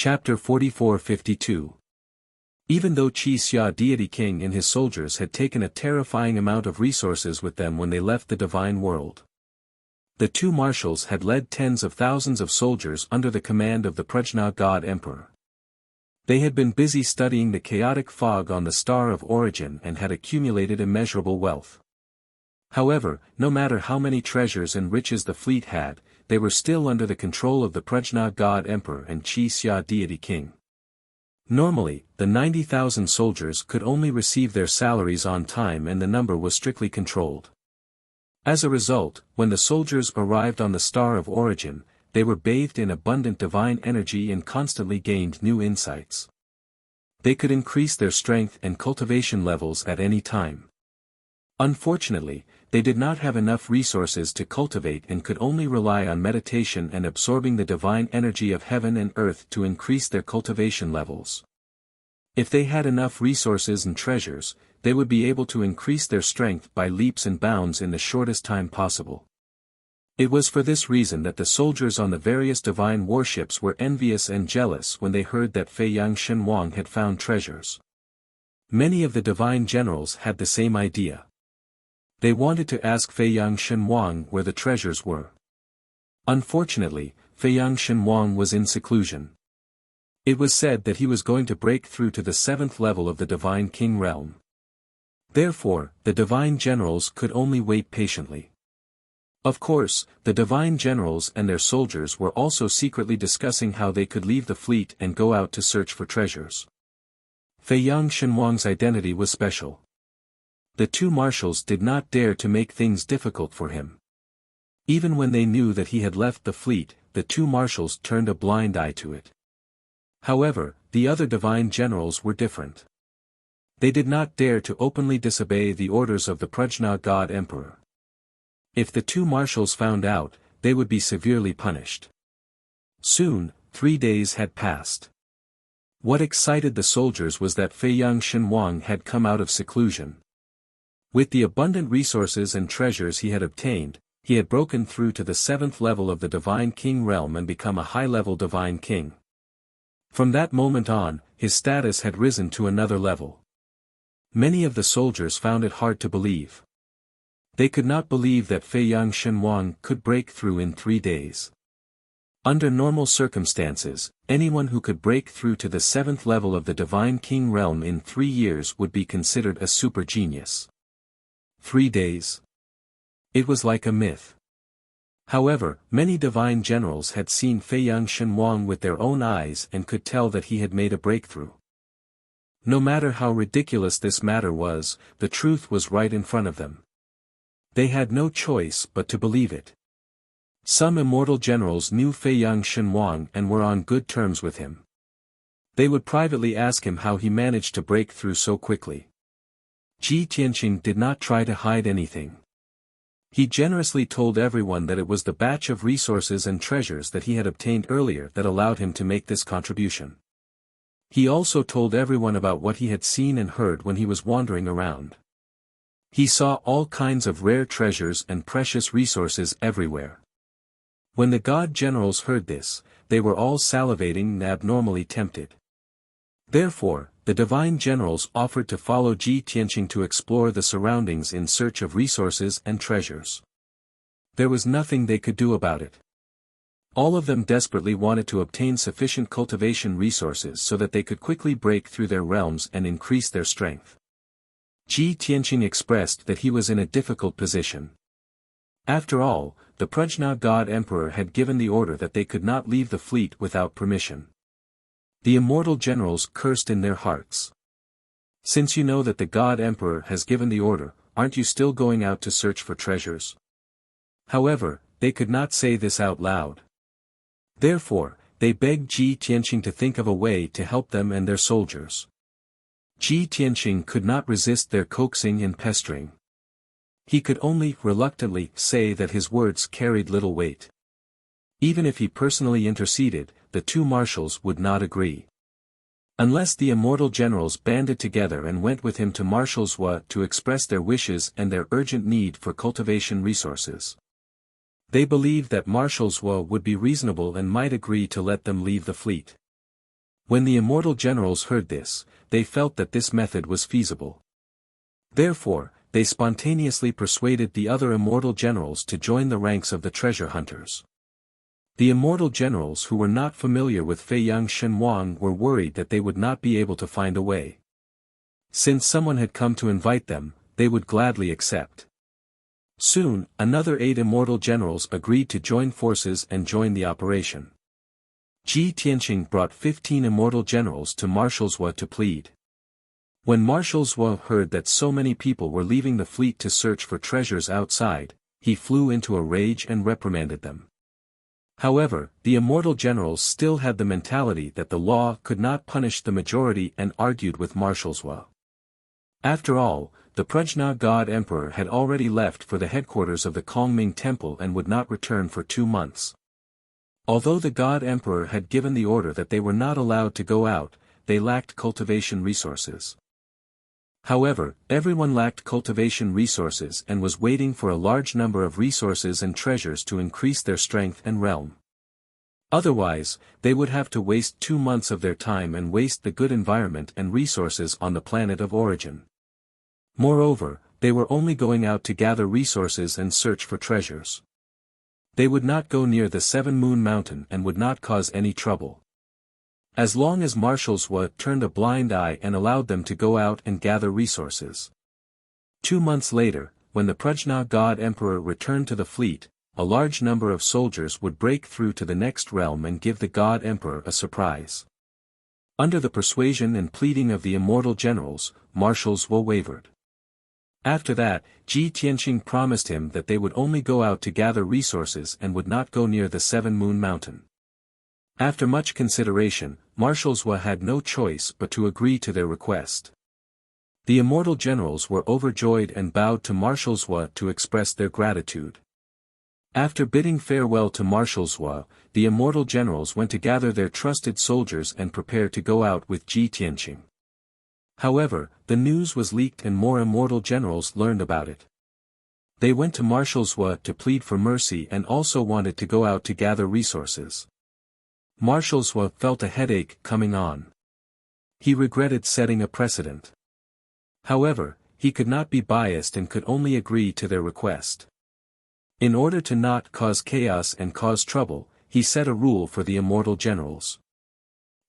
Chapter 44-52. Even though Qi Xia Deity King and his soldiers had taken a terrifying amount of resources with them when they left the divine world, the two marshals had led tens of thousands of soldiers under the command of the Prajna God Emperor. They had been busy studying the chaotic fog on the Star of Origin and had accumulated immeasurable wealth. However, no matter how many treasures and riches the fleet had, they were still under the control of the Prajna God Emperor and Qi Xia Deity King. Normally, the 90,000 soldiers could only receive their salaries on time and the number was strictly controlled. As a result, when the soldiers arrived on the Star of Origin, they were bathed in abundant divine energy and constantly gained new insights. They could increase their strength and cultivation levels at any time. Unfortunately, they did not have enough resources to cultivate and could only rely on meditation and absorbing the divine energy of heaven and earth to increase their cultivation levels. If they had enough resources and treasures, they would be able to increase their strength by leaps and bounds in the shortest time possible. It was for this reason that the soldiers on the various divine warships were envious and jealous when they heard that Fei Yang Shenhuang had found treasures. Many of the divine generals had the same idea. They wanted to ask Fei Yang Shenhuang where the treasures were. Unfortunately, Fei Yang Shenhuang was in seclusion. It was said that he was going to break through to the 7th level of the Divine King realm. Therefore, the divine generals could only wait patiently. Of course, the divine generals and their soldiers were also secretly discussing how they could leave the fleet and go out to search for treasures. Fei Yang Shenhuang's identity was special. The two marshals did not dare to make things difficult for him. Even when they knew that he had left the fleet, the two marshals turned a blind eye to it. However, the other divine generals were different. They did not dare to openly disobey the orders of the Prajna God Emperor. If the two marshals found out, they would be severely punished. Soon, 3 days had passed. What excited the soldiers was that Fei Yang Shenhuang had come out of seclusion. With the abundant resources and treasures he had obtained, he had broken through to the 7th level of the Divine King realm and become a high-level Divine King. From that moment on, his status had risen to another level. Many of the soldiers found it hard to believe. They could not believe that Fei Yang Shenhuang could break through in 3 days. Under normal circumstances, anyone who could break through to the 7th level of the Divine King realm in 3 years would be considered a super genius. 3 days. It was like a myth. However, many divine generals had seen Fei Yang Shenhuang with their own eyes and could tell that he had made a breakthrough. No matter how ridiculous this matter was, the truth was right in front of them. They had no choice but to believe it. Some immortal generals knew Fei Yang Shenhuang and were on good terms with him. They would privately ask him how he managed to break through so quickly. Ji Tianqing did not try to hide anything. He generously told everyone that it was the batch of resources and treasures that he had obtained earlier that allowed him to make this contribution. He also told everyone about what he had seen and heard when he was wandering around. He saw all kinds of rare treasures and precious resources everywhere. When the god generals heard this, they were all salivating and abnormally tempted. Therefore, the divine generals offered to follow Ji Tianqing to explore the surroundings in search of resources and treasures. There was nothing they could do about it. All of them desperately wanted to obtain sufficient cultivation resources so that they could quickly break through their realms and increase their strength. Ji Tianqing expressed that he was in a difficult position. After all, the Prajna God Emperor had given the order that they could not leave the fleet without permission. The immortal generals cursed in their hearts. Since you know that the God Emperor has given the order, aren't you still going out to search for treasures? However, they could not say this out loud. Therefore, they begged Ji Tianqing to think of a way to help them and their soldiers. Ji Tianqing could not resist their coaxing and pestering. He could only reluctantly say that his words carried little weight. Even if he personally interceded, the two marshals would not agree. Unless the immortal generals banded together and went with him to Marshal Zhua to express their wishes and their urgent need for cultivation resources. They believed that Marshal Zhua would be reasonable and might agree to let them leave the fleet. When the immortal generals heard this, they felt that this method was feasible. Therefore, they spontaneously persuaded the other immortal generals to join the ranks of the treasure hunters. The immortal generals who were not familiar with Feiyang Shenhuang were worried that they would not be able to find a way. Since someone had come to invite them, they would gladly accept. Soon, another 8 immortal generals agreed to join forces and join the operation. Ji Tianqing brought 15 immortal generals to Marshal Zhou to plead. When Marshal Zhou heard that so many people were leaving the fleet to search for treasures outside, he flew into a rage and reprimanded them. However, the immortal generals still had the mentality that the law could not punish the majority and argued with Marshal Zhou. After all, the Prajna God Emperor had already left for the headquarters of the Kongming Temple and would not return for 2 months. Although the God Emperor had given the order that they were not allowed to go out, they lacked cultivation resources. However, everyone lacked cultivation resources and was waiting for a large number of resources and treasures to increase their strength and realm. Otherwise, they would have to waste 2 months of their time and waste the good environment and resources on the planet of origin. Moreover, they were only going out to gather resources and search for treasures. They would not go near the 7-Moon Mountain and would not cause any trouble. As long as Marshal Zhou turned a blind eye and allowed them to go out and gather resources. 2 months later, when the Prajna God Emperor returned to the fleet, a large number of soldiers would break through to the next realm and give the God Emperor a surprise. Under the persuasion and pleading of the immortal generals, Marshal Zhou wavered. After that, Ji Tianqing promised him that they would only go out to gather resources and would not go near the 7-Moon Mountain. After much consideration, Marshal Zhou had no choice but to agree to their request. The immortal generals were overjoyed and bowed to Marshal Zhou to express their gratitude. After bidding farewell to Marshal Zhou, the immortal generals went to gather their trusted soldiers and prepare to go out with Ji Tianqing. However, the news was leaked and more immortal generals learned about it. They went to Marshal Zhou to plead for mercy and also wanted to go out to gather resources. Marshal Zhou felt a headache coming on. He regretted setting a precedent. However, he could not be biased and could only agree to their request. In order to not cause chaos and cause trouble, he set a rule for the immortal generals.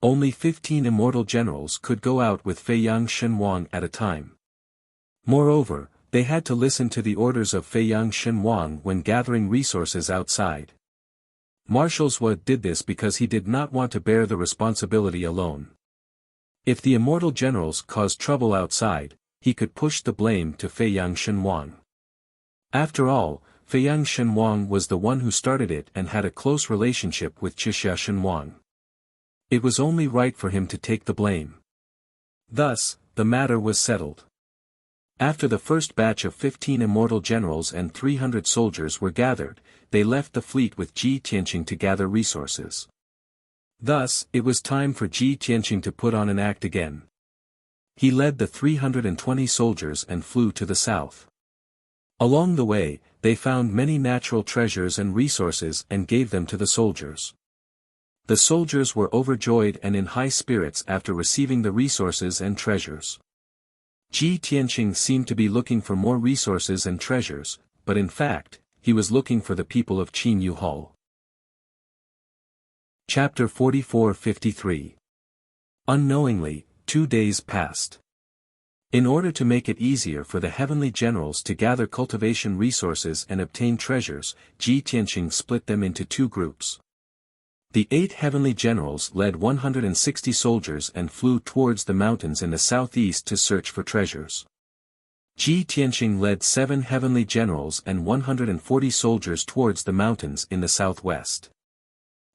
Only 15 immortal generals could go out with Feiyang Shenhuang at a time. Moreover, they had to listen to the orders of Feiyang Shenhuang when gathering resources outside. Marshal Zhou did this because he did not want to bear the responsibility alone. If the immortal generals caused trouble outside, he could push the blame to Feiyang Shenhuang. After all, Feiyang Shenhuang was the one who started it and had a close relationship with Wuxia Shenhuang. It was only right for him to take the blame. Thus, the matter was settled. After the first batch of 15 immortal generals and 300 soldiers were gathered, they left the fleet with Ji Tianqing to gather resources. Thus, it was time for Ji Tianqing to put on an act again. He led the 320 soldiers and flew to the south. Along the way, they found many natural treasures and resources and gave them to the soldiers. The soldiers were overjoyed and in high spirits after receiving the resources and treasures. Ji Tianqing seemed to be looking for more resources and treasures, but in fact, he was looking for the people of Qin Yu Hall. Chapter 44-53. Unknowingly, 2 days passed. In order to make it easier for the heavenly generals to gather cultivation resources and obtain treasures, Ji Tianqing split them into 2 groups. The 8 heavenly generals led 160 soldiers and flew towards the mountains in the southeast to search for treasures. Ji Tianqing led 7 heavenly generals and 140 soldiers towards the mountains in the southwest.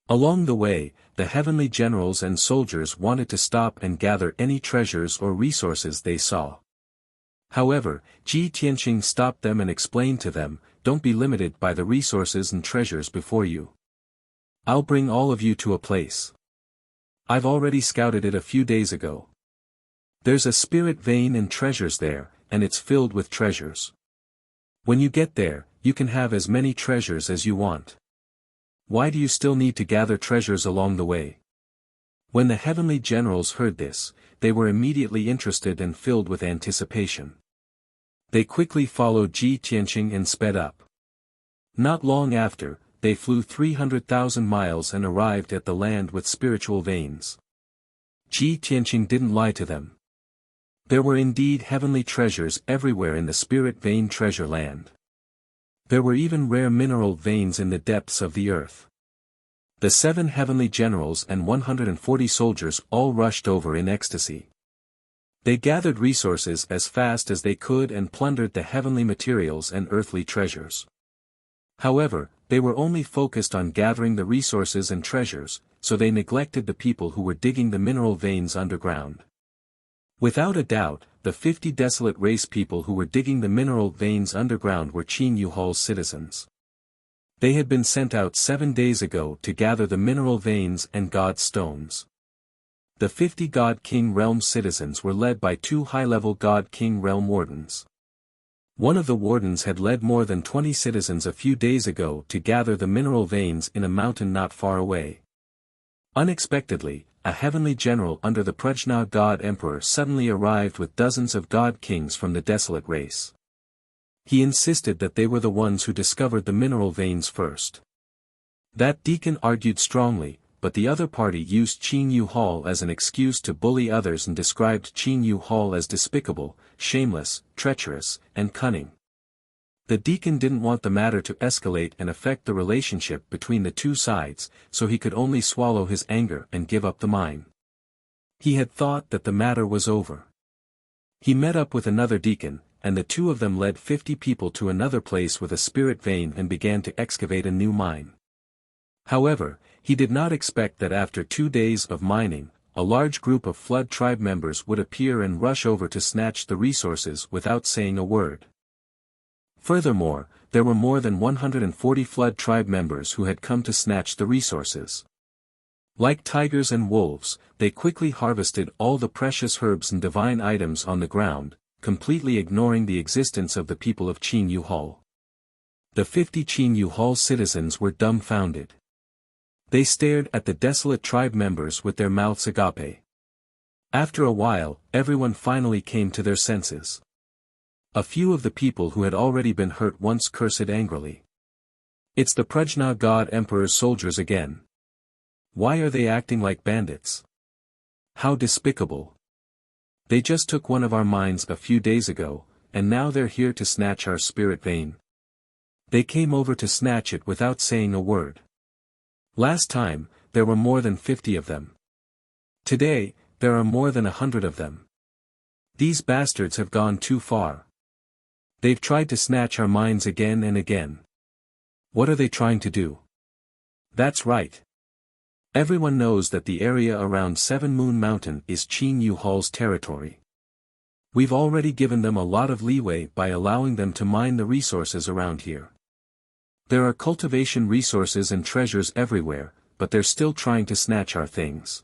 Along the way, the heavenly generals and soldiers wanted to stop and gather any treasures or resources they saw. However, Ji Tianqing stopped them and explained to them, "Don't be limited by the resources and treasures before you. I'll bring all of you to a place. I've already scouted it a few days ago. There's a spirit vein and treasures there, and it's filled with treasures. When you get there, you can have as many treasures as you want. Why do you still need to gather treasures along the way? When the heavenly generals heard this, they were immediately interested and filled with anticipation. They quickly followed Ji Tianqing and sped up. Not long after, they flew 300,000 miles and arrived at the land with spiritual veins. Ji Tianqing didn't lie to them. There were indeed heavenly treasures everywhere in the spirit vein treasure land. There were even rare mineral veins in the depths of the earth. The 7 heavenly generals and 140 soldiers all rushed over in ecstasy. They gathered resources as fast as they could and plundered the heavenly materials and earthly treasures. However, they were only focused on gathering the resources and treasures, so they neglected the people who were digging the mineral veins underground. Without a doubt, the 50 desolate race people who were digging the mineral veins underground were Qin Yuhal's citizens. They had been sent out 7 days ago to gather the mineral veins and god stones. The 50 God King Realm citizens were led by 2 high-level God King Realm wardens. One of the wardens had led more than 20 citizens a few days ago to gather the mineral veins in a mountain not far away. Unexpectedly, a heavenly general under the Prajna God Emperor suddenly arrived with dozens of God Kings from the desolate race. He insisted that they were the ones who discovered the mineral veins first. That deacon argued strongly, but the other party used Qin Yuhal as an excuse to bully others and described Qin Yuhal as despicable, shameless, treacherous, and cunning. The deacon didn't want the matter to escalate and affect the relationship between the two sides, so he could only swallow his anger and give up the mine. He had thought that the matter was over. He met up with another deacon, and the 2 of them led 50 people to another place with a spirit vein and began to excavate a new mine. However, he did not expect that after 2 days of mining, a large group of Flood tribe members would appear and rush over to snatch the resources without saying a word. Furthermore, there were more than 140 Flood tribe members who had come to snatch the resources. Like tigers and wolves, they quickly harvested all the precious herbs and divine items on the ground, completely ignoring the existence of the people of Qin Yuhal. The 50 Qin Yuhal citizens were dumbfounded. They stared at the desolate tribe members with their mouths agape. After a while, everyone finally came to their senses. A few of the people who had already been hurt once cursed angrily. It's the Prajna God Emperor's soldiers again. Why are they acting like bandits? How despicable. They just took one of our mines a few days ago, and now they're here to snatch our spirit vein. They came over to snatch it without saying a word. Last time, there were more than 50 of them. Today, there are more than 100 of them. These bastards have gone too far. They've tried to snatch our mines again and again. What are they trying to do? That's right. Everyone knows that the area around 7 Moon Mountain is Qin Yuhal's territory. We've already given them a lot of leeway by allowing them to mine the resources around here. There are cultivation resources and treasures everywhere, but they're still trying to snatch our things.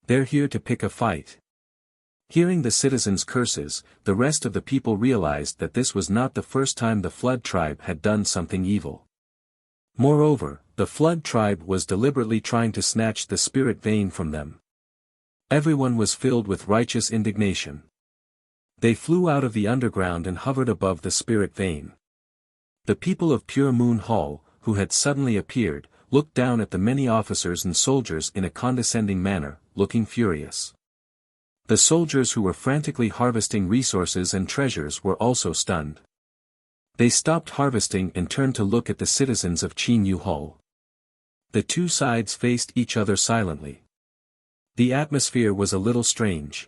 They're here to pick a fight. Hearing the citizens' curses, the rest of the people realized that this was not the first time the Flood tribe had done something evil. Moreover, the Flood tribe was deliberately trying to snatch the spirit vein from them. Everyone was filled with righteous indignation. They flew out of the underground and hovered above the spirit vein. The people of Pure Moon Hall, who had suddenly appeared, looked down at the many officers and soldiers in a condescending manner, looking furious. The soldiers who were frantically harvesting resources and treasures were also stunned. They stopped harvesting and turned to look at the citizens of Qin Yuhal. The 2 sides faced each other silently. The atmosphere was a little strange.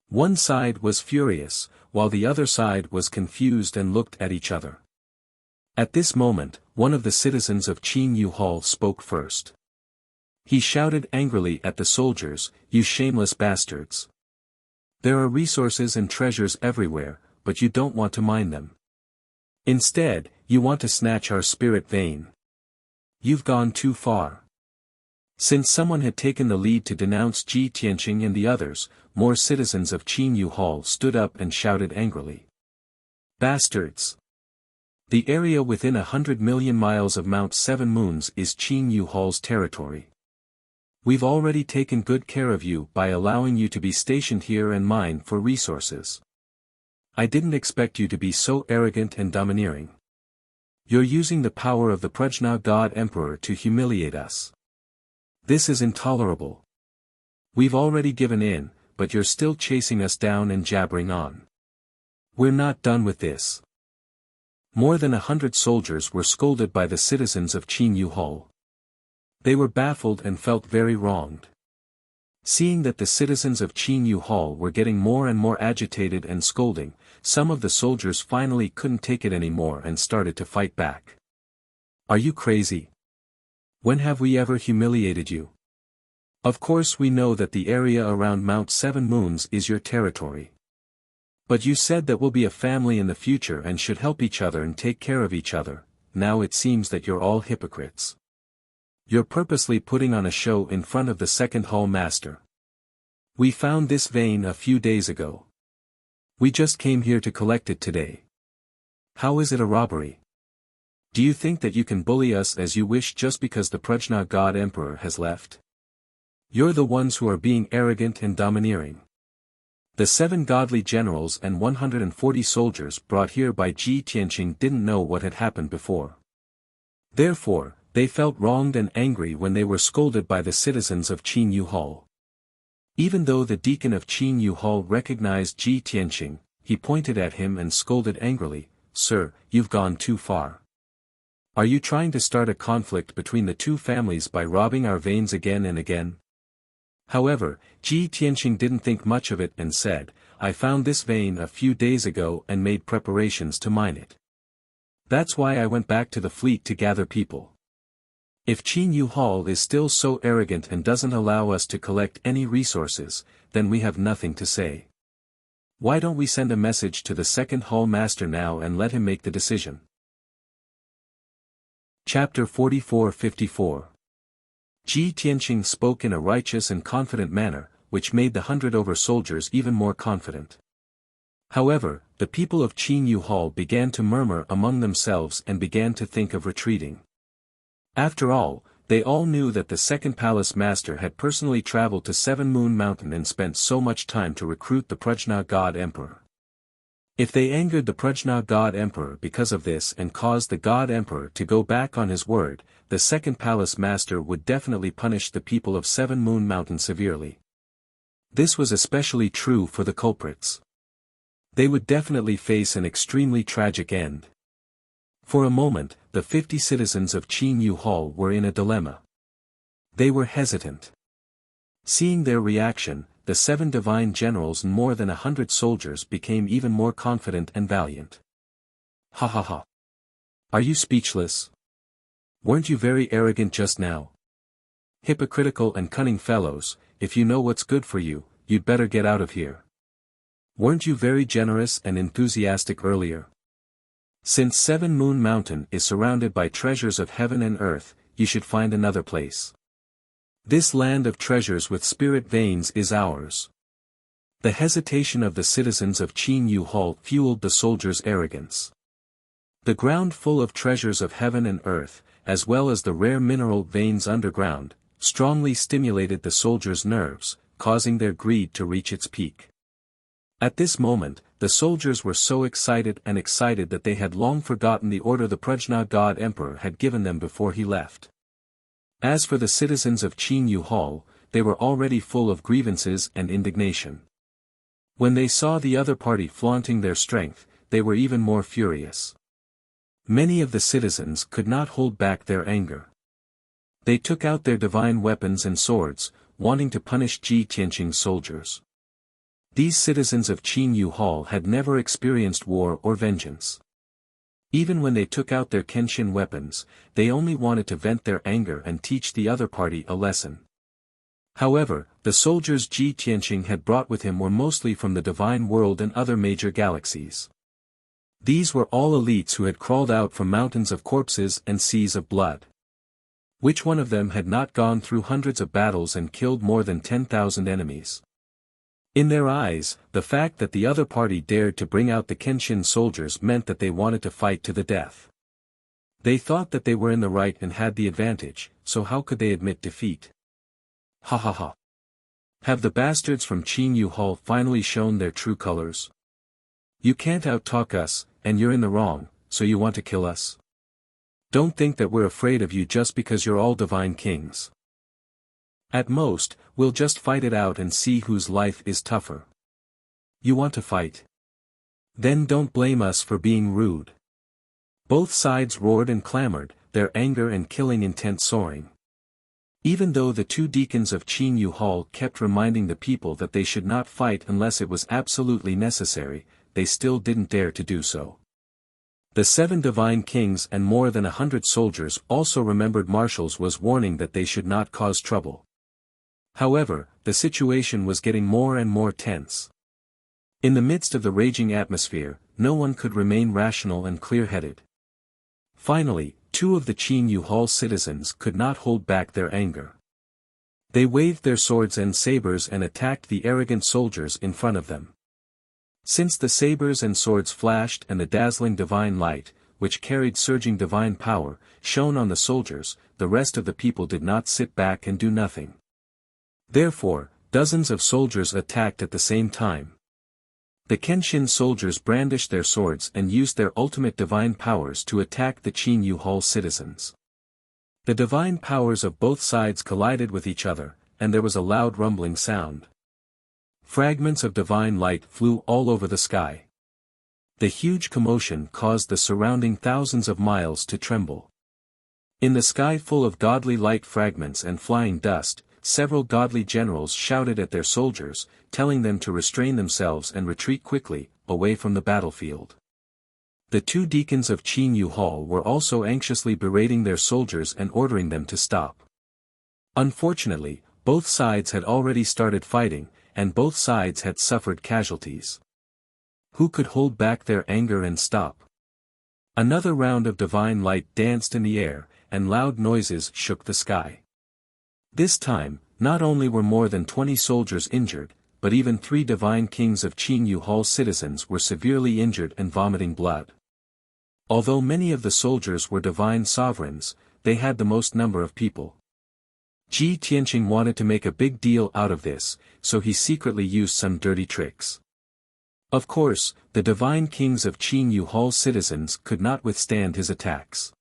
One side was furious, while the other side was confused and looked at each other. At this moment, one of the citizens of Qin Yuhal spoke first. He shouted angrily at the soldiers, "You shameless bastards! There are resources and treasures everywhere, but you don't want to mine them. Instead, you want to snatch our spirit vein. You've gone too far." Since someone had taken the lead to denounce Ji Tianqing and the others, more citizens of Qin Yuhal stood up and shouted angrily. "Bastards! The area within 100 million miles of Mount Seven Moons is Qin Yuhal's territory. We've already taken good care of you by allowing you to be stationed here and mine for resources. I didn't expect you to be so arrogant and domineering. You're using the power of the Prajna God Emperor to humiliate us. This is intolerable. We've already given in, but you're still chasing us down and jabbering on. We're not done with this. More than 100 soldiers were scolded by the citizens of Qin Hall. They were baffled and felt very wronged. Seeing that the citizens of Qin Hall were getting more and more agitated and scolding, some of the soldiers finally couldn't take it anymore and started to fight back. Are you crazy? When have we ever humiliated you? Of course we know that the area around Mount Seven Moons is your territory. But you said that we'll be a family in the future and should help each other and take care of each other. Now it seems that you're all hypocrites. You're purposely putting on a show in front of the second hall master. We found this vein a few days ago. We just came here to collect it today. How is it a robbery? Do you think that you can bully us as you wish just because the Prajna God Emperor has left? You're the ones who are being arrogant and domineering. The 7 godly generals and 140 soldiers brought here by Ji Tianqing didn't know what had happened before. Therefore, they felt wronged and angry when they were scolded by the citizens of Qin Hall. Even though the deacon of Qin Hall recognized Ji Tianqing, he pointed at him and scolded angrily, "Sir, you've gone too far. Are you trying to start a conflict between the two families by robbing our veins again and again?" However, Ji Tianqing didn't think much of it and said, "I found this vein a few days ago and made preparations to mine it. That's why I went back to the fleet to gather people. If Qin Hall is still so arrogant and doesn't allow us to collect any resources, then we have nothing to say. Why don't we send a message to the second hall master now and let him make the decision?" Chapter 44-54. Ji Tianqing spoke in a righteous and confident manner, which made the 100 soldiers even more confident. However, the people of Qin Hall began to murmur among themselves and began to think of retreating. After all, they all knew that the second palace master had personally traveled to Seven Moon Mountain and spent so much time to recruit the Prajna God Emperor. If they angered the Prajna God Emperor because of this and caused the God Emperor to go back on his word, the second palace master would definitely punish the people of Seven Moon Mountain severely. This was especially true for the culprits. They would definitely face an extremely tragic end. For a moment, the 50 citizens of Qin Hall were in a dilemma. They were hesitant. Seeing their reaction, the 7 divine generals and more than 100 soldiers became even more confident and valiant. Ha ha ha. Are you speechless? Weren't you very arrogant just now? Hypocritical and cunning fellows, if you know what's good for you, you'd better get out of here. Weren't you very generous and enthusiastic earlier? Since Seven Moon Mountain is surrounded by treasures of heaven and earth, you should find another place. This land of treasures with spirit veins is ours. The hesitation of the citizens of Qin Hall fueled the soldiers' arrogance. The ground full of treasures of heaven and earth, as well as the rare mineral veins underground, strongly stimulated the soldiers' nerves, causing their greed to reach its peak. At this moment, the soldiers were so excited that they had long forgotten the order the Prajna God Emperor had given them before he left. As for the citizens of Qin Hall, they were already full of grievances and indignation. When they saw the other party flaunting their strength, they were even more furious. Many of the citizens could not hold back their anger. They took out their divine weapons and swords, wanting to punish Ji Tianqing's soldiers. These citizens of Qin Hall had never experienced war or vengeance. Even when they took out their Kenshin weapons, they only wanted to vent their anger and teach the other party a lesson. However, the soldiers Ji Tianqing had brought with him were mostly from the divine world and other major galaxies. These were all elites who had crawled out from mountains of corpses and seas of blood. Which one of them had not gone through hundreds of battles and killed more than 10,000 enemies? In their eyes, the fact that the other party dared to bring out the Kenshin soldiers meant that they wanted to fight to the death. They thought that they were in the right and had the advantage, so how could they admit defeat? Ha ha ha. Have the bastards from Qin Yu Hall finally shown their true colors? You can't out-talk us, and you're in the wrong, so you want to kill us? Don't think that we're afraid of you just because you're all divine kings. At most, we'll just fight it out and see whose life is tougher. You want to fight? Then don't blame us for being rude. Both sides roared and clamored, their anger and killing intent soaring. Even though the two deacons of Qin Yu Hall kept reminding the people that they should not fight unless it was absolutely necessary, they still didn't dare to do so. The 7 divine kings and more than 100 soldiers also remembered Marshall's was warning that they should not cause trouble. However, the situation was getting more and more tense. In the midst of the raging atmosphere, no one could remain rational and clear-headed. Finally, 2 of the Qin Yu Hall citizens could not hold back their anger. They waved their swords and sabers and attacked the arrogant soldiers in front of them. Since the sabers and swords flashed and the dazzling divine light, which carried surging divine power, shone on the soldiers, the rest of the people did not sit back and do nothing. Therefore, dozens of soldiers attacked at the same time. The Kenshin soldiers brandished their swords and used their ultimate divine powers to attack the Qin Yu Hall citizens. The divine powers of both sides collided with each other, and there was a loud rumbling sound. Fragments of divine light flew all over the sky. The huge commotion caused the surrounding thousands of miles to tremble. In the sky full of godly light fragments and flying dust, several godly generals shouted at their soldiers, telling them to restrain themselves and retreat quickly, away from the battlefield. The 2 deacons of Qin Yu Hall were also anxiously berating their soldiers and ordering them to stop. Unfortunately, both sides had already started fighting, and both sides had suffered casualties. Who could hold back their anger and stop? Another round of divine light danced in the air, and loud noises shook the sky. This time, not only were more than 20 soldiers injured, but even 3 divine kings of Qin Yu Hall citizens were severely injured and vomiting blood. Although many of the soldiers were divine sovereigns, they had the most number of people. Ji Tianqing wanted to make a big deal out of this, so he secretly used some dirty tricks. Of course, the divine kings of Qin Yu Hall citizens could not withstand his attacks.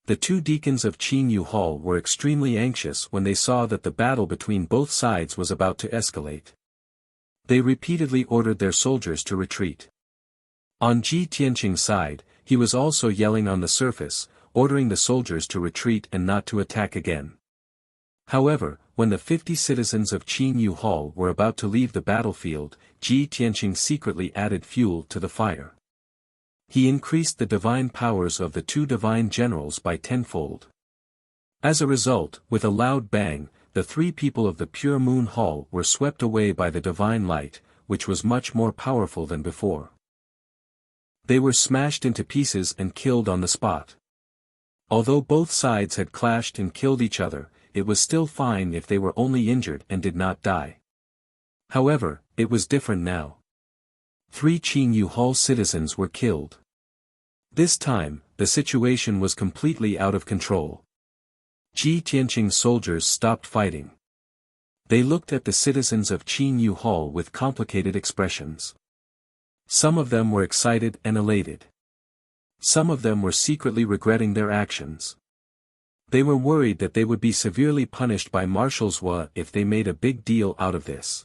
The 2 deacons of Qin Yu Hall were extremely anxious when they saw that the battle between both sides was about to escalate. They repeatedly ordered their soldiers to retreat. On Ji Tianqing's side, he was also yelling on the surface, ordering the soldiers to retreat and not to attack again. However, when the 50 citizens of Qin Yu Hall were about to leave the battlefield, Ji Tianqing secretly added fuel to the fire. He increased the divine powers of the 2 divine generals by 10-fold. As a result, with a loud bang, the 3 people of the Pure Moon Hall were swept away by the divine light, which was much more powerful than before. They were smashed into pieces and killed on the spot. Although both sides had clashed and killed each other, it was still fine if they were only injured and did not die. However, it was different now. 3 Qin Yu Hall citizens were killed. This time, the situation was completely out of control. Ji Tianqing's soldiers stopped fighting. They looked at the citizens of Qin Yu Hall with complicated expressions. Some of them were excited and elated. Some of them were secretly regretting their actions. They were worried that they would be severely punished by Marshal Zhua if they made a big deal out of this.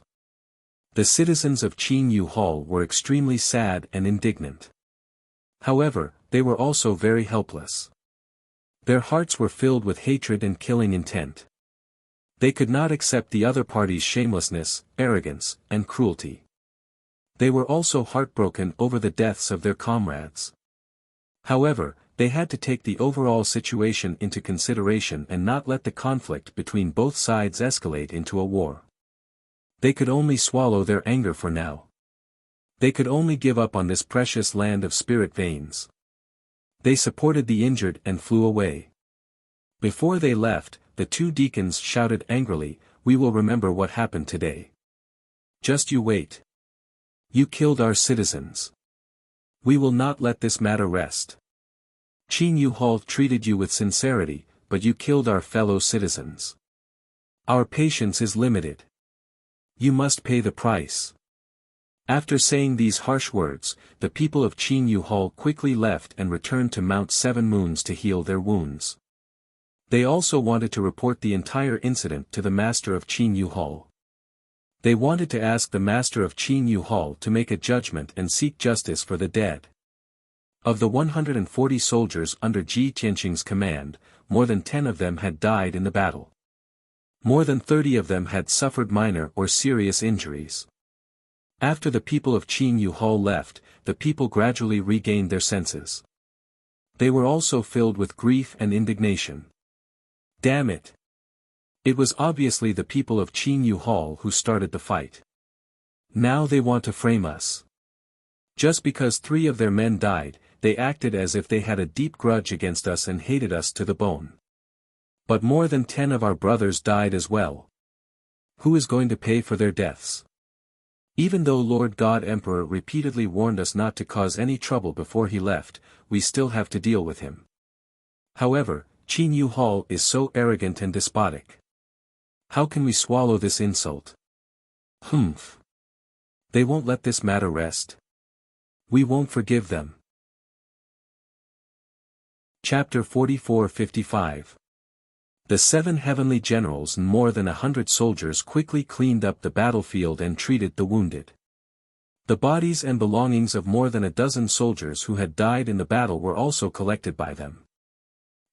The citizens of Qin Yu Hall were extremely sad and indignant. However, they were also very helpless. Their hearts were filled with hatred and killing intent. They could not accept the other party's shamelessness, arrogance, and cruelty. They were also heartbroken over the deaths of their comrades. However, they had to take the overall situation into consideration and not let the conflict between both sides escalate into a war. They could only swallow their anger for now. They could only give up on this precious land of spirit veins. They supported the injured and flew away. Before they left, the 2 deacons shouted angrily, "We will remember what happened today. Just you wait. You killed our citizens. We will not let this matter rest. Qin Yu Hall treated you with sincerity, but you killed our fellow citizens. Our patience is limited. You must pay the price. After saying these harsh words, the people of Qin Yu Hall quickly left and returned to Mount Seven Moons to heal their wounds. They also wanted to report the entire incident to the master of Qin Yu Hall. They wanted to ask the master of Qin Yu Hall to make a judgment and seek justice for the dead. Of the 140 soldiers under Ji Tianqing's command, more than 10 of them had died in the battle. More than 30 of them had suffered minor or serious injuries. After the people of Qin Yu Hall left, the people gradually regained their senses. They were also filled with grief and indignation. Damn it! It was obviously the people of Qin Yu Hall who started the fight. Now they want to frame us. Just because 3 of their men died, they acted as if they had a deep grudge against us and hated us to the bone. But more than 10 of our brothers died as well. Who is going to pay for their deaths? Even though Lord God Emperor repeatedly warned us not to cause any trouble before he left, we still have to deal with him. However, Qin Yu Hall is so arrogant and despotic. How can we swallow this insult? Humph. They won't let this matter rest. We won't forgive them. Chapter 44-55. The 7 heavenly generals and more than 100 soldiers quickly cleaned up the battlefield and treated the wounded. The bodies and belongings of more than a dozen soldiers who had died in the battle were also collected by them.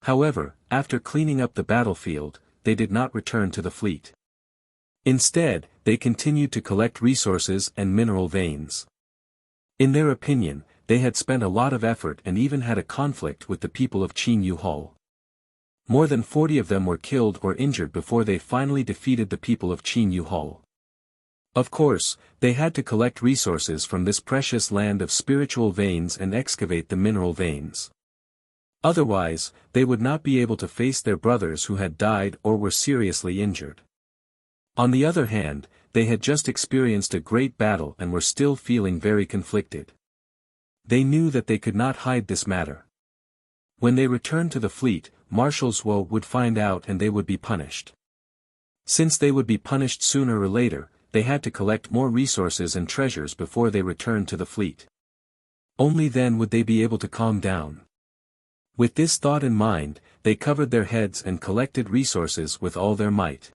However, after cleaning up the battlefield, they did not return to the fleet. Instead, they continued to collect resources and mineral veins. In their opinion, they had spent a lot of effort and even had a conflict with the people of Qin Yu Hall. More than 40 of them were killed or injured before they finally defeated the people of Qin Yu Hall. Of course, they had to collect resources from this precious land of spiritual veins and excavate the mineral veins. Otherwise, they would not be able to face their brothers who had died or were seriously injured. On the other hand, they had just experienced a great battle and were still feeling very conflicted. They knew that they could not hide this matter. When they returned to the fleet, Marshal Zhuo would find out and they would be punished. Since they would be punished sooner or later, they had to collect more resources and treasures before they returned to the fleet. Only then would they be able to calm down. With this thought in mind, they covered their heads and collected resources with all their might.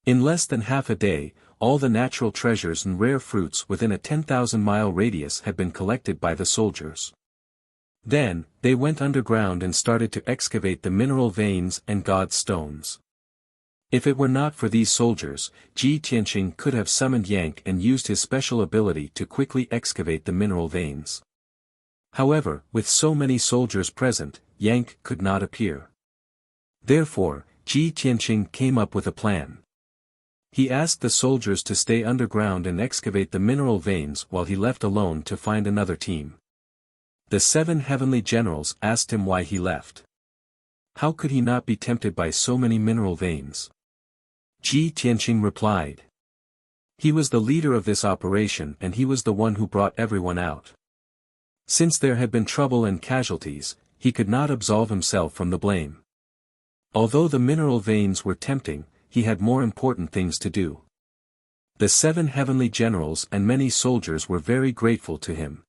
In less than half a day, all the natural treasures and rare fruits within a 10,000-mile radius had been collected by the soldiers. Then, they went underground and started to excavate the mineral veins and God's stones. If it were not for these soldiers, Ji Tianqing could have summoned Yank and used his special ability to quickly excavate the mineral veins. However, with so many soldiers present, Yank could not appear. Therefore, Ji Tianqing came up with a plan. He asked the soldiers to stay underground and excavate the mineral veins while he left alone to find another team. The 7 heavenly generals asked him why he left. How could he not be tempted by so many mineral veins? Ji Tianqing replied. He was the leader of this operation and he was the one who brought everyone out. Since there had been trouble and casualties, he could not absolve himself from the blame. Although the mineral veins were tempting, he had more important things to do. The 7 heavenly generals and many soldiers were very grateful to him.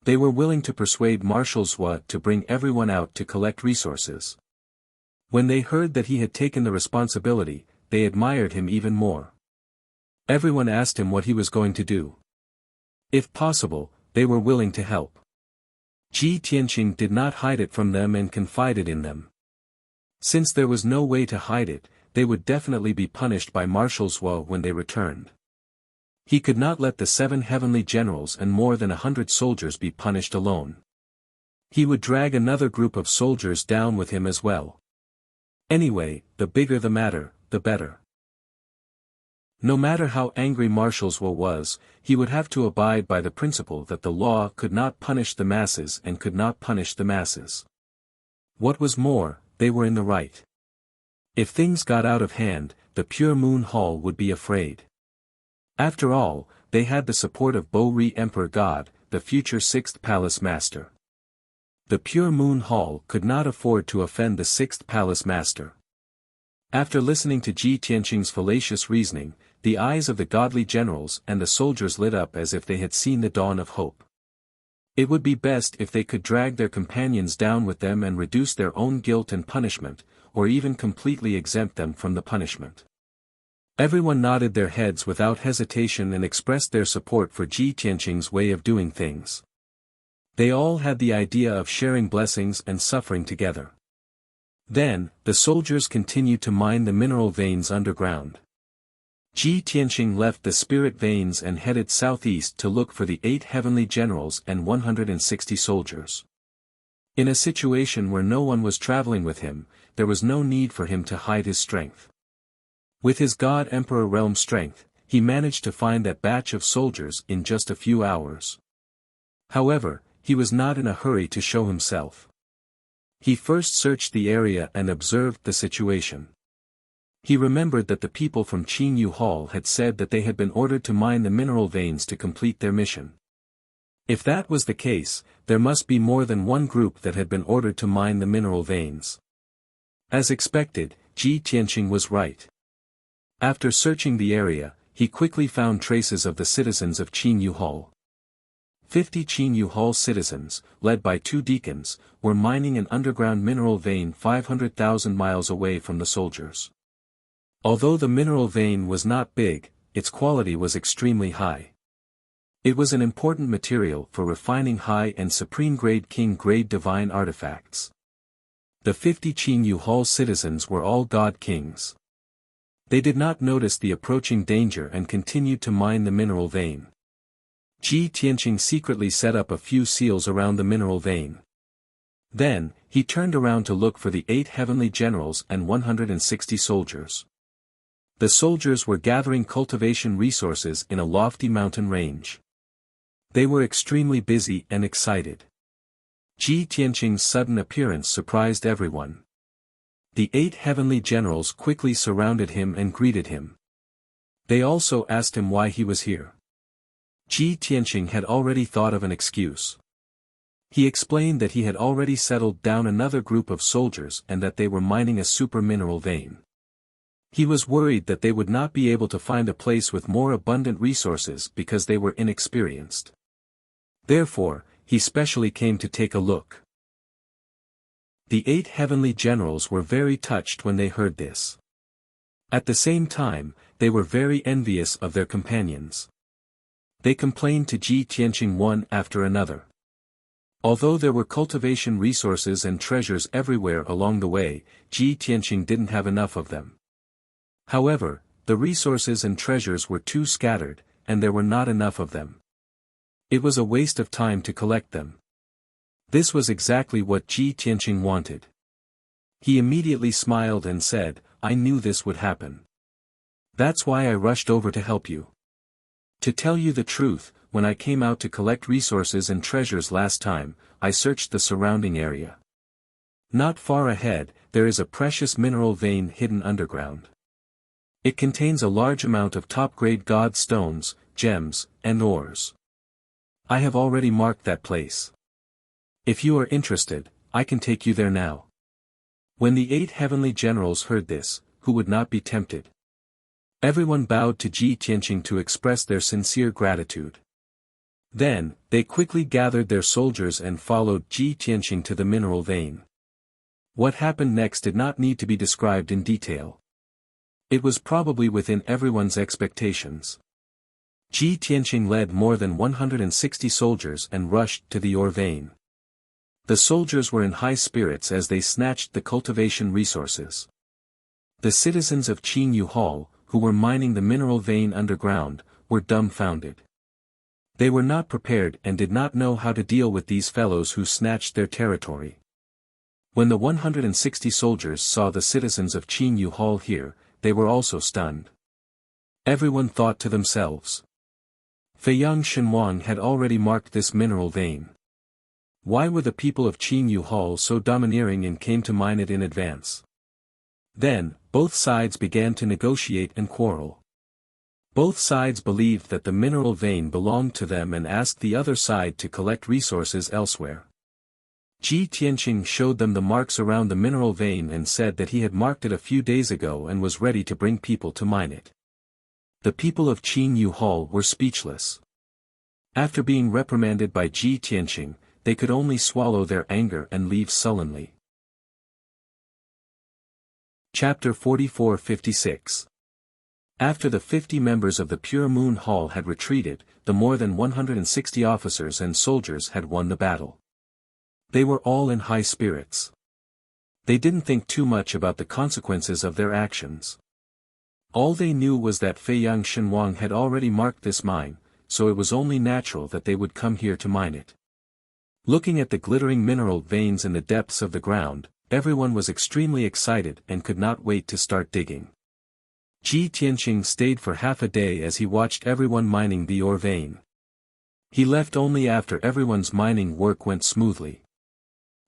They were willing to persuade Marshal Zhuo to bring everyone out to collect resources. When they heard that he had taken the responsibility, they admired him even more. Everyone asked him what he was going to do. If possible, they were willing to help. Ji Tianqing did not hide it from them and confided in them. Since there was no way to hide it, they would definitely be punished by Marshal Zhuo when they returned. He could not let the 7 heavenly generals and more than 100 soldiers be punished alone. He would drag another group of soldiers down with him as well. Anyway, the bigger the matter, the better. No matter how angry Marshal Zhuo was, he would have to abide by the principle that the law could not punish the masses and could not punish the masses. What was more, they were in the right. If things got out of hand, the Pure Moon Hall would be afraid. After all, they had the support of Bo-Ri Emperor God, the future 6th Palace Master. The Pure Moon Hall could not afford to offend the 6th Palace Master. After listening to Ji Tianqing's fallacious reasoning, the eyes of the godly generals and the soldiers lit up as if they had seen the dawn of hope. It would be best if they could drag their companions down with them and reduce their own guilt and punishment, or even completely exempt them from the punishment. Everyone nodded their heads without hesitation and expressed their support for Ji Tianqing's way of doing things. They all had the idea of sharing blessings and suffering together. Then, the soldiers continued to mine the mineral veins underground. Ji Tianqing left the spirit veins and headed southeast to look for the 8 heavenly generals and 160 soldiers. In a situation where no one was traveling with him, there was no need for him to hide his strength. With his God Emperor realm strength, he managed to find that batch of soldiers in just a few hours. However, he was not in a hurry to show himself. He first searched the area and observed the situation. He remembered that the people from Qinyu Hall had said that they had been ordered to mine the mineral veins to complete their mission. If that was the case, there must be more than one group that had been ordered to mine the mineral veins. As expected, Ji Tianqing was right. After searching the area, he quickly found traces of the citizens of Qinyu Hall. 50 Qinyu Hall citizens, led by 2 deacons, were mining an underground mineral vein 500,000 miles away from the soldiers. Although the mineral vein was not big, its quality was extremely high. It was an important material for refining high and supreme-grade king-grade divine artifacts. The 50 Qinyu Hall citizens were all god kings. They did not notice the approaching danger and continued to mine the mineral vein. Ji Tianqing secretly set up a few seals around the mineral vein. Then, he turned around to look for the 8 heavenly generals and 160 soldiers. The soldiers were gathering cultivation resources in a lofty mountain range. They were extremely busy and excited. Ji Tianqing's sudden appearance surprised everyone. The 8 heavenly generals quickly surrounded him and greeted him. They also asked him why he was here. Ji Tianqing had already thought of an excuse. He explained that he had already settled down another group of soldiers and that they were mining a super mineral vein. He was worried that they would not be able to find a place with more abundant resources because they were inexperienced. Therefore, he specially came to take a look. The 8 heavenly generals were very touched when they heard this. At the same time, they were very envious of their companions. They complained to Ji Tianqing one after another. Although there were cultivation resources and treasures everywhere along the way, Ji Tianqing didn't have enough of them. However, the resources and treasures were too scattered, and there were not enough of them. It was a waste of time to collect them. This was exactly what Ji Tianqing wanted. He immediately smiled and said, "I knew this would happen. That's why I rushed over to help you. To tell you the truth, when I came out to collect resources and treasures last time, I searched the surrounding area. Not far ahead, there is a precious mineral vein hidden underground. It contains a large amount of top-grade god stones, gems, and ores. I have already marked that place. If you are interested, I can take you there now." When the 8 heavenly generals heard this, who would not be tempted? Everyone bowed to Ji Tianqing to express their sincere gratitude. Then, they quickly gathered their soldiers and followed Ji Tianqing to the mineral vein. What happened next did not need to be described in detail. It was probably within everyone's expectations. Ji Tianqing led more than 160 soldiers and rushed to the ore vein. The soldiers were in high spirits as they snatched the cultivation resources. The citizens of Qinyu Hall, who were mining the mineral vein underground, were dumbfounded. They were not prepared and did not know how to deal with these fellows who snatched their territory. When the 160 soldiers saw the citizens of Qinyu Hall here, they were also stunned. Everyone thought to themselves. Feiyang Shenhuang had already marked this mineral vein. Why were the people of Qinyu Hall so domineering and came to mine it in advance? Then, both sides began to negotiate and quarrel. Both sides believed that the mineral vein belonged to them and asked the other side to collect resources elsewhere. Ji Tianqing showed them the marks around the mineral vein and said that he had marked it a few days ago and was ready to bring people to mine it. The people of Qin Yu Hall were speechless. After being reprimanded by Ji Tianqing, they could only swallow their anger and leave sullenly. Chapter 44-56. After the 50 members of the Pure Moon Hall had retreated, the more than 160 officers and soldiers had won the battle. They were all in high spirits. They didn't think too much about the consequences of their actions. All they knew was that Feiyang Shenwang had already marked this mine, so it was only natural that they would come here to mine it. Looking at the glittering mineral veins in the depths of the ground, everyone was extremely excited and could not wait to start digging. Ji Tianqing stayed for half a day as he watched everyone mining the ore vein. He left only after everyone's mining work went smoothly.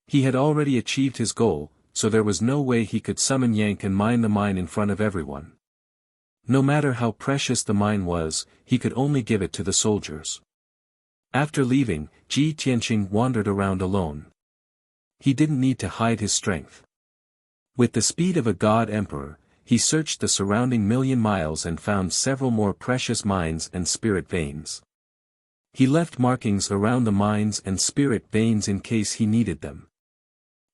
He had already achieved his goal, so there was no way he could summon Yank and mine the mine in front of everyone. No matter how precious the mine was, he could only give it to the soldiers. After leaving, Ji Tianqing wandered around alone. He didn't need to hide his strength. With the speed of a god emperor, he searched the surrounding million miles and found several more precious mines and spirit veins. He left markings around the mines and spirit veins in case he needed them.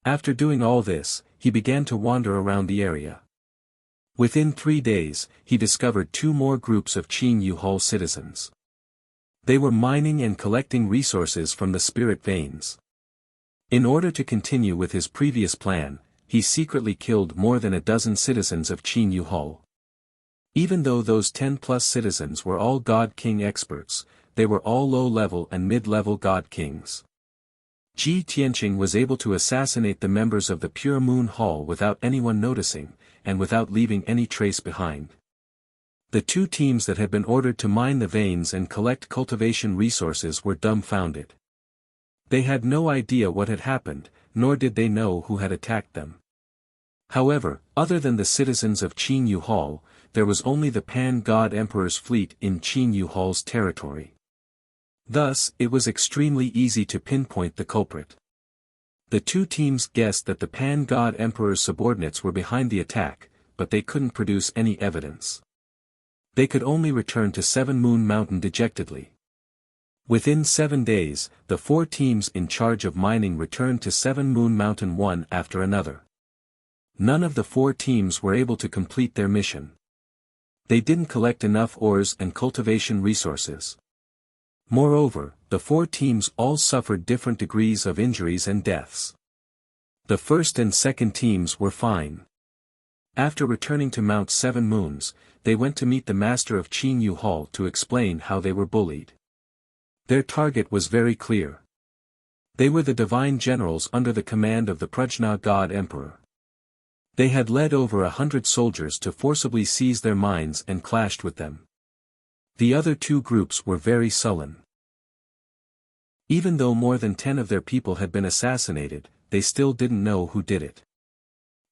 After doing all this, he began to wander around the area. Within 3 days, he discovered 2 more groups of Qin Yu Hall citizens. They were mining and collecting resources from the spirit veins. In order to continue with his previous plan, he secretly killed more than a dozen citizens of Qin Yu Hall. Even though those 10-plus citizens were all God King experts, they were all low-level and mid-level God Kings. Ji Tianqing was able to assassinate the members of the Pure Moon Hall without anyone noticing, and without leaving any trace behind. The 2 teams that had been ordered to mine the veins and collect cultivation resources were dumbfounded. They had no idea what had happened, nor did they know who had attacked them. However, other than the citizens of Qin Yu Hall, there was only the Pan-God Emperor's fleet in Qin Yu Hall's territory. Thus, it was extremely easy to pinpoint the culprit. The 2 teams guessed that the Pan-God Emperor's subordinates were behind the attack, but they couldn't produce any evidence. They could only return to 7 Moon Mountain dejectedly. Within 7 days, the 4 teams in charge of mining returned to 7 Moon Mountain one after another. None of the 4 teams were able to complete their mission. They didn't collect enough ores and cultivation resources. Moreover, the 4 teams all suffered different degrees of injuries and deaths. The first and second teams were fine. After returning to Mount 7 Moons, they went to meet the master of Qin Yu Hall to explain how they were bullied. Their target was very clear. They were the divine generals under the command of the Prajna God Emperor. They had led over 100 soldiers to forcibly seize their mines and clashed with them. The other 2 groups were very sullen. Even though more than 10 of their people had been assassinated, they still didn't know who did it.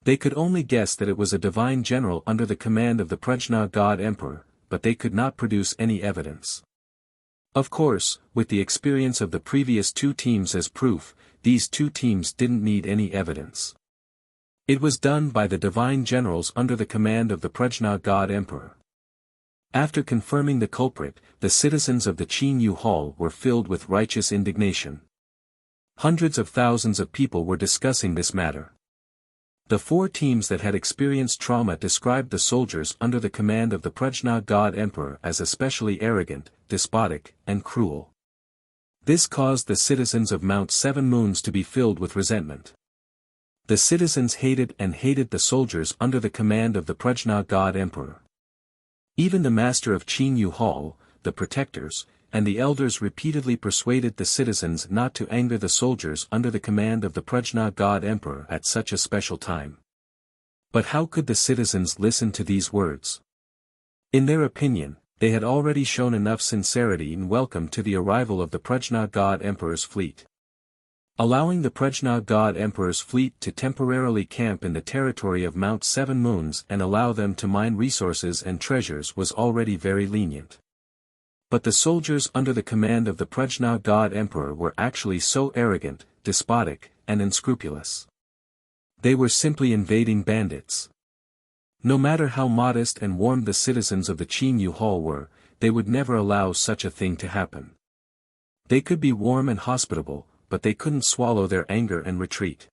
They could only guess that it was a divine general under the command of the Prajna God Emperor, but they could not produce any evidence. Of course, with the experience of the previous 2 teams as proof, these 2 teams didn't need any evidence. It was done by the divine generals under the command of the Prajna God Emperor. After confirming the culprit, the citizens of the Qin Yu Hall were filled with righteous indignation. Hundreds of thousands of people were discussing this matter. The 4 teams that had experienced trauma described the soldiers under the command of the Prajna God Emperor as especially arrogant, despotic, and cruel. This caused the citizens of Mount 7 Moons to be filled with resentment. The citizens hated the soldiers under the command of the Prajna God Emperor. Even the master of Qin Yu Hall, the protectors, and the elders repeatedly persuaded the citizens not to anger the soldiers under the command of the Prajna God Emperor at such a special time. But how could the citizens listen to these words? In their opinion, they had already shown enough sincerity in welcome to the arrival of the Prajna God Emperor's fleet. Allowing the Prajna God Emperor's fleet to temporarily camp in the territory of Mount 7 Moons and allow them to mine resources and treasures was already very lenient. But the soldiers under the command of the Prajna God Emperor were actually so arrogant, despotic, and unscrupulous. They were simply invading bandits. No matter how modest and warm the citizens of the Qinyu Hall were, they would never allow such a thing to happen. They could be warm and hospitable, but they couldn't swallow their anger and retreat.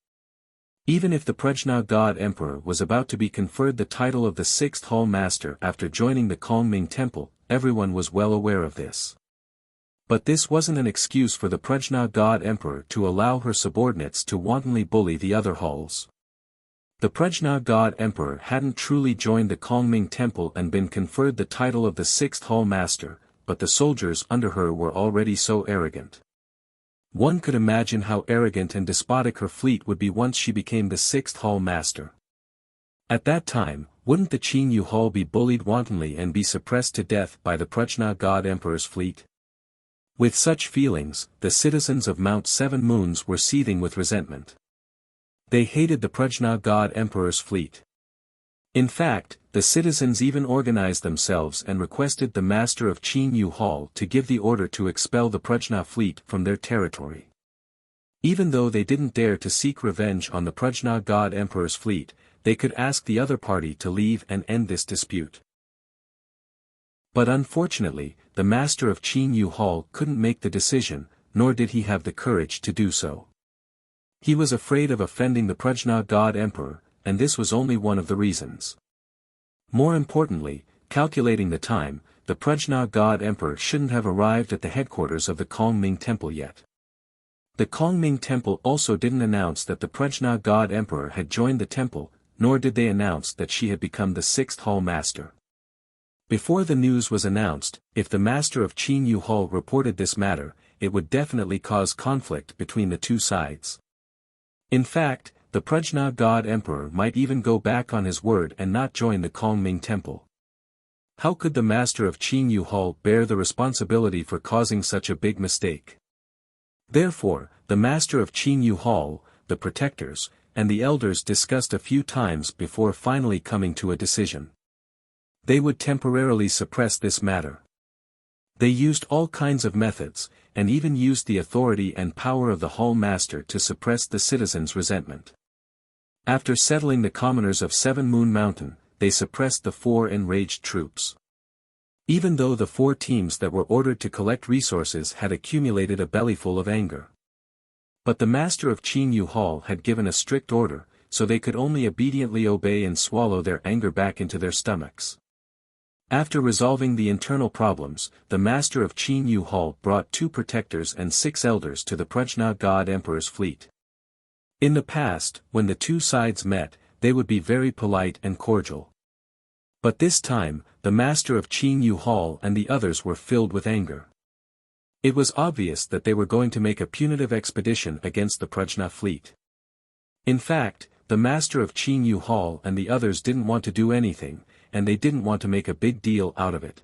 Even if the Prajna God Emperor was about to be conferred the title of the 6th Hall Master after joining the Kongming Temple, everyone was well aware of this. But this wasn't an excuse for the Prajna God Emperor to allow her subordinates to wantonly bully the other halls. The Prajna God Emperor hadn't truly joined the Kongming Temple and been conferred the title of the 6th Hall Master, but the soldiers under her were already so arrogant. One could imagine how arrogant and despotic her fleet would be once she became the 6th Hall Master. At that time, wouldn't the Qinyu Hall be bullied wantonly and be suppressed to death by the Prajna God Emperor's fleet? With such feelings, the citizens of Mount Seven Moons were seething with resentment. They hated the Prajna God Emperor's fleet. In fact, the citizens even organized themselves and requested the master of Qinyu Hall to give the order to expel the Prajna fleet from their territory. Even though they didn't dare to seek revenge on the Prajna God Emperor's fleet, they could ask the other party to leave and end this dispute. But unfortunately, the master of Qinyu Hall couldn't make the decision, nor did he have the courage to do so. He was afraid of offending the Prajna God Emperor, and this was only one of the reasons. More importantly, calculating the time, the Prajna God Emperor shouldn't have arrived at the headquarters of the Kongming Temple yet. The Kongming Temple also didn't announce that the Prajna God Emperor had joined the temple, nor did they announce that she had become the 6th Hall Master. Before the news was announced, if the Master of Qinyu Hall reported this matter, it would definitely cause conflict between the two sides. In fact, the Prajna God Emperor might even go back on his word and not join the Kongming Temple. How could the Master of Qinyu Hall bear the responsibility for causing such a big mistake? Therefore, the Master of Qinyu Hall, the protectors, and the elders discussed a few times before finally coming to a decision. They would temporarily suppress this matter. They used all kinds of methods, and even used the authority and power of the Hall Master to suppress the citizens' resentment. After settling the commoners of Seven Moon Mountain, they suppressed the 4 enraged troops. Even though the 4 teams that were ordered to collect resources had accumulated a bellyful of anger. But the Master of Qinyu Hall had given a strict order, so they could only obediently obey and swallow their anger back into their stomachs. After resolving the internal problems, the Master of Qinyu Hall brought 2 protectors and 6 elders to the Prajna God Emperor's fleet. In the past, when the two sides met, they would be very polite and cordial. But this time, the Master of Qinyu Hall and the others were filled with anger. It was obvious that they were going to make a punitive expedition against the Prajna fleet. In fact, the Master of Qinyu Hall and the others didn't want to do anything, and they didn't want to make a big deal out of it.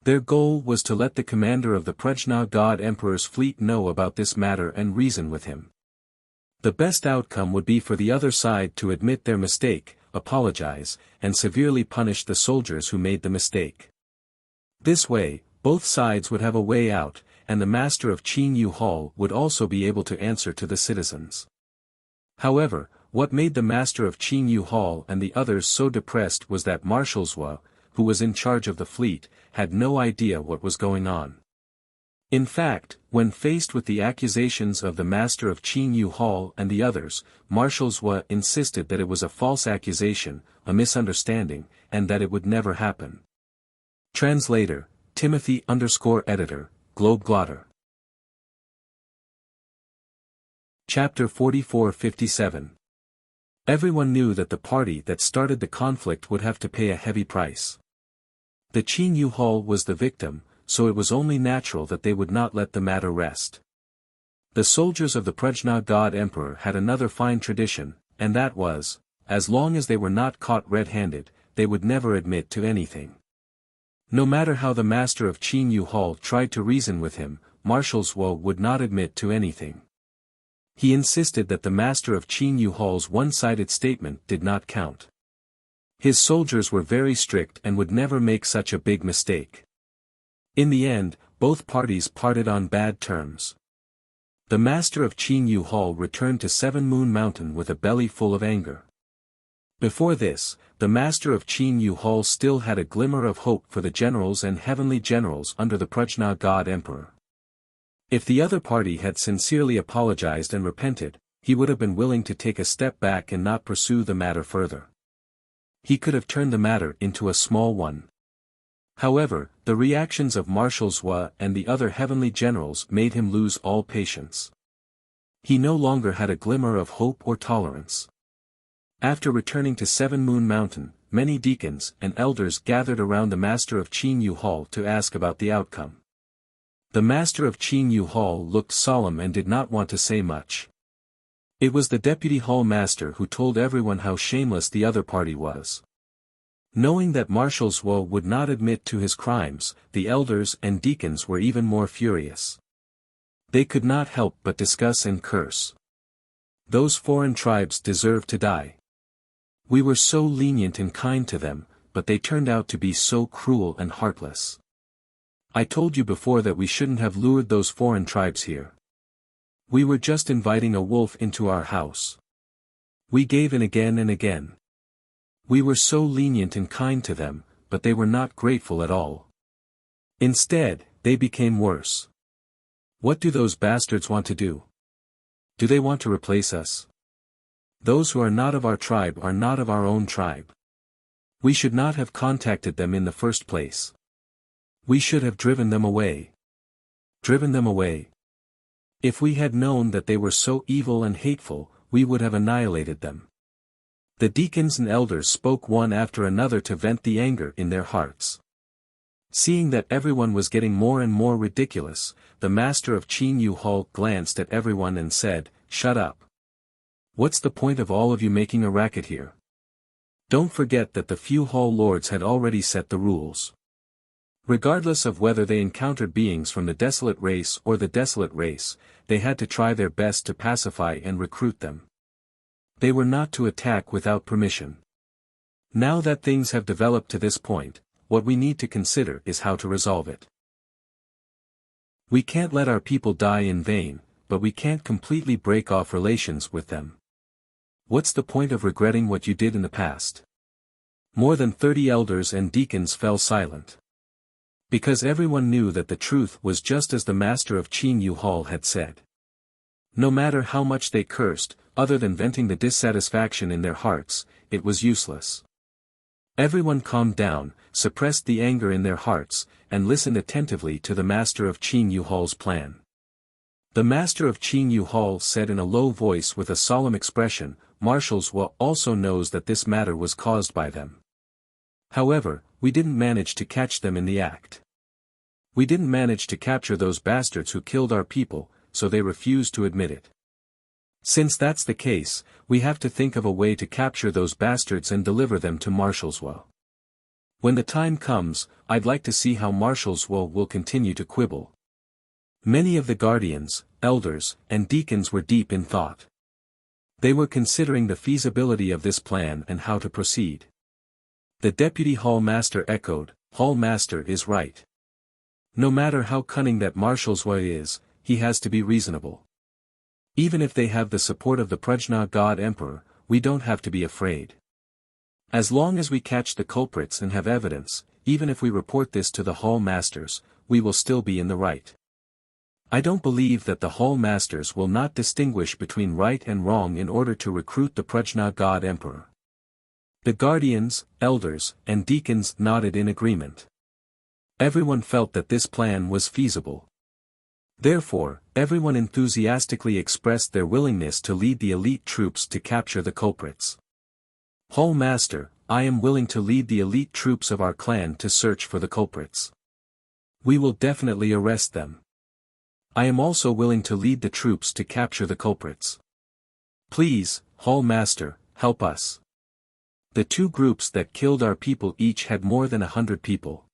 Their goal was to let the commander of the Prajna God Emperor's fleet know about this matter and reason with him. The best outcome would be for the other side to admit their mistake, apologize, and severely punish the soldiers who made the mistake. This way, both sides would have a way out, and the Master of Qinyu Hall would also be able to answer to the citizens. However, what made the Master of Qinyu Hall and the others so depressed was that Marshal Zhua, who was in charge of the fleet, had no idea what was going on. In fact, when faced with the accusations of the Master of Qinyu Hall and the others, Marshal Zhua insisted that it was a false accusation, a misunderstanding, and that it would never happen. Translator, Timothy_editor, Globeglotter. Chapter 44-57. Everyone knew that the party that started the conflict would have to pay a heavy price. The Qinyu Hall was the victim, so it was only natural that they would not let the matter rest. The soldiers of the Prajna God Emperor had another fine tradition, and that was, as long as they were not caught red-handed, they would never admit to anything. No matter how the Master of Qinyu Hall tried to reason with him, Marshal Zhou would not admit to anything. He insisted that the Master of Qinyu Hall's one-sided statement did not count. His soldiers were very strict and would never make such a big mistake. In the end, both parties parted on bad terms. The master of Qin Yu Hall returned to Seven Moon Mountain with a belly full of anger. Before this, the master of Qin Yu Hall still had a glimmer of hope for the generals and heavenly generals under the Prajna God Emperor. If the other party had sincerely apologized and repented, he would have been willing to take a step back and not pursue the matter further. He could have turned the matter into a small one. However, the reactions of Marshal Zhou and the other heavenly generals made him lose all patience. He no longer had a glimmer of hope or tolerance. After returning to Seven Moon Mountain, many deacons and elders gathered around the master of Qin Yu Hall to ask about the outcome. The master of Qin Yu Hall looked solemn and did not want to say much. It was the deputy hall master who told everyone how shameless the other party was. Knowing that Marshal Zhou would not admit to his crimes, the elders and deacons were even more furious. They could not help but discuss and curse. Those foreign tribes deserve to die. We were so lenient and kind to them, but they turned out to be so cruel and heartless. I told you before that we shouldn't have lured those foreign tribes here. We were just inviting a wolf into our house. We gave in again and again. We were so lenient and kind to them, but they were not grateful at all. Instead, they became worse. What do those bastards want to do? Do they want to replace us? Those who are not of our tribe are not of our own tribe. We should not have contacted them in the first place. We should have driven them away. Driven them away. If we had known that they were so evil and hateful, we would have annihilated them. The deacons and elders spoke one after another to vent the anger in their hearts. Seeing that everyone was getting more and more ridiculous, the master of Qin Yu Hall glanced at everyone and said, "Shut up. What's the point of all of you making a racket here? Don't forget that the few hall lords had already set the rules. Regardless of whether they encountered beings from the desolate race or the desolate race, they had to try their best to pacify and recruit them. They were not to attack without permission. Now that things have developed to this point, what we need to consider is how to resolve it. We can't let our people die in vain, but we can't completely break off relations with them. What's the point of regretting what you did in the past?" More than 30 elders and deacons fell silent. Because everyone knew that the truth was just as the master of Qin Yu Hall had said. No matter how much they cursed, other than venting the dissatisfaction in their hearts, it was useless. Everyone calmed down, suppressed the anger in their hearts, and listened attentively to the master of Qin Yu Hall's plan. The master of Qin Yu Hall said in a low voice with a solemn expression, "Marshal Zhou also knows that this matter was caused by them. However, we didn't manage to catch them in the act. We didn't manage to capture those bastards who killed our people, so they refused to admit it. Since that's the case, we have to think of a way to capture those bastards and deliver them to Marshal Zhou. When the time comes, I'd like to see how Marshal Zhou will continue to quibble." Many of the guardians, elders, and deacons were deep in thought. They were considering the feasibility of this plan and how to proceed. The deputy hall master echoed, "Hall master is right. No matter how cunning that Marshal Zhou is, he has to be reasonable. Even if they have the support of the Prajna God Emperor, we don't have to be afraid. As long as we catch the culprits and have evidence, even if we report this to the hall masters, we will still be in the right. I don't believe that the hall masters will not distinguish between right and wrong in order to recruit the Prajna God Emperor." The guardians, elders, and deacons nodded in agreement. Everyone felt that this plan was feasible. Therefore, everyone enthusiastically expressed their willingness to lead the elite troops to capture the culprits. "Hall Master, I am willing to lead the elite troops of our clan to search for the culprits. We will definitely arrest them. I am also willing to lead the troops to capture the culprits. Please, Hall Master, help us." The two groups that killed our people each had more than 100 people.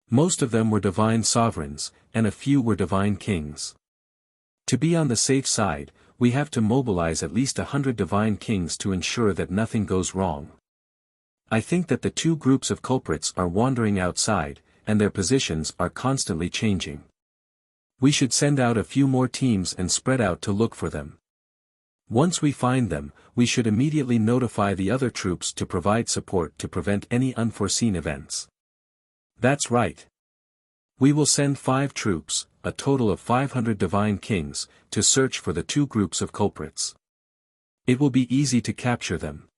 Most of them were divine sovereigns, and a few were divine kings. To be on the safe side, we have to mobilize at least 100 divine kings to ensure that nothing goes wrong. I think that the two groups of culprits are wandering outside, and their positions are constantly changing. We should send out a few more teams and spread out to look for them. Once we find them, we should immediately notify the other troops to provide support to prevent any unforeseen events. That's right. We will send 5 troops, a total of 500 divine kings, to search for the 2 groups of culprits. It will be easy to capture them.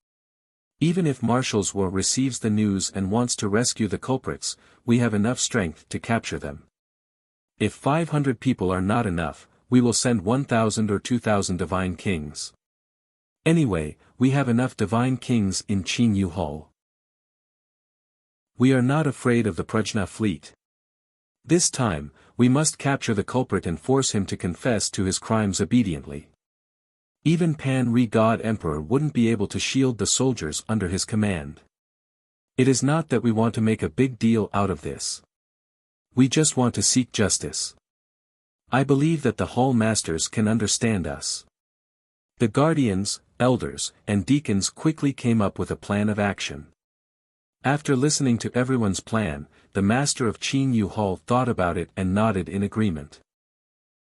Even if Marshal Wu receives the news and wants to rescue the culprits, we have enough strength to capture them. If 500 people are not enough, we will send 1,000 or 2,000 divine kings. Anyway, we have enough divine kings in Qin Hall. We are not afraid of the Prajna fleet. This time, we must capture the culprit and force him to confess to his crimes obediently. Even Pan Ri God Emperor wouldn't be able to shield the soldiers under his command. It is not that we want to make a big deal out of this. We just want to seek justice. I believe that the hall masters can understand us. The guardians, elders, and deacons quickly came up with a plan of action. After listening to everyone's plan, the master of Qin Hall thought about it and nodded in agreement.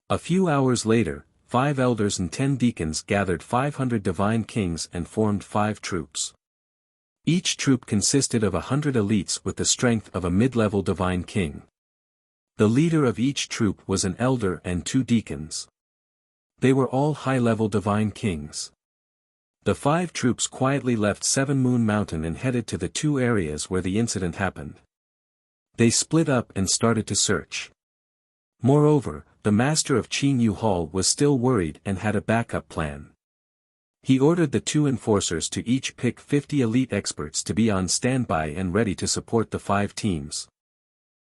A few hours later, 5 elders and 10 deacons gathered 500 divine kings and formed 5 troops. Each troop consisted of 100 elites with the strength of a mid-level divine king. The leader of each troop was an elder and 2 deacons. They were all high-level divine kings. The 5 troops quietly left 7 Moon Mountain and headed to the 2 areas where the incident happened. They split up and started to search. Moreover, the master of Qin Hall was still worried and had a backup plan. He ordered the 2 enforcers to each pick 50 elite experts to be on standby and ready to support the 5 teams.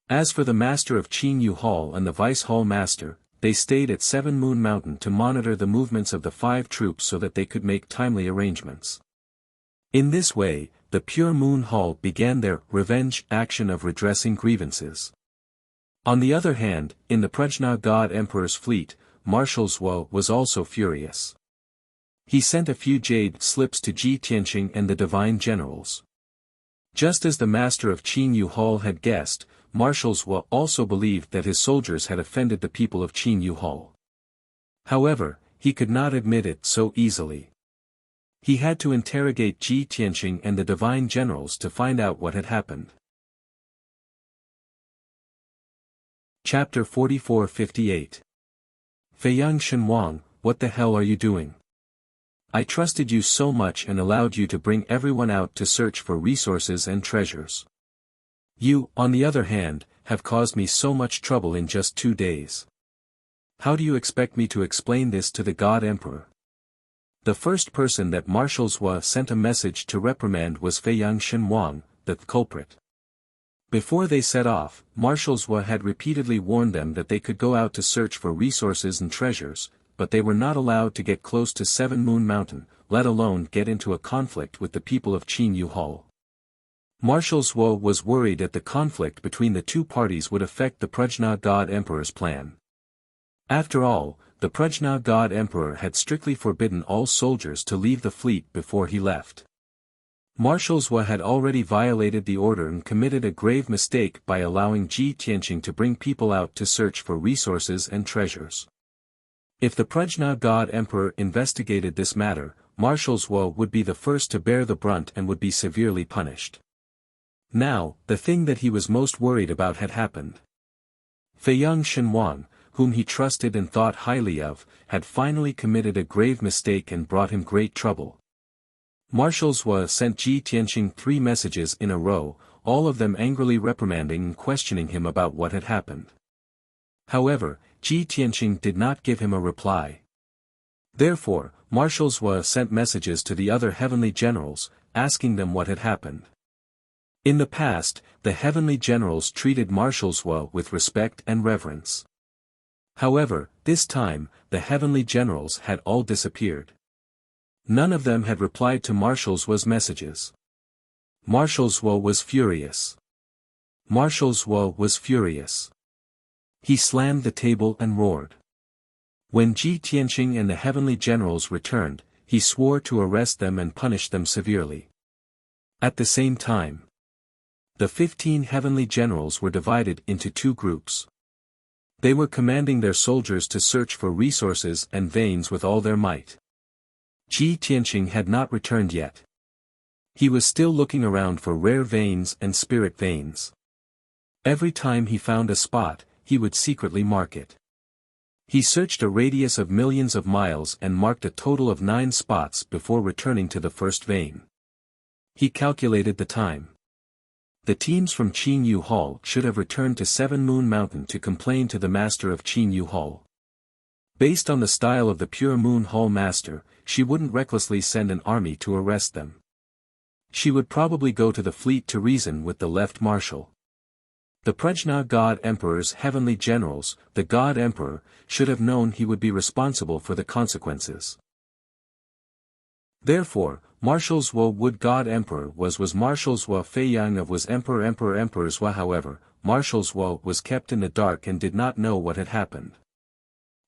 As for the master of Qin Hall and the vice hall master, they stayed at 7 Moon Mountain to monitor the movements of the 5 troops so that they could make timely arrangements. In this way, the Pure Moon Hall began their revenge action of redressing grievances. On the other hand, in the Prajna God Emperor's fleet, Marshal Wu was also furious. He sent a few jade slips to Ji Tianqing and the divine generals. Just as the master of Qin Hall had guessed, Marshal Wu also believed that his soldiers had offended the people of Qin Hall. However, he could not admit it so easily. He had to interrogate Ji Tianqing and the divine generals to find out what had happened. Chapter 44-58. Feiyang Shenwang, what the hell are you doing? I trusted you so much and allowed you to bring everyone out to search for resources and treasures. You, on the other hand, have caused me so much trouble in just 2 days. How do you expect me to explain this to the God Emperor? The first person that Marshal Wu sent a message to reprimand was Feiyang Shenwang, the culprit. Before they set off, Marshal Wu had repeatedly warned them that they could go out to search for resources and treasures, but they were not allowed to get close to 7 Moon Mountain, let alone get into a conflict with the people of Qin Hall. Marshal Wu was worried that the conflict between the 2 parties would affect the Prajna God Emperor's plan. After all, the Prajna God Emperor had strictly forbidden all soldiers to leave the fleet before he left. Marshal Wu had already violated the order and committed a grave mistake by allowing Ji Tianqing to bring people out to search for resources and treasures. If the Prajna God Emperor investigated this matter, Marshal Wu would be the first to bear the brunt and would be severely punished. Now, the thing that he was most worried about had happened. Feiyang Shenwang, whom he trusted and thought highly of, had finally committed a grave mistake and brought him great trouble. Marshal Wu sent Ji Tianqing 3 messages in a row, all of them angrily reprimanding and questioning him about what had happened. However, Ji Tianqing did not give him a reply. Therefore, Marshal Wu sent messages to the other heavenly generals, asking them what had happened. In the past, the heavenly generals treated Marshal Wu with respect and reverence. However, this time, the heavenly generals had all disappeared. None of them had replied to Marshal Wu's messages. Marshal Wu was furious. Marshal Wu was furious. He slammed the table and roared. When Ji Tianqing and the heavenly generals returned, he swore to arrest them and punish them severely. At the same time, The 15 heavenly generals were divided into two groups. They were commanding their soldiers to search for resources and veins with all their might. Ji Tianqing had not returned yet. He was still looking around for rare veins and spirit veins. Every time he found a spot, he would secretly mark it. He searched a radius of millions of miles and marked a total of 9 spots before returning to the first vein. He calculated the time. The teams from Qinyu Hall should have returned to 7 Moon Mountain to complain to the master of Qinyu Hall. Based on the style of the Pure Moon Hall master, she wouldn't recklessly send an army to arrest them. She would probably go to the fleet to reason with the left marshal. The Prajna God Emperor's heavenly generals, the God Emperor, should have known he would be responsible for the consequences. Therefore, Marshal Zhuo Wood God Emperor was Marshal Zhuo Feiyang of was Emperor Zhuo. However, Marshal Zhuo was kept in the dark and did not know what had happened.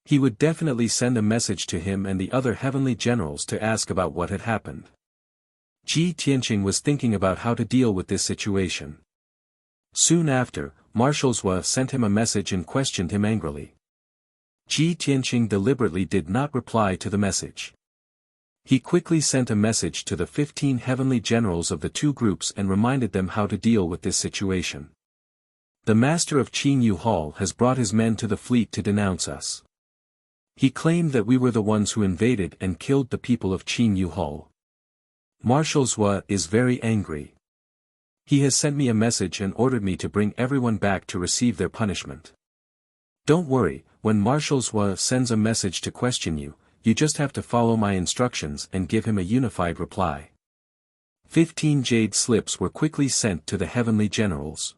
He would definitely send a message to him and the other heavenly generals to ask about what had happened. Ji Tianqing was thinking about how to deal with this situation. Soon after, Marshal Zhuo sent him a message and questioned him angrily. Ji Tianqing deliberately did not reply to the message. He quickly sent a message to the 15 heavenly generals of the two groups and reminded them how to deal with this situation. The master of Qinyu Hall has brought his men to the fleet to denounce us. He claimed that we were the ones who invaded and killed the people of Qinyu Hall. Marshal Zhuo is very angry. He has sent me a message and ordered me to bring everyone back to receive their punishment. Don't worry, when Marshal Zhuo sends a message to question you, you just have to follow my instructions and give him a unified reply. 15 jade slips were quickly sent to the heavenly generals.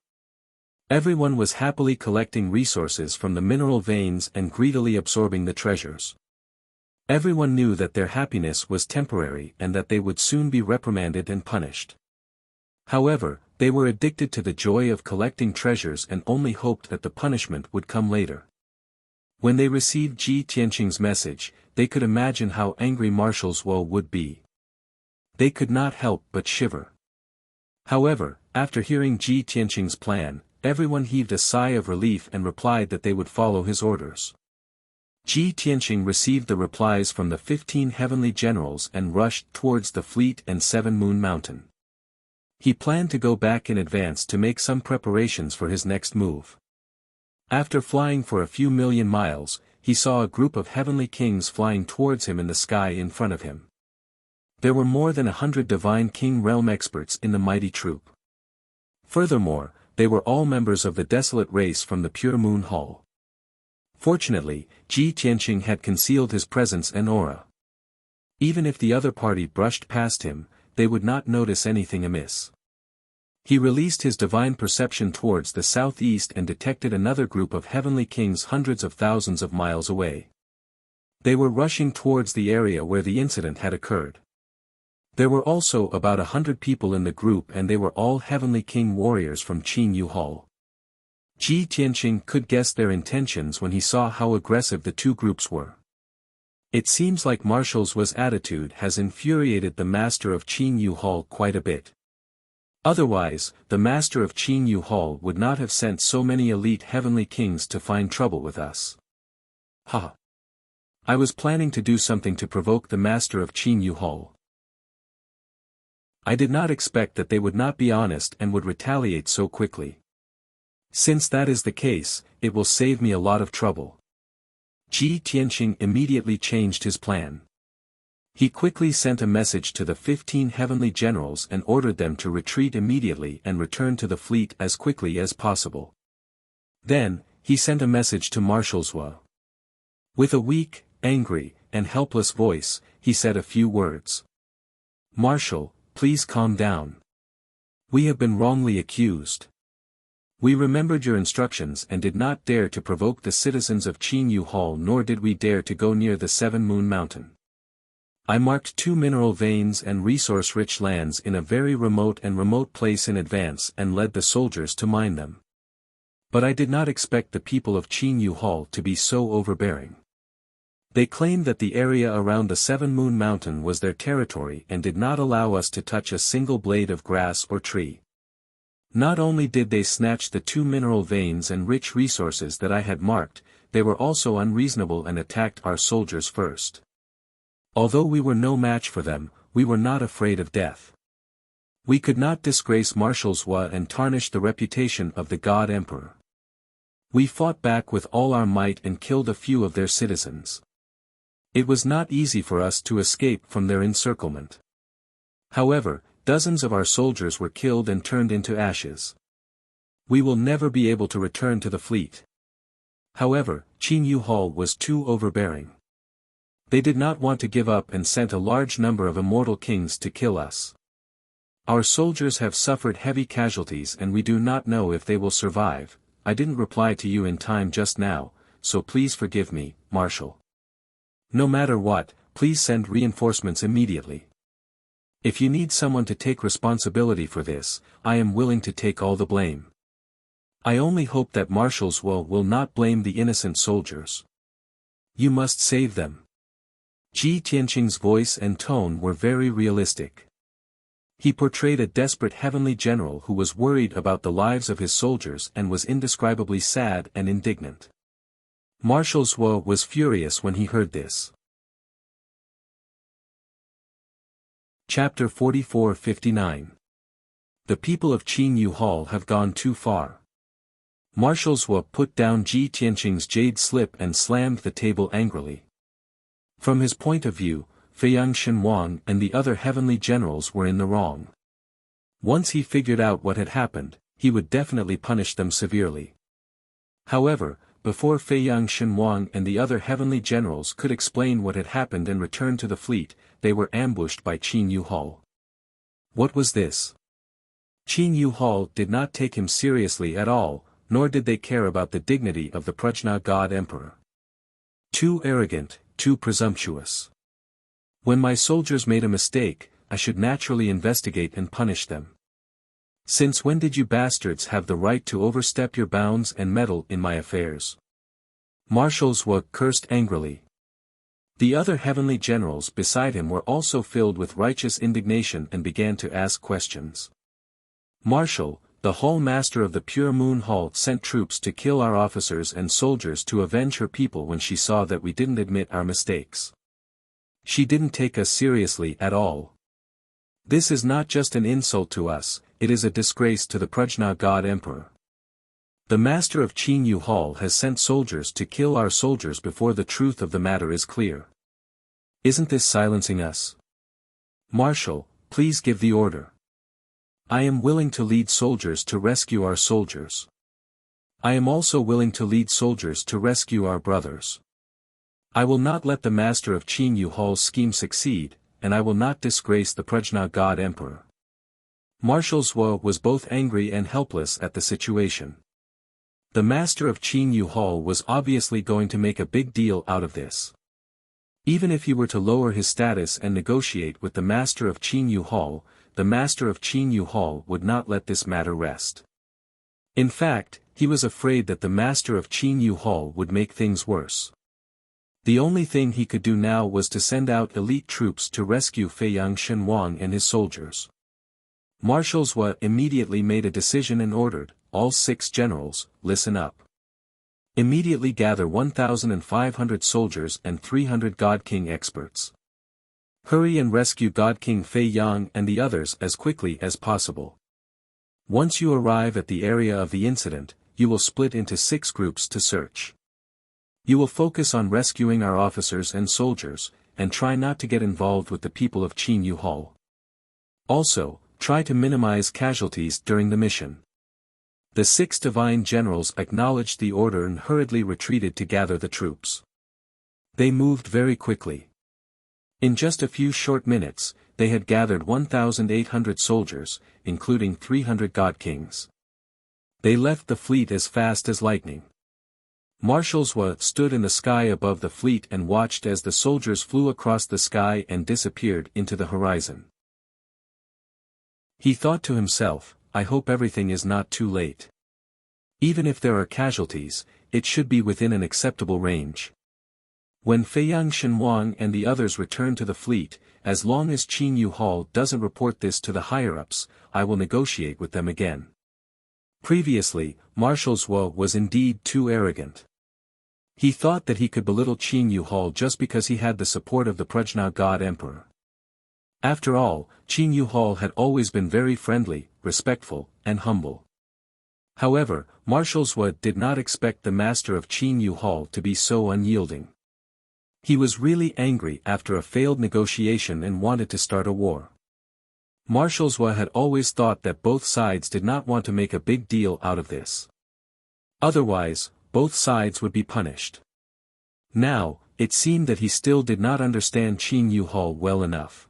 Everyone was happily collecting resources from the mineral veins and greedily absorbing the treasures. Everyone knew that their happiness was temporary and that they would soon be reprimanded and punished. However, they were addicted to the joy of collecting treasures and only hoped that the punishment would come later. When they received Ji Tianqing's message, they could imagine how angry Marshal Zhuo would be. They could not help but shiver. However, after hearing Ji Tianqing's plan, everyone heaved a sigh of relief and replied that they would follow his orders. Ji Tianqing received the replies from the 15 heavenly generals and rushed towards the fleet and 7 Moon Mountain. He planned to go back in advance to make some preparations for his next move. After flying for a few million miles, he saw a group of heavenly kings flying towards him in the sky in front of him. There were more than 100 divine king realm experts in the mighty troop. Furthermore, they were all members of the desolate race from the Pure Moon Hall. Fortunately, Ji Tianqing had concealed his presence and aura. Even if the other party brushed past him, they would not notice anything amiss. He released his divine perception towards the southeast and detected another group of heavenly kings hundreds of thousands of miles away. They were rushing towards the area where the incident had occurred. There were also about 100 people in the group and they were all heavenly king warriors from Qinyu Hall. Ji Tianqing could guess their intentions when he saw how aggressive the two groups were. It seems like Marshal Zhuo's attitude has infuriated the master of Qinyu Hall quite a bit. Otherwise, the master of Qinyu Hall would not have sent so many elite heavenly kings to find trouble with us. Ha! I was planning to do something to provoke the master of Qinyu Hall. I did not expect that they would not be honest and would retaliate so quickly. Since that is the case, it will save me a lot of trouble. Ji Tianqing immediately changed his plan. He quickly sent a message to the 15 heavenly generals and ordered them to retreat immediately and return to the fleet as quickly as possible. Then, he sent a message to Marshal Zhuo. With a weak, angry, and helpless voice, he said a few words. Marshal, please calm down. We have been wrongly accused. We remembered your instructions and did not dare to provoke the citizens of Qinyu Hall, nor did we dare to go near the 7 Moon Mountain. I marked 2 mineral veins and resource-rich lands in a very remote place in advance and led the soldiers to mine them. But I did not expect the people of Qinyu Hall to be so overbearing. They claimed that the area around the 7 Moon Mountain was their territory and did not allow us to touch a single blade of grass or tree. Not only did they snatch the 2 mineral veins and rich resources that I had marked, they were also unreasonable and attacked our soldiers first. Although we were no match for them, we were not afraid of death. We could not disgrace Marshal Zhua and tarnish the reputation of the God Emperor. We fought back with all our might and killed a few of their citizens. It was not easy for us to escape from their encirclement. However, dozens of our soldiers were killed and turned into ashes. We will never be able to return to the fleet. However, Qin Yu Hall was too overbearing. They did not want to give up and sent a large number of immortal kings to kill us. Our soldiers have suffered heavy casualties and we do not know if they will survive. I didn't reply to you in time just now, so please forgive me, Marshal. No matter what, please send reinforcements immediately. If you need someone to take responsibility for this, I am willing to take all the blame. I only hope that Marshal Zhou will not blame the innocent soldiers. You must save them. Ji Tianqing's voice and tone were very realistic. He portrayed a desperate heavenly general who was worried about the lives of his soldiers and was indescribably sad and indignant. Marshal Zhou was furious when he heard this. Chapter 44-59. The people of Qin Yu Hall have gone too far. Marshal Zhou put down Ji Tianqing's jade slip and slammed the table angrily. From his point of view, Feiyang Shenhuang and the other heavenly generals were in the wrong. Once he figured out what had happened, he would definitely punish them severely. However, before Feiyang Shenhuang and the other heavenly generals could explain what had happened and return to the fleet, they were ambushed by Qin Yu Hall. What was this? Qin Yu Hall did not take him seriously at all, nor did they care about the dignity of the Prajna God Emperor. Too arrogant, too presumptuous. When my soldiers made a mistake, I should naturally investigate and punish them. Since when did you bastards have the right to overstep your bounds and meddle in my affairs? Marshal Zhou cursed angrily. The other heavenly generals beside him were also filled with righteous indignation and began to ask questions. Marshal, the Hall Master of the Pure Moon Hall sent troops to kill our officers and soldiers to avenge her people when she saw that we didn't admit our mistakes. She didn't take us seriously at all. This is not just an insult to us, it is a disgrace to the Prajna God Emperor. The Master of Qin Yu Hall has sent soldiers to kill our soldiers before the truth of the matter is clear. Isn't this silencing us? Marshal, please give the order. I am willing to lead soldiers to rescue our soldiers. I am also willing to lead soldiers to rescue our brothers. I will not let the Master of Qin Yu Hall's scheme succeed, and I will not disgrace the Prajna God Emperor. Marshal Zhou was both angry and helpless at the situation. The Master of Qin Yu Hall was obviously going to make a big deal out of this. Even if he were to lower his status and negotiate with the Master of Qin Yu Hall, the Master of Qin Yu Hall would not let this matter rest. In fact, he was afraid that the Master of Qin Yu Hall would make things worse. The only thing he could do now was to send out elite troops to rescue Feiyang Shenhuang and his soldiers. Marshal Zhou immediately made a decision and ordered, all 6 generals, listen up. Immediately gather 1,500 soldiers and 300 God King experts. Hurry and rescue God King Feiyang and the others as quickly as possible. Once you arrive at the area of the incident, you will split into 6 groups to search. You will focus on rescuing our officers and soldiers, and try not to get involved with the people of Qin Yu Hall. Also, try to minimize casualties during the mission. The 6 divine generals acknowledged the order and hurriedly retreated to gather the troops. They moved very quickly. In just a few short minutes, they had gathered 1,800 soldiers, including 300 God Kings. They left the fleet as fast as lightning. Marshal Zhou stood in the sky above the fleet and watched as the soldiers flew across the sky and disappeared into the horizon. He thought to himself, I hope everything is not too late. Even if there are casualties, it should be within an acceptable range. When Feiyang Shenhuang and the others return to the fleet, as long as Qin Yu Hall doesn't report this to the higher-ups, I will negotiate with them again. Previously, Marshal Zhuo was indeed too arrogant. He thought that he could belittle Qin Yuhal just because he had the support of the Prajna God Emperor. After all, Qin Yuhal had always been very friendly, respectful, and humble. However, Marshal Zhuo did not expect the master of Qin Yuhal to be so unyielding. He was really angry after a failed negotiation and wanted to start a war. Marshal Zhuo had always thought that both sides did not want to make a big deal out of this. Otherwise, both sides would be punished. Now, it seemed that he still did not understand Qin Yuhal well enough.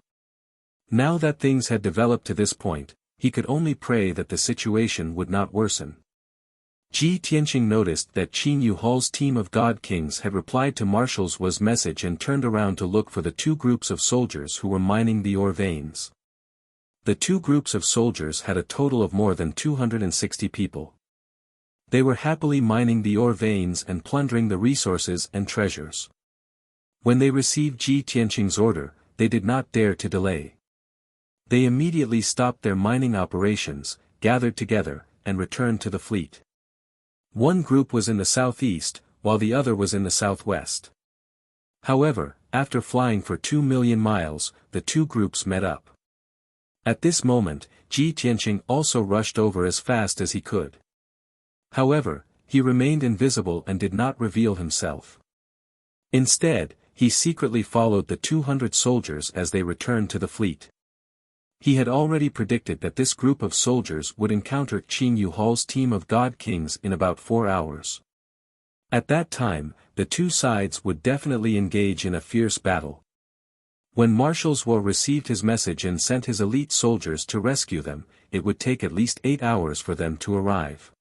Now that things had developed to this point, he could only pray that the situation would not worsen. Ji Tianqing noticed that Qin Yuhal's team of god kings had replied to Marshal Zhuo's message and turned around to look for the two groups of soldiers who were mining the ore veins. The two groups of soldiers had a total of more than 260 people. They were happily mining the ore veins and plundering the resources and treasures. When they received Ji Tianqing's order, they did not dare to delay. They immediately stopped their mining operations, gathered together, and returned to the fleet. One group was in the southeast, while the other was in the southwest. However, after flying for 2 million miles, the two groups met up. At this moment, Ji Tianqing also rushed over as fast as he could. However, he remained invisible and did not reveal himself. Instead, he secretly followed the 200 soldiers as they returned to the fleet. He had already predicted that this group of soldiers would encounter Qin Yuhal's team of god kings in about 4 hours. At that time, the two sides would definitely engage in a fierce battle. When Marshal Zhuo received his message and sent his elite soldiers to rescue them, it would take at least 8 hours for them to arrive.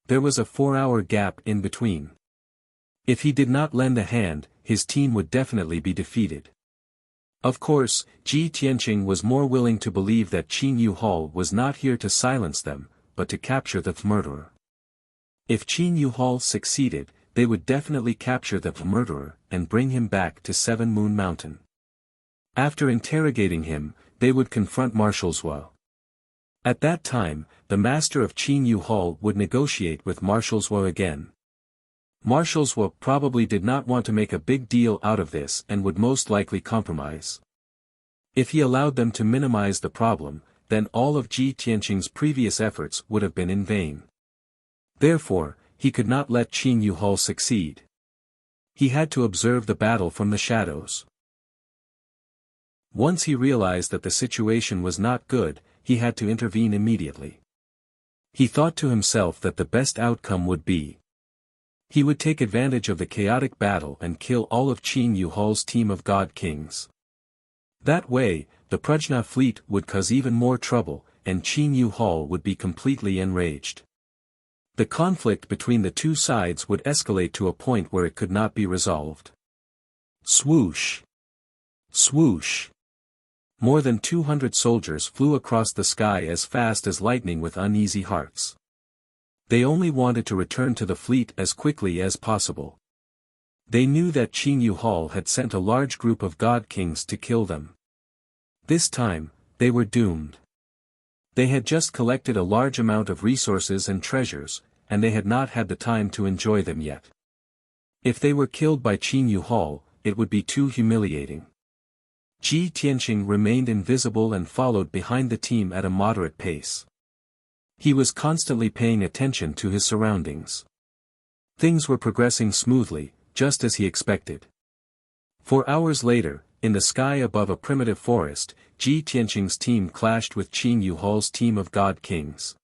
There was a 4-hour gap in between. If he did not lend a hand, his team would definitely be defeated. Of course, Ji Tianqing was more willing to believe that Qin Yuhal was not here to silence them, but to capture the murderer. If Qin Yuhal succeeded, they would definitely capture the murderer and bring him back to 7 Moon Mountain. After interrogating him, they would confront Marshal Zhuo. At that time, the master of Qin Yuhal would negotiate with Marshal Zhuo again. Marshal Zhuo probably did not want to make a big deal out of this and would most likely compromise. If he allowed them to minimize the problem, then all of Ji Tianqing's previous efforts would have been in vain. Therefore, he could not let Qin Yuhal succeed. He had to observe the battle from the shadows. Once he realized that the situation was not good, he had to intervene immediately. He thought to himself that the best outcome would be he would take advantage of the chaotic battle and kill all of Qin Yuhal's team of god kings. That way, the Prajna fleet would cause even more trouble, and Qin Yuhal would be completely enraged. The conflict between the two sides would escalate to a point where it could not be resolved. Swoosh! Swoosh! More than 200 soldiers flew across the sky as fast as lightning with uneasy hearts. They only wanted to return to the fleet as quickly as possible. They knew that Qin Yuhal had sent a large group of god kings to kill them. This time, they were doomed. They had just collected a large amount of resources and treasures, and they had not had the time to enjoy them yet. If they were killed by Qin Yuhal, it would be too humiliating. Ji Tianqing remained invisible and followed behind the team at a moderate pace. He was constantly paying attention to his surroundings. Things were progressing smoothly, just as he expected. 4 hours later, in the sky above a primitive forest, Ji Tianqing's team clashed with Qin Yuhal's team of god kings.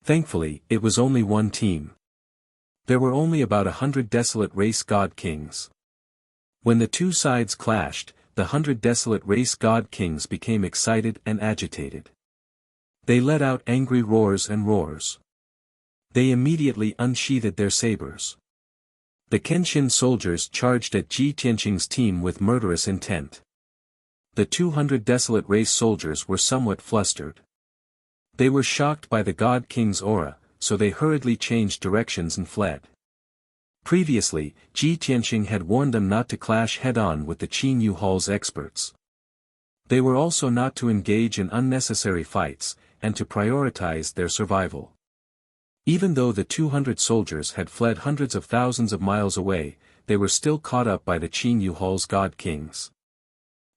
Thankfully, it was only one team. There were only about 100 desolate race god kings. When the two sides clashed, the 100 desolate race god kings became excited and agitated. They let out angry roars and roars. They immediately unsheathed their sabers. The Kenshin soldiers charged at Ji Tianqing's team with murderous intent. The 200 desolate race soldiers were somewhat flustered. They were shocked by the god king's aura, so they hurriedly changed directions and fled. Previously, Ji Tianqing had warned them not to clash head-on with the Qin Yuhal's experts. They were also not to engage in unnecessary fights, and to prioritize their survival. Even though the 200 soldiers had fled hundreds of thousands of miles away, they were still caught up by the Qin Yuhal's god kings.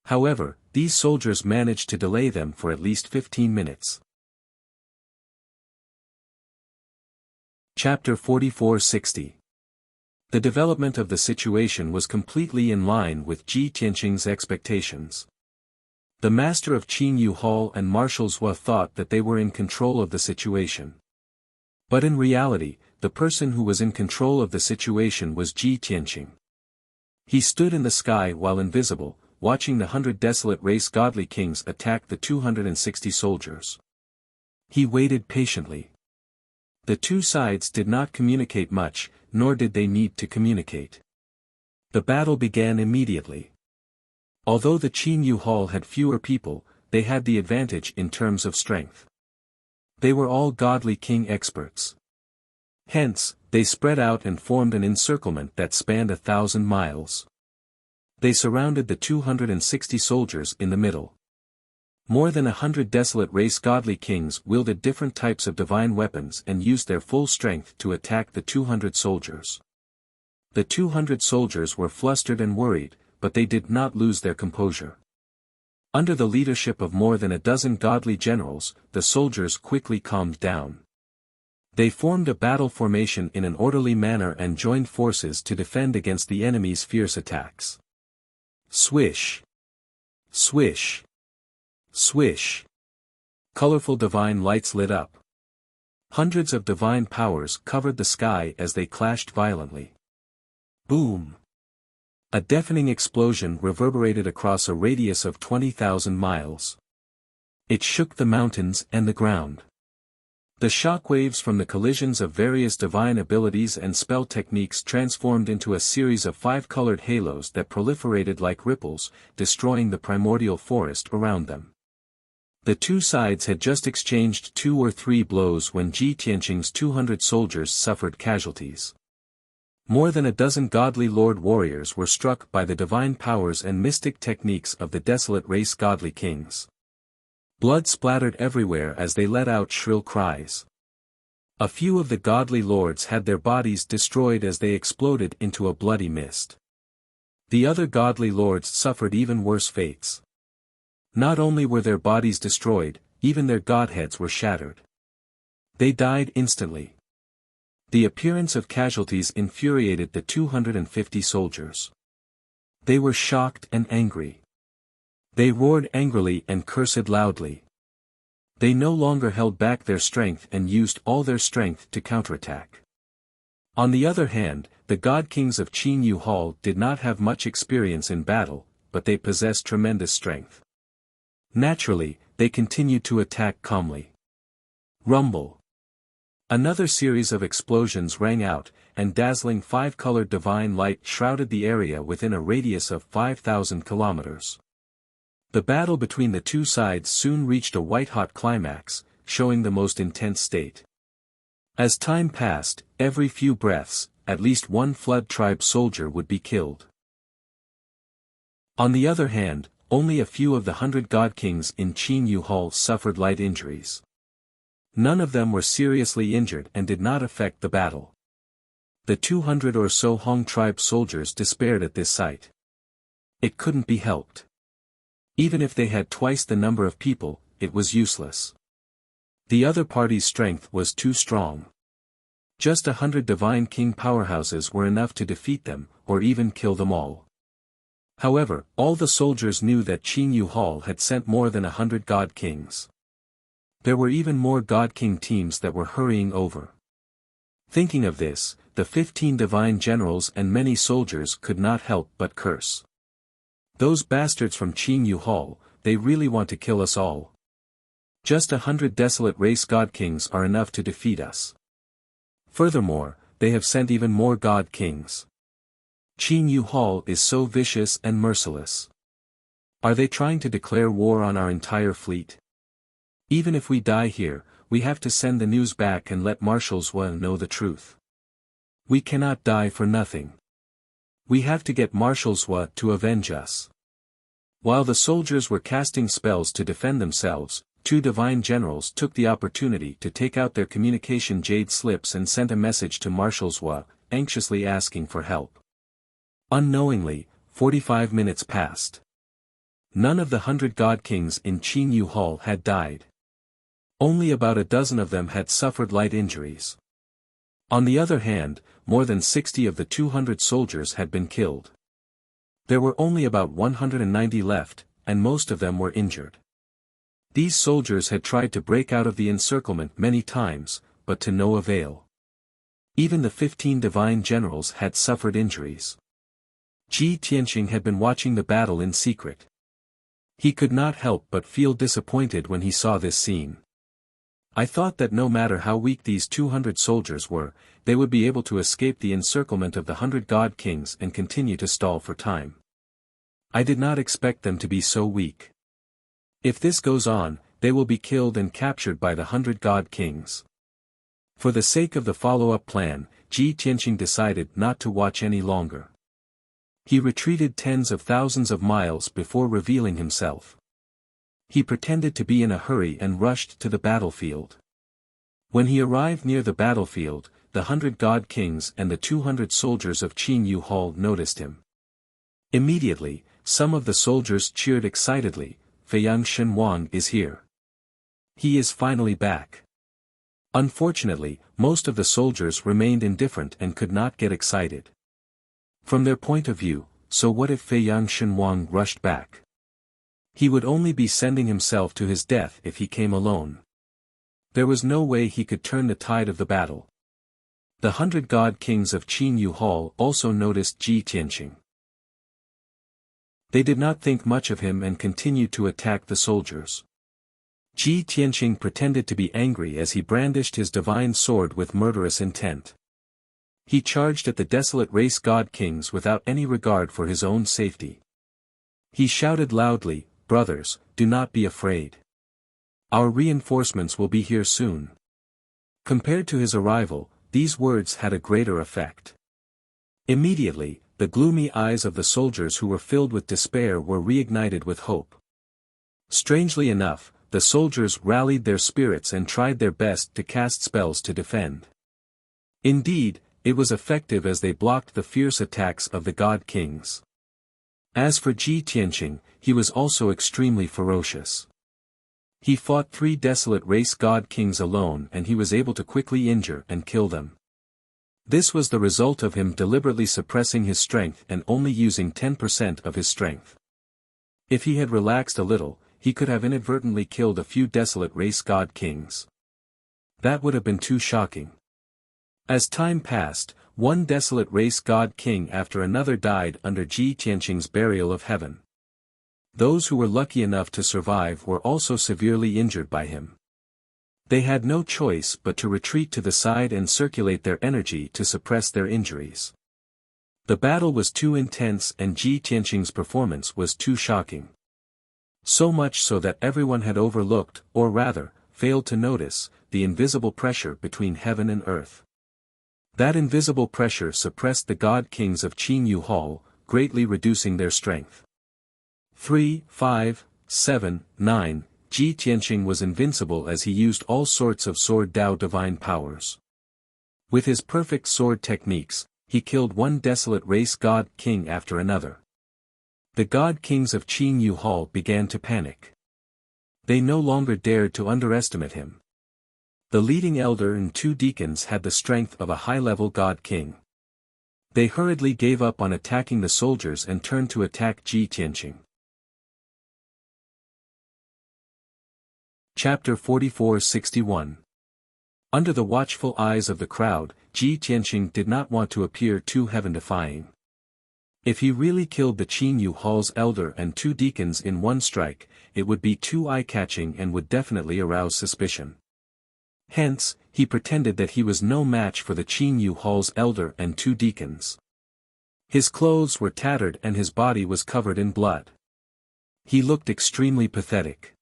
However, these soldiers managed to delay them for at least 15 minutes. Chapter 4460. The development of the situation was completely in line with Ji Tianqing's expectations. The master of Qin Yuhal and Marshal Zhou thought that they were in control of the situation. But in reality, the person who was in control of the situation was Ji Tianqing. He stood in the sky while invisible, watching the 100 desolate race godly kings attack the 260 soldiers. He waited patiently. The two sides did not communicate much, nor did they need to communicate. The battle began immediately. Although the Qin Yuhal had fewer people, they had the advantage in terms of strength. They were all godly king experts. Hence, they spread out and formed an encirclement that spanned 1,000 miles. They surrounded the 260 soldiers in the middle. More than 100 desolate race godly kings wielded different types of divine weapons and used their full strength to attack the 200 soldiers. The 200 soldiers were flustered and worried, but they did not lose their composure. Under the leadership of more than a dozen godly generals, the soldiers quickly calmed down. They formed a battle formation in an orderly manner and joined forces to defend against the enemy's fierce attacks. Swish! Swish! Swish! Colorful divine lights lit up. Hundreds of divine powers covered the sky as they clashed violently. Boom! A deafening explosion reverberated across a radius of 20,000 miles. It shook the mountains and the ground. The shockwaves from the collisions of various divine abilities and spell techniques transformed into a series of 5-colored halos that proliferated like ripples, destroying the primordial forest around them. The two sides had just exchanged 2 or 3 blows when Ji Tianqing's 200 soldiers suffered casualties. More than a dozen godly lord warriors were struck by the divine powers and mystic techniques of the desolate race godly kings. Blood splattered everywhere as they let out shrill cries. A few of the godly lords had their bodies destroyed as they exploded into a bloody mist. The other godly lords suffered even worse fates. Not only were their bodies destroyed, even their godheads were shattered. They died instantly. The appearance of casualties infuriated the 250 soldiers. They were shocked and angry. They roared angrily and cursed loudly. They no longer held back their strength and used all their strength to counterattack. On the other hand, the god kings of Qin Yuhal did not have much experience in battle, but they possessed tremendous strength. Naturally, they continued to attack calmly. Rumble! Another series of explosions rang out, and dazzling 5-colored divine light shrouded the area within a radius of 5,000 kilometers. The battle between the two sides soon reached a white-hot climax, showing the most intense state. As time passed, every few breaths, at least one flood tribe soldier would be killed. On the other hand, only a few of the 100 god kings in Qin Yuhal suffered light injuries. None of them were seriously injured and did not affect the battle. The 200 or so Hong tribe soldiers despaired at this sight. It couldn't be helped. Even if they had twice the number of people, it was useless. The other party's strength was too strong. Just 100 divine king powerhouses were enough to defeat them, or even kill them all. However, all the soldiers knew that Qin Yuhal had sent more than 100 god kings. There were even more god king teams that were hurrying over. Thinking of this, the 15 divine generals and many soldiers could not help but curse. Those bastards from Qin Yuhal, they really want to kill us all. Just 100 desolate race god kings are enough to defeat us. Furthermore, they have sent even more god kings. Qin Yuhal is so vicious and merciless. Are they trying to declare war on our entire fleet? Even if we die here, we have to send the news back and let Marshal Zhou know the truth. We cannot die for nothing. We have to get Marshal Zhou to avenge us. While the soldiers were casting spells to defend themselves, two divine generals took the opportunity to take out their communication jade slips and sent a message to Marshal Zhua, anxiously asking for help. Unknowingly, 45 minutes passed. None of the 100 god kings in Qin Yu Hall had died. Only about a dozen of them had suffered light injuries. On the other hand, more than 60 of the 200 soldiers had been killed. There were only about 190 left, and most of them were injured. These soldiers had tried to break out of the encirclement many times, but to no avail. Even the 15 divine generals had suffered injuries. Ji Tianqing had been watching the battle in secret. He could not help but feel disappointed when he saw this scene. I thought that no matter how weak these 200 soldiers were, they would be able to escape the encirclement of the 100 god kings and continue to stall for time. I did not expect them to be so weak. If this goes on, they will be killed and captured by the 100 god kings. For the sake of the follow-up plan, Ji Tianqing decided not to watch any longer. He retreated tens of thousands of miles before revealing himself. He pretended to be in a hurry and rushed to the battlefield. When he arrived near the battlefield, the 100 god kings and the 200 soldiers of Qin Yu Hall noticed him. Immediately, some of the soldiers cheered excitedly, "Feiyang Shenhuang is here. He is finally back." Unfortunately, most of the soldiers remained indifferent and could not get excited. From their point of view, so what if Feiyang Shenhuang rushed back? He would only be sending himself to his death if he came alone. There was no way he could turn the tide of the battle. The 100 god kings of Qin Yu Hall also noticed Ji Tianqing. They did not think much of him and continued to attack the soldiers. Ji Tianqing pretended to be angry as he brandished his divine sword with murderous intent. He charged at the desolate race god kings without any regard for his own safety. He shouted loudly, "Brothers, do not be afraid. Our reinforcements will be here soon." Compared to his arrival, these words had a greater effect. Immediately, the gloomy eyes of the soldiers who were filled with despair were reignited with hope. Strangely enough, the soldiers rallied their spirits and tried their best to cast spells to defend. Indeed, it was effective as they blocked the fierce attacks of the god kings. As for Ji Tianqing, he was also extremely ferocious. He fought 3 desolate race god kings alone and he was able to quickly injure and kill them. This was the result of him deliberately suppressing his strength and only using 10% of his strength. If he had relaxed a little, he could have inadvertently killed a few desolate race god kings. That would have been too shocking. As time passed, one desolate race god king after another died under Ji Tianqing's burial of heaven. Those who were lucky enough to survive were also severely injured by him. They had no choice but to retreat to the side and circulate their energy to suppress their injuries. The battle was too intense and Ji Tianqing's performance was too shocking. So much so that everyone had overlooked, or rather, failed to notice, the invisible pressure between heaven and earth. That invisible pressure suppressed the god kings of Qin Yu Hall, greatly reducing their strength. 3, 5, 7, 9, Ji Tianqing was invincible as he used all sorts of sword Dao divine powers. With his perfect sword techniques, he killed one desolate race god king after another. The god kings of Qin Yu Hall began to panic. They no longer dared to underestimate him. The leading elder and 2 deacons had the strength of a high-level god king. They hurriedly gave up on attacking the soldiers and turned to attack Ji Tianqing. Chapter 44-61. Under the watchful eyes of the crowd, Ji Tianqing did not want to appear too heaven-defying. If he really killed the Qin Yu Hall's elder and 2 deacons in one strike, it would be too eye-catching and would definitely arouse suspicion. Hence, he pretended that he was no match for the Qin Yu Hall's elder and 2 deacons. His clothes were tattered and his body was covered in blood. He looked extremely pathetic.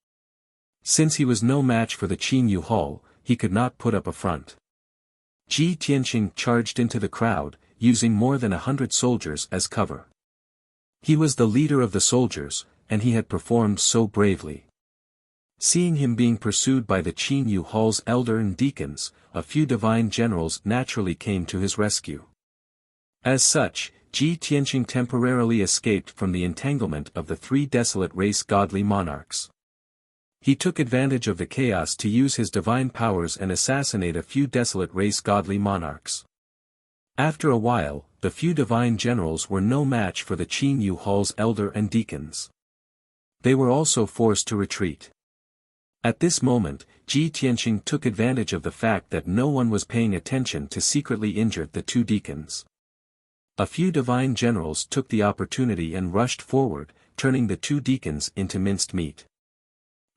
Since he was no match for the Qin Yu Hall, he could not put up a front. Ji Tianqing charged into the crowd, using more than 100 soldiers as cover. He was the leader of the soldiers, and he had performed so bravely. Seeing him being pursued by the Qin Yu Hall's elder and deacons, a few divine generals naturally came to his rescue. As such, Ji Tianqing temporarily escaped from the entanglement of the three desolate race godly monarchs. He took advantage of the chaos to use his divine powers and assassinate a few desolate race godly monarchs. After a while, the few divine generals were no match for the Qin Yu Hall's elder and deacons. They were also forced to retreat. At this moment, Ji Tianqing took advantage of the fact that no one was paying attention to secretly injure the two deacons. A few divine generals took the opportunity and rushed forward, turning the two deacons into minced meat.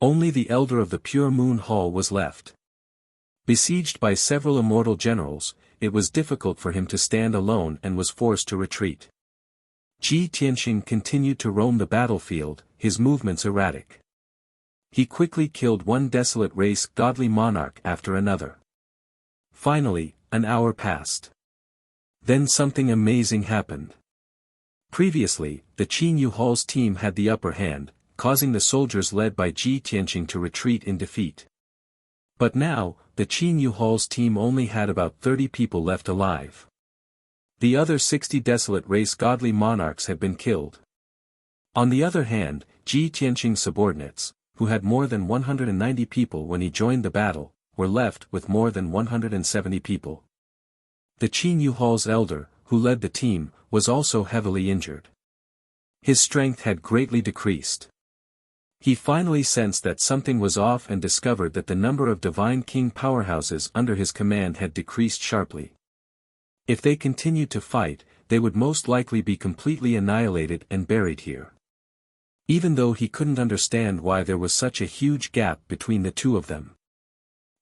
Only the elder of the Pure Moon Hall was left. Besieged by several immortal generals, it was difficult for him to stand alone and was forced to retreat. Ji Tianqing continued to roam the battlefield, his movements erratic. He quickly killed one desolate race godly monarch after another. Finally, an hour passed. Then something amazing happened. Previously, the Qin Yu Hall's team had the upper hand, causing the soldiers led by Ji Tianqing to retreat in defeat. But now, the Qin Yu Hall's team only had about 30 people left alive. The other 60 desolate race godly monarchs had been killed. On the other hand, Ji Tianqing's subordinates, who had more than 190 people when he joined the battle, were left with more than 170 people. The Qin Yu Hall's elder, who led the team, was also heavily injured. His strength had greatly decreased. He finally sensed that something was off and discovered that the number of divine king powerhouses under his command had decreased sharply. If they continued to fight, they would most likely be completely annihilated and buried here. Even though he couldn't understand why there was such a huge gap between the two of them.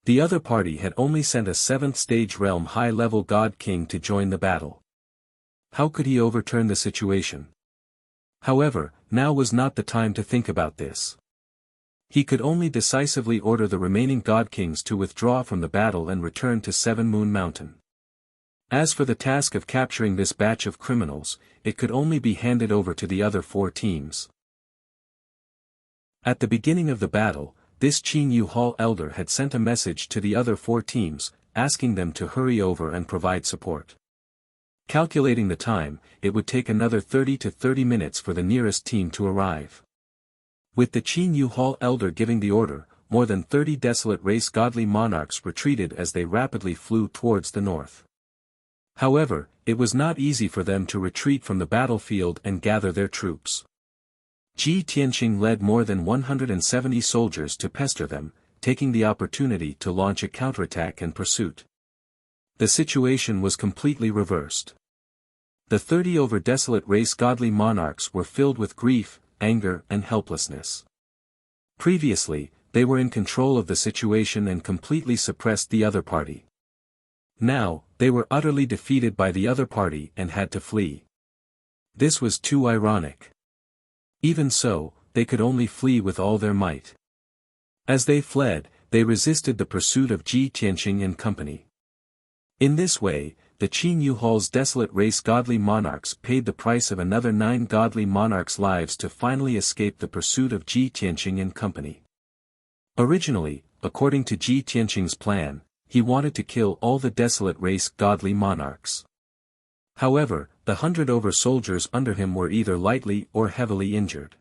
The other party had only sent a 7th stage realm high-level god king to join the battle. How could he overturn the situation? However, now was not the time to think about this. He could only decisively order the remaining god kings to withdraw from the battle and return to Seven Moon Mountain. As for the task of capturing this batch of criminals, it could only be handed over to the other 4 teams. At the beginning of the battle, this Qin Yu Hall elder had sent a message to the other 4 teams, asking them to hurry over and provide support. Calculating the time, it would take another 30 to 30 minutes for the nearest team to arrive. With the Qin Yu Hall elder giving the order, more than 30 desolate race godly monarchs retreated as they rapidly flew towards the north. However, it was not easy for them to retreat from the battlefield and gather their troops. Ji Tianqing led more than 170 soldiers to pester them, taking the opportunity to launch a counterattack and pursuit. The situation was completely reversed. The 30 over desolate race godly monarchs were filled with grief, anger and helplessness. Previously, they were in control of the situation and completely suppressed the other party. Now, they were utterly defeated by the other party and had to flee. This was too ironic. Even so, they could only flee with all their might. As they fled, they resisted the pursuit of Ji Tianqing and company. In this way, the Qin Yu Hall's desolate race godly monarchs paid the price of another 9 godly monarchs' lives to finally escape the pursuit of Ji Tianqing and company. Originally, according to Ji Tianqing's plan, he wanted to kill all the desolate race godly monarchs. However, the 100 over soldiers under him were either lightly or heavily injured.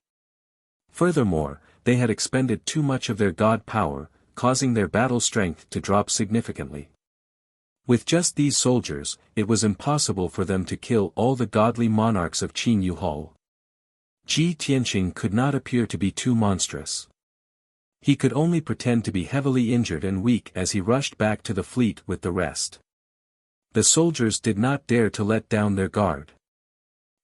Furthermore, they had expended too much of their god power, causing their battle strength to drop significantly. With just these soldiers, it was impossible for them to kill all the godly monarchs of Qin Yu Hall. Ji Tianqing could not appear to be too monstrous. He could only pretend to be heavily injured and weak as he rushed back to the fleet with the rest. The soldiers did not dare to let down their guard.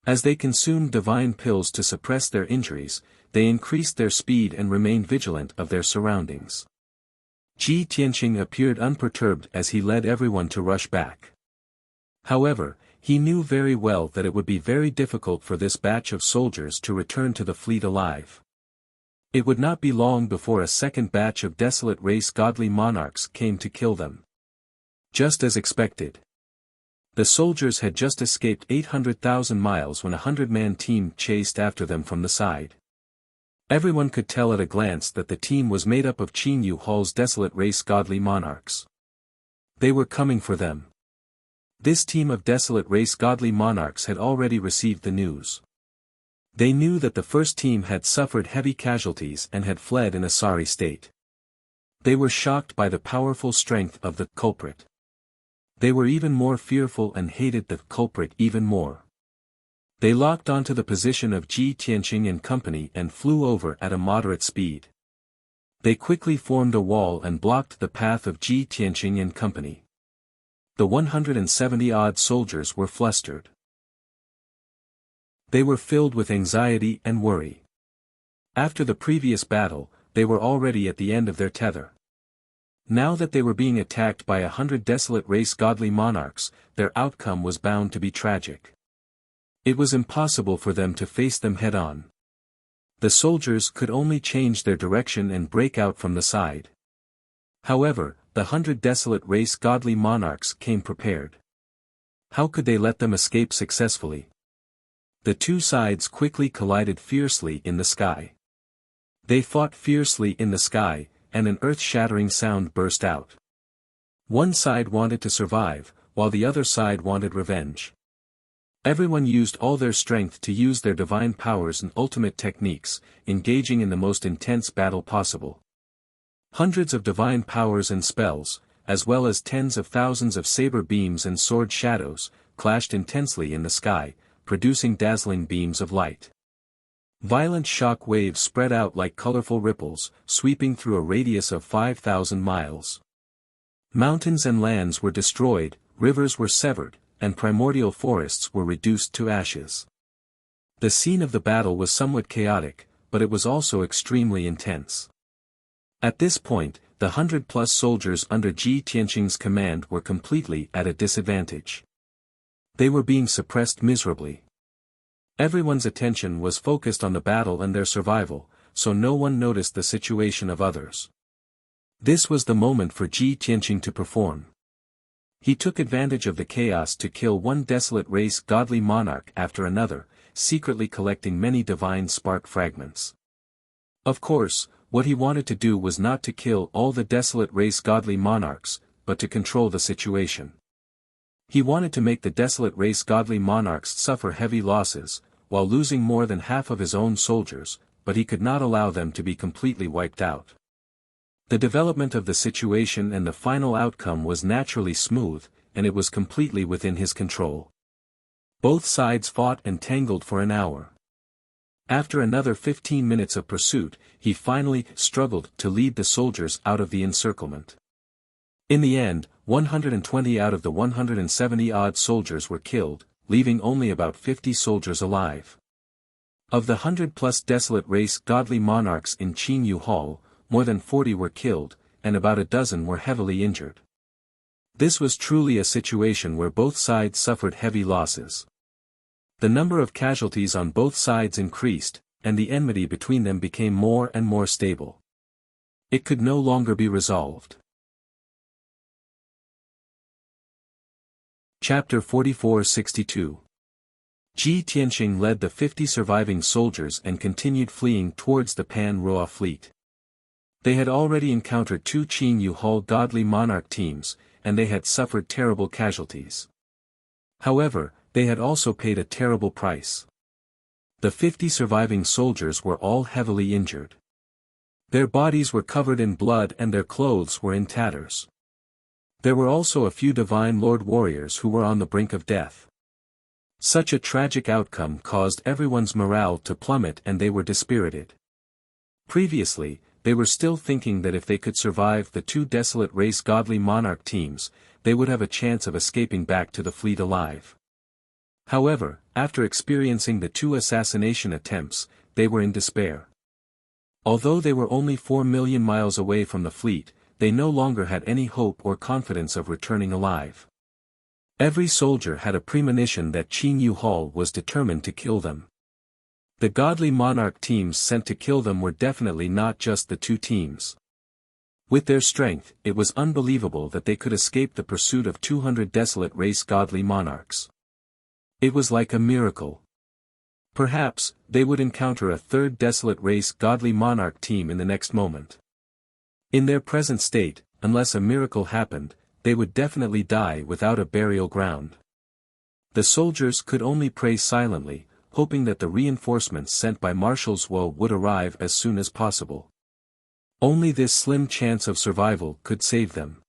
As they consumed divine pills to suppress their injuries, they increased their speed and remained vigilant of their surroundings. Ji Tianqing appeared unperturbed as he led everyone to rush back. However, he knew very well that it would be very difficult for this batch of soldiers to return to the fleet alive. It would not be long before a second batch of desolate race godly monarchs came to kill them. Just as expected. The soldiers had just escaped 800,000 miles when a 100-man team chased after them from the side. Everyone could tell at a glance that the team was made up of Qin Yu Hall's desolate race godly monarchs. They were coming for them. This team of desolate race godly monarchs had already received the news. They knew that the first team had suffered heavy casualties and had fled in a sorry state. They were shocked by the powerful strength of the culprit. They were even more fearful and hated the culprit even more. They locked onto the position of Ji Tianqing and company and flew over at a moderate speed. They quickly formed a wall and blocked the path of Ji Tianqing and company. The 170-odd soldiers were flustered. They were filled with anxiety and worry. After the previous battle, they were already at the end of their tether. Now that they were being attacked by 100 desolate race godly monarchs, their outcome was bound to be tragic. It was impossible for them to face them head-on. The soldiers could only change their direction and break out from the side. However, the 100 desolate race godly monarchs came prepared. How could they let them escape successfully? The two sides quickly collided fiercely in the sky. They fought fiercely in the sky, and an earth-shattering sound burst out. One side wanted to survive, while the other side wanted revenge. Everyone used all their strength to use their divine powers and ultimate techniques, engaging in the most intense battle possible. Hundreds of divine powers and spells, as well as tens of thousands of saber beams and sword shadows, clashed intensely in the sky, producing dazzling beams of light. Violent shock waves spread out like colorful ripples, sweeping through a radius of 5,000 miles. Mountains and lands were destroyed, rivers were severed, and primordial forests were reduced to ashes. The scene of the battle was somewhat chaotic, but it was also extremely intense. At this point, the 100-plus soldiers under Ji Tianqing's command were completely at a disadvantage. They were being suppressed miserably. Everyone's attention was focused on the battle and their survival, so no one noticed the situation of others. This was the moment for Ji Tianqing to perform. He took advantage of the chaos to kill one desolate race godly monarch after another, secretly collecting many divine spark fragments. Of course, what he wanted to do was not to kill all the desolate race godly monarchs, but to control the situation. He wanted to make the desolate race godly monarchs suffer heavy losses, while losing more than half of his own soldiers, but he could not allow them to be completely wiped out. The development of the situation and the final outcome was naturally smooth, and it was completely within his control. Both sides fought and tangled for an hour. After another 15 minutes of pursuit, he finally struggled to lead the soldiers out of the encirclement. In the end, 120 out of the 170-odd soldiers were killed, leaving only about 50 soldiers alive. Of the 100-plus desolate race godly monarchs in Qin Yu Hall, more than 40 were killed, and about a dozen were heavily injured. This was truly a situation where both sides suffered heavy losses. The number of casualties on both sides increased, and the enmity between them became more and more stable. It could no longer be resolved. Chapter 44-62. Ji Tianqing led the 50 surviving soldiers and continued fleeing towards the Pan-Roa fleet. They had already encountered two Qin Yu Hall godly monarch teams, and they had suffered terrible casualties. However, they had also paid a terrible price. The 50 surviving soldiers were all heavily injured. Their bodies were covered in blood and their clothes were in tatters. There were also a few divine lord warriors who were on the brink of death. Such a tragic outcome caused everyone's morale to plummet and they were dispirited. Previously, they were still thinking that if they could survive the two desolate race godly monarch teams, they would have a chance of escaping back to the fleet alive. However, after experiencing the two assassination attempts, they were in despair. Although they were only 4 million miles away from the fleet, they no longer had any hope or confidence of returning alive. Every soldier had a premonition that Qin Yu Hall was determined to kill them. The godly monarch teams sent to kill them were definitely not just the two teams. With their strength, it was unbelievable that they could escape the pursuit of 200 desolate race godly monarchs. It was like a miracle. Perhaps, they would encounter a third desolate race godly monarch team in the next moment. In their present state, unless a miracle happened, they would definitely die without a burial ground. The soldiers could only pray silently, hoping that the reinforcements sent by Marshal Zhuo would arrive as soon as possible. Only this slim chance of survival could save them.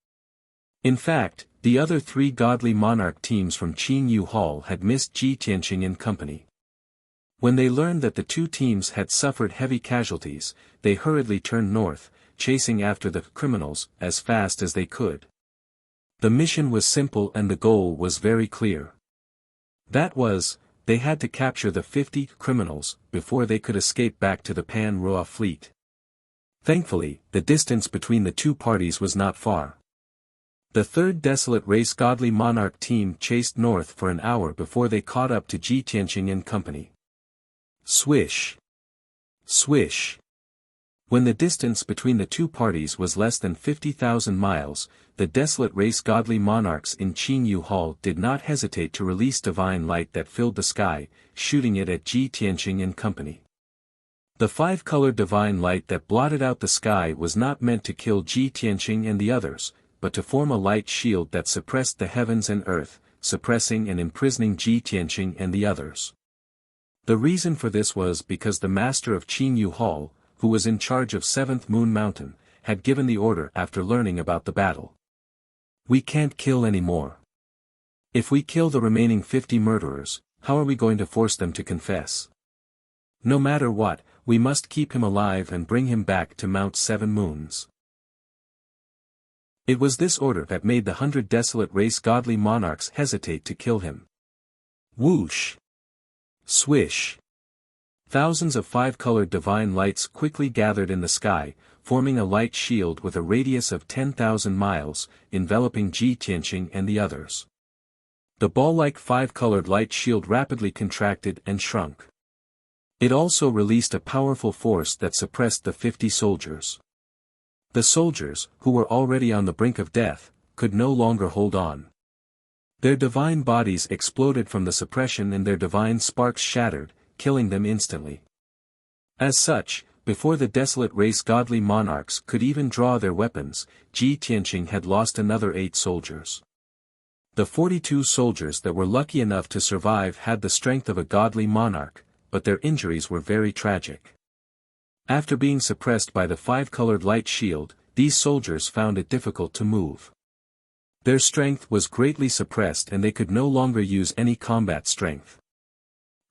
In fact, the other three godly monarch teams from Qin Yu Hall had missed Ji Tianqing and company. When they learned that the two teams had suffered heavy casualties, they hurriedly turned north, chasing after the criminals as fast as they could. The mission was simple and the goal was very clear. That was, they had to capture the 50 criminals before they could escape back to the Pan-Roa fleet. Thankfully, the distance between the two parties was not far. The third desolate race godly monarch team chased north for an hour before they caught up to Ji Tianqing and company. Swish! Swish! When the distance between the two parties was less than 50,000 miles, the desolate race godly monarchs in Qin Yu Hall did not hesitate to release divine light that filled the sky, shooting it at Ji Tianqing and company. The five-colored divine light that blotted out the sky was not meant to kill Ji Tianqing and the others, but to form a light shield that suppressed the heavens and earth, suppressing and imprisoning Ji Tianqing and the others. The reason for this was because the master of Qin Yu Hall, who was in charge of 7th Moon Mountain, had given the order after learning about the battle. We can't kill any more. If we kill the remaining 50 murderers, how are we going to force them to confess? No matter what, we must keep him alive and bring him back to Mount 7 Moons. It was this order that made the 100 desolate race godly monarchs hesitate to kill him. Whoosh! Swish! Thousands of five-colored divine lights quickly gathered in the sky, forming a light shield with a radius of 10,000 miles, enveloping Ji Tianqing and the others. The ball-like five-colored light shield rapidly contracted and shrunk. It also released a powerful force that suppressed the 50 soldiers. The soldiers, who were already on the brink of death, could no longer hold on. Their divine bodies exploded from the suppression and their divine sparks shattered, killing them instantly. As such, before the desolate race godly monarchs could even draw their weapons, Ji Tianqing had lost another 8 soldiers. The 42 soldiers that were lucky enough to survive had the strength of a godly monarch, but their injuries were very tragic. After being suppressed by the five-colored light shield, these soldiers found it difficult to move. Their strength was greatly suppressed and they could no longer use any combat strength.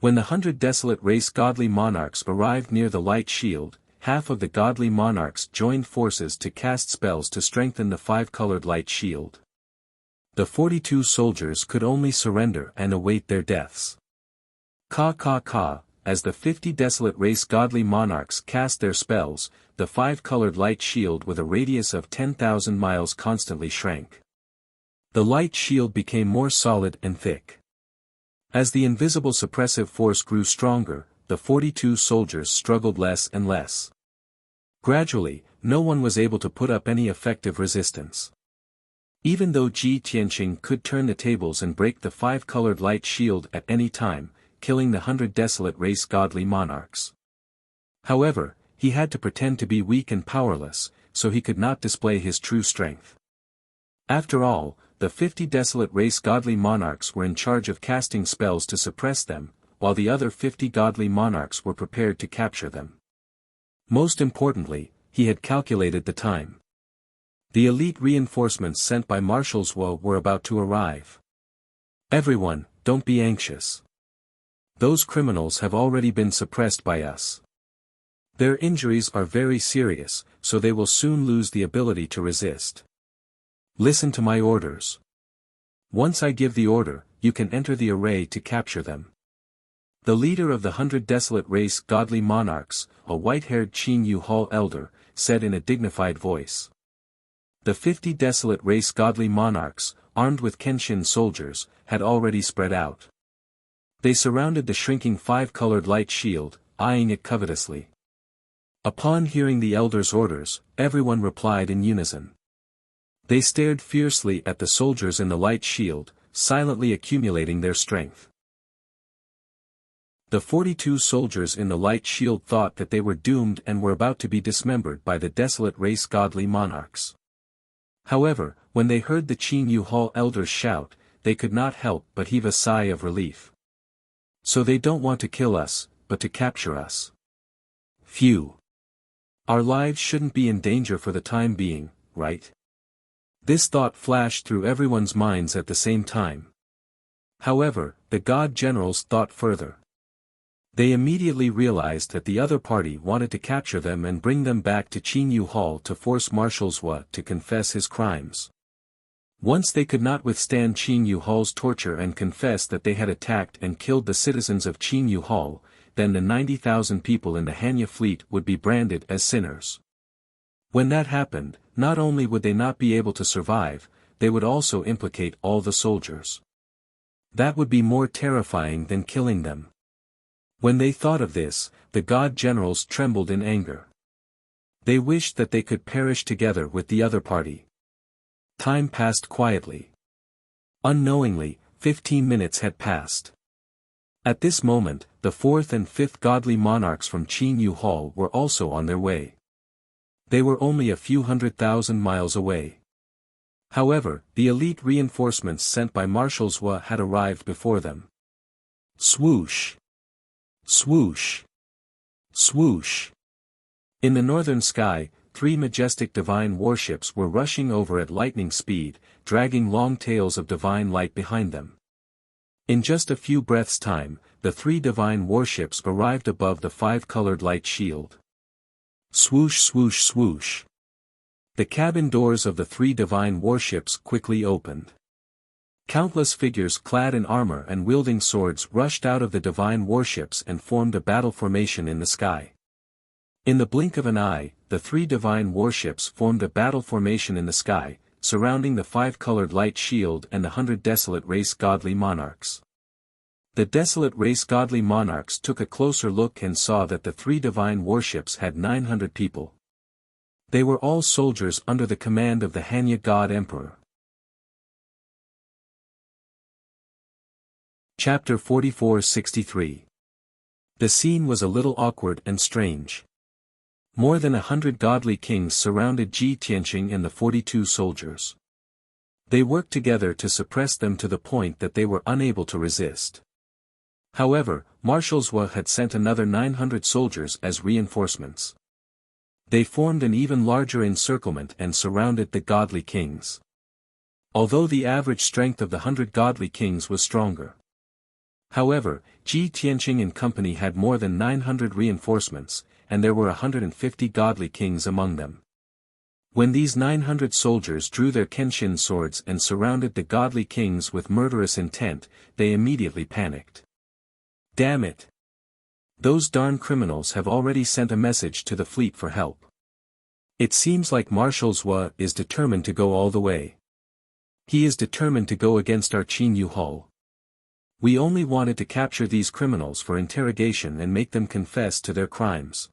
When the 100 desolate race godly monarchs arrived near the light shield, half of the godly monarchs joined forces to cast spells to strengthen the five-colored light shield. The 42 soldiers could only surrender and await their deaths. Ka, as the 50 desolate race godly monarchs cast their spells, the five-colored light shield with a radius of 10,000 miles constantly shrank. The light shield became more solid and thick. As the invisible suppressive force grew stronger, the 42 soldiers struggled less and less. Gradually, no one was able to put up any effective resistance. Even though Ji Tianqing could turn the tables and break the five-colored light shield at any time, killing the 100 desolate race godly monarchs. However, he had to pretend to be weak and powerless, so he could not display his true strength. After all, the 50 desolate race godly monarchs were in charge of casting spells to suppress them, while the other 50 godly monarchs were prepared to capture them. Most importantly, he had calculated the time. The elite reinforcements sent by Marshal Zhuo were about to arrive. Everyone, don't be anxious. Those criminals have already been suppressed by us. Their injuries are very serious, so they will soon lose the ability to resist. Listen to my orders. Once I give the order, you can enter the array to capture them. The leader of the 100 desolate race godly monarchs, a white-haired Qin Yu Hall elder, said in a dignified voice. The 50 desolate race godly monarchs, armed with Kenshin soldiers, had already spread out. They surrounded the shrinking five-colored light shield, eyeing it covetously. Upon hearing the elder's orders, everyone replied in unison. They stared fiercely at the soldiers in the light shield, silently accumulating their strength. The 42 soldiers in the light shield thought that they were doomed and were about to be dismembered by the desolate race godly monarchs. However, when they heard the Qin Yu Hall elders shout, they could not help but heave a sigh of relief. So they don't want to kill us, but to capture us. Phew. Our lives shouldn't be in danger for the time being, right? This thought flashed through everyone's minds at the same time. However, the god generals thought further. They immediately realized that the other party wanted to capture them and bring them back to Qin Yu Hall to force Marshal Zhou to confess his crimes. Once they could not withstand Qin Yu Hall's torture and confess that they had attacked and killed the citizens of Qin Yu Hall, then the 90,000 people in the Hanya fleet would be branded as sinners. When that happened, not only would they not be able to survive, they would also implicate all the soldiers. That would be more terrifying than killing them. When they thought of this, the god generals trembled in anger. They wished that they could perish together with the other party. Time passed quietly. Unknowingly, 15 minutes had passed. At this moment, the fourth and fifth godly monarchs from Qin Yu Hall were also on their way. They were only a few 100,000 miles away. However, the elite reinforcements sent by Marshal Zhou had arrived before them. Swoosh! Swoosh! Swoosh! In the northern sky, 3 majestic divine warships were rushing over at lightning speed, dragging long tails of divine light behind them. In just a few breaths' time, the 3 divine warships arrived above the 5-colored light shield. Swoosh swoosh swoosh. The cabin doors of the 3 divine warships quickly opened. Countless figures clad in armor and wielding swords rushed out of the divine warships and formed a battle formation in the sky. In the blink of an eye, the 3 divine warships formed a battle formation in the sky, surrounding the 5-colored light shield and the 100 desolate race godly monarchs. The desolate race godly monarchs took a closer look and saw that the 3 divine warships had 900 people. They were all soldiers under the command of the Hanya God Emperor. Chapter 44-63. The scene was a little awkward and strange. More than 100 godly kings surrounded Ji Tianqing and the 42 soldiers. They worked together to suppress them to the point that they were unable to resist. However, Marshal Zhou had sent another 900 soldiers as reinforcements. They formed an even larger encirclement and surrounded the godly kings. Although the average strength of the 100 godly kings was stronger. However, Ji Tianqing and company had more than 900 reinforcements, and there were 150 godly kings among them. When these 900 soldiers drew their Kenshin swords and surrounded the godly kings with murderous intent, they immediately panicked. Damn it! Those darn criminals have already sent a message to the fleet for help. It seems like Marshal Zhou is determined to go all the way. He is determined to go against our Qin Yu Hall. We only wanted to capture these criminals for interrogation and make them confess to their crimes.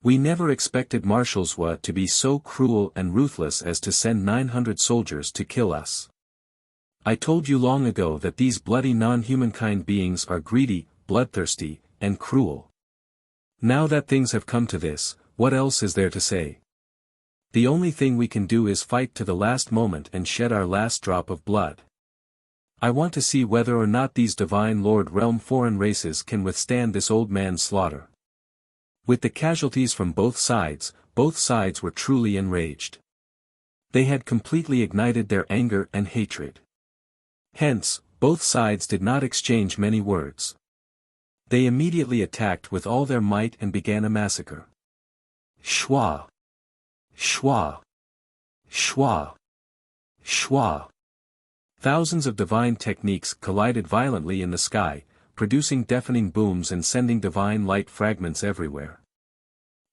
We never expected Marshal Zhou to be so cruel and ruthless as to send 900 soldiers to kill us. I told you long ago that these bloody non-humankind beings are greedy, bloodthirsty, and cruel. Now that things have come to this, what else is there to say? The only thing we can do is fight to the last moment and shed our last drop of blood. I want to see whether or not these divine Lord Realm foreign races can withstand this old man's slaughter. With the casualties from both sides were truly enraged. They had completely ignited their anger and hatred. Hence, both sides did not exchange many words. They immediately attacked with all their might and began a massacre. Shwa! Shwa! Shwa! Shwa! Thousands of divine techniques collided violently in the sky, producing deafening booms and sending divine light fragments everywhere.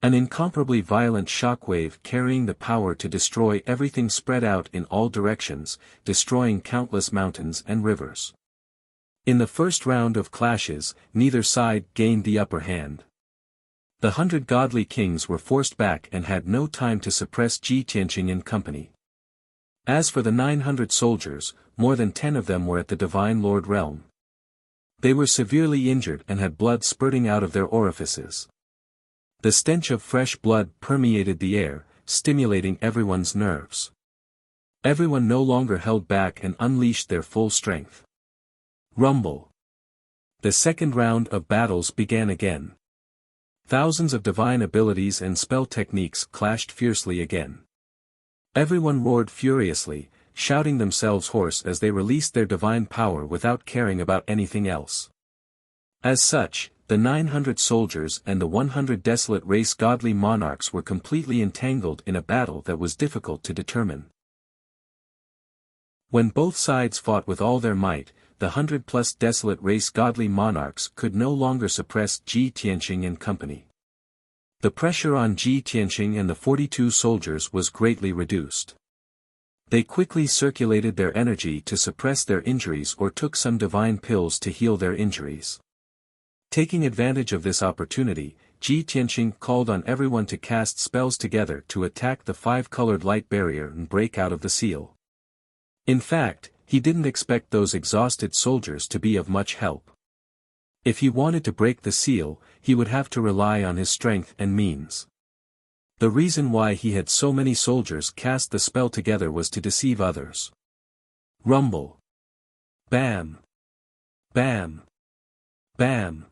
An incomparably violent shockwave carrying the power to destroy everything spread out in all directions, destroying countless mountains and rivers. In the first round of clashes, neither side gained the upper hand. The 100 godly kings were forced back and had no time to suppress Ji Tianqing and company. As for the 900 soldiers, more than 10 of them were at the Divine Lord Realm. They were severely injured and had blood spurting out of their orifices. The stench of fresh blood permeated the air, stimulating everyone's nerves. Everyone no longer held back and unleashed their full strength. Rumble. The second round of battles began again. Thousands of divine abilities and spell techniques clashed fiercely again. Everyone roared furiously, shouting themselves hoarse as they released their divine power without caring about anything else. As such, the 900 soldiers and the 100 desolate race godly monarchs were completely entangled in a battle that was difficult to determine. When both sides fought with all their might, the 100+ desolate race godly monarchs could no longer suppress Ji Tianqing and company. The pressure on Ji Tianqing and the 42 soldiers was greatly reduced. They quickly circulated their energy to suppress their injuries or took some divine pills to heal their injuries. Taking advantage of this opportunity, Ji Tianqing called on everyone to cast spells together to attack the 5-colored light barrier and break out of the seal. In fact, he didn't expect those exhausted soldiers to be of much help. If he wanted to break the seal, he would have to rely on his strength and means. The reason why he had so many soldiers cast the spell together was to deceive others. Rumble. Bam. Bam. Bam.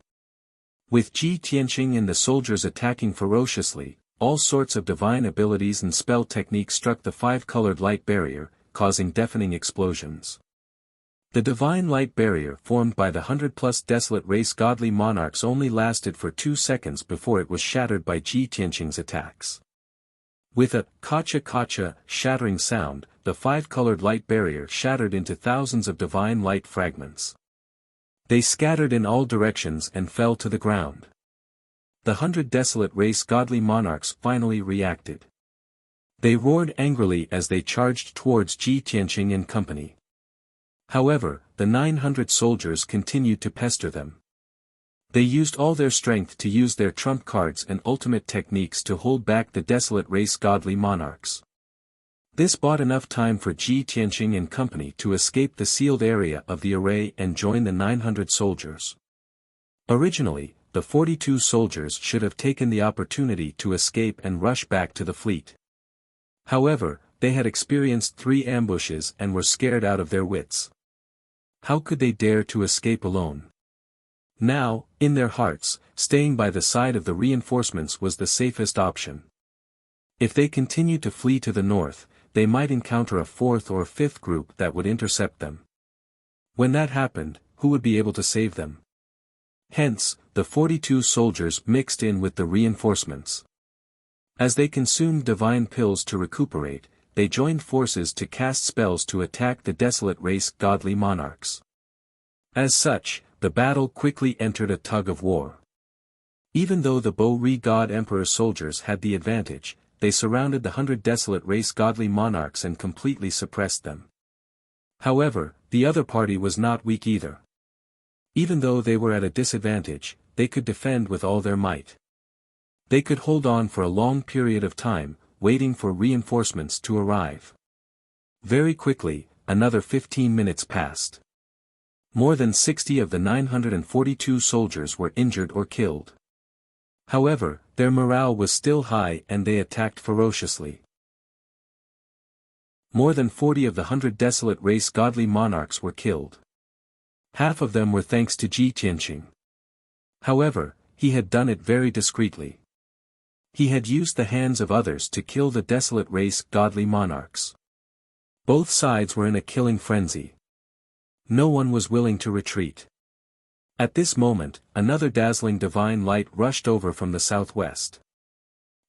With Ji Tianqing and the soldiers attacking ferociously, all sorts of divine abilities and spell techniques struck the 5-colored light barrier, causing deafening explosions. The divine light barrier formed by the 100+ desolate race godly monarchs only lasted for 2 seconds before it was shattered by Ji Tianqing's attacks. With a kacha-kacha shattering sound, the 5-colored light barrier shattered into thousands of divine light fragments. They scattered in all directions and fell to the ground. The 100 desolate race godly monarchs finally reacted. They roared angrily as they charged towards Ji Tianqing and company. However, the 900 soldiers continued to pester them. They used all their strength to use their trump cards and ultimate techniques to hold back the desolate race godly monarchs. This bought enough time for Ji Tianqing and company to escape the sealed area of the array and join the 900 soldiers. Originally, the 42 soldiers should have taken the opportunity to escape and rush back to the fleet. However, they had experienced 3 ambushes and were scared out of their wits. How could they dare to escape alone? Now, in their hearts, staying by the side of the reinforcements was the safest option. If they continued to flee to the north, they might encounter a 4th or 5th group that would intercept them. When that happened, who would be able to save them? Hence, the 42 soldiers mixed in with the reinforcements. As they consumed divine pills to recuperate, they joined forces to cast spells to attack the desolate race godly monarchs. As such, the battle quickly entered a tug of war. Even though the Bo-Ri God Emperor soldiers had the advantage, they surrounded the 100 desolate race godly monarchs and completely suppressed them. However, the other party was not weak either. Even though they were at a disadvantage, they could defend with all their might. They could hold on for a long period of time, waiting for reinforcements to arrive. Very quickly, another 15 minutes passed. More than 60 of the 942 soldiers were injured or killed. However, their morale was still high and they attacked ferociously. More than 40 of the 100 desolate race godly monarchs were killed. Half of them were thanks to Ji Tianqing. However, he had done it very discreetly. He had used the hands of others to kill the desolate race godly monarchs. Both sides were in a killing frenzy. No one was willing to retreat. At this moment, another dazzling divine light rushed over from the southwest.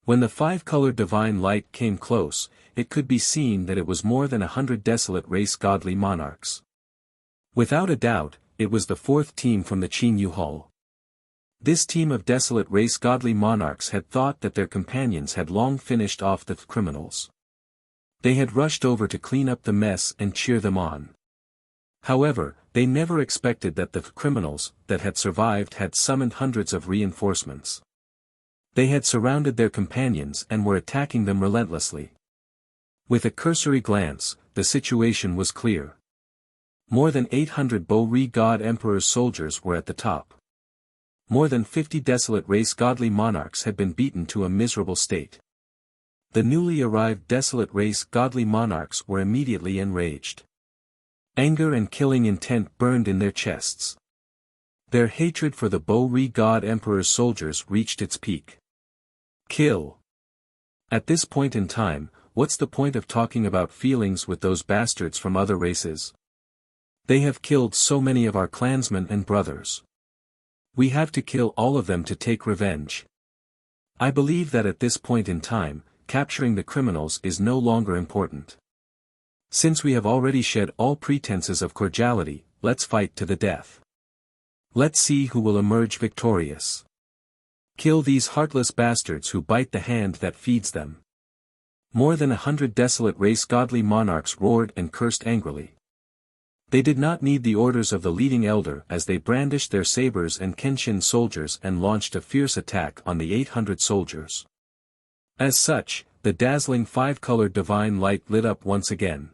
When the 5-colored divine light came close, it could be seen that it was more than 100 desolate race godly monarchs. Without a doubt, it was the 4th team from the Qinyu Hall. This team of desolate race godly monarchs had thought that their companions had long finished off the criminals. They had rushed over to clean up the mess and cheer them on. However, they never expected that the criminals that had survived had summoned hundreds of reinforcements. They had surrounded their companions and were attacking them relentlessly. With a cursory glance, the situation was clear. More than 800 Bo-Ri God Emperor's soldiers were at the top. More than 50 desolate race godly monarchs had been beaten to a miserable state. The newly arrived desolate race godly monarchs were immediately enraged. Anger and killing intent burned in their chests. Their hatred for the Bo-Ri God Emperor's soldiers reached its peak. Kill. At this point in time, what's the point of talking about feelings with those bastards from other races? They have killed so many of our clansmen and brothers. We have to kill all of them to take revenge. I believe that at this point in time, capturing the criminals is no longer important. Since we have already shed all pretenses of cordiality, let's fight to the death. Let's see who will emerge victorious. Kill these heartless bastards who bite the hand that feeds them. More than 100 desolate race godly monarchs roared and cursed angrily. They did not need the orders of the leading elder as they brandished their sabers and Kenshin soldiers and launched a fierce attack on the 800 soldiers. As such, the dazzling five-colored divine light lit up once again.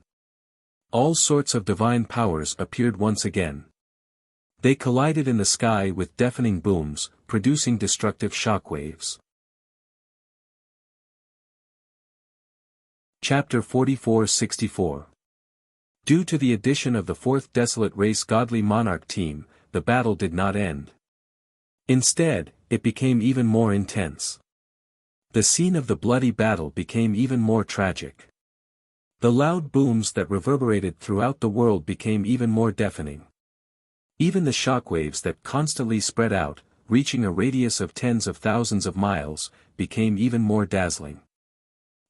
All sorts of divine powers appeared once again. They collided in the sky with deafening booms, producing destructive shockwaves. Chapter 44-64. Due to the addition of the fourth desolate race godly monarch team, the battle did not end. Instead, it became even more intense. The scene of the bloody battle became even more tragic. The loud booms that reverberated throughout the world became even more deafening. Even the shockwaves that constantly spread out, reaching a radius of tens of thousands of miles, became even more dazzling.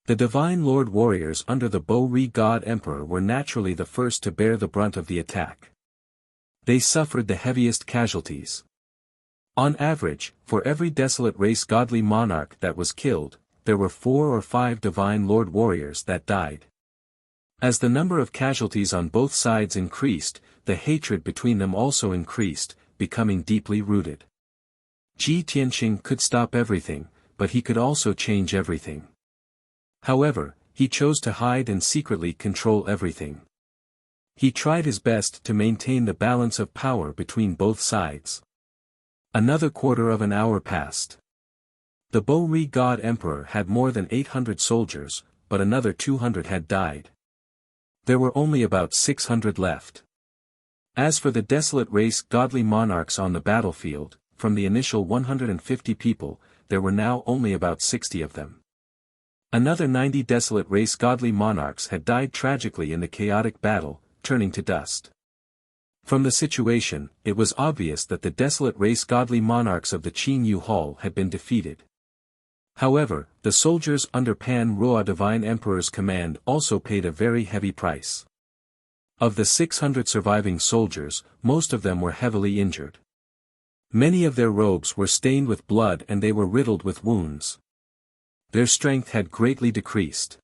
The Divine Lord warriors under the Bo-Ri God Emperor were naturally the first to bear the brunt of the attack. They suffered the heaviest casualties. On average, for every desolate race godly monarch that was killed, there were 4 or 5 Divine Lord warriors that died. As the number of casualties on both sides increased, the hatred between them also increased, becoming deeply rooted. Ji Tianxing could stop everything, but he could also change everything. However, he chose to hide and secretly control everything. He tried his best to maintain the balance of power between both sides. Another quarter of an hour passed. The Bo-Ri God Emperor had more than 800 soldiers, but another 200 had died. There were only about 600 left. As for the desolate race godly monarchs on the battlefield, from the initial 150 people, there were now only about 60 of them. Another 90 desolate race godly monarchs had died tragically in the chaotic battle, turning to dust. From the situation, it was obvious that the desolate race godly monarchs of the Qin Yu Hall had been defeated. However, the soldiers under Pan Ruo Divine Emperor's command also paid a very heavy price. Of the 600 surviving soldiers, most of them were heavily injured. Many of their robes were stained with blood and they were riddled with wounds. Their strength had greatly decreased.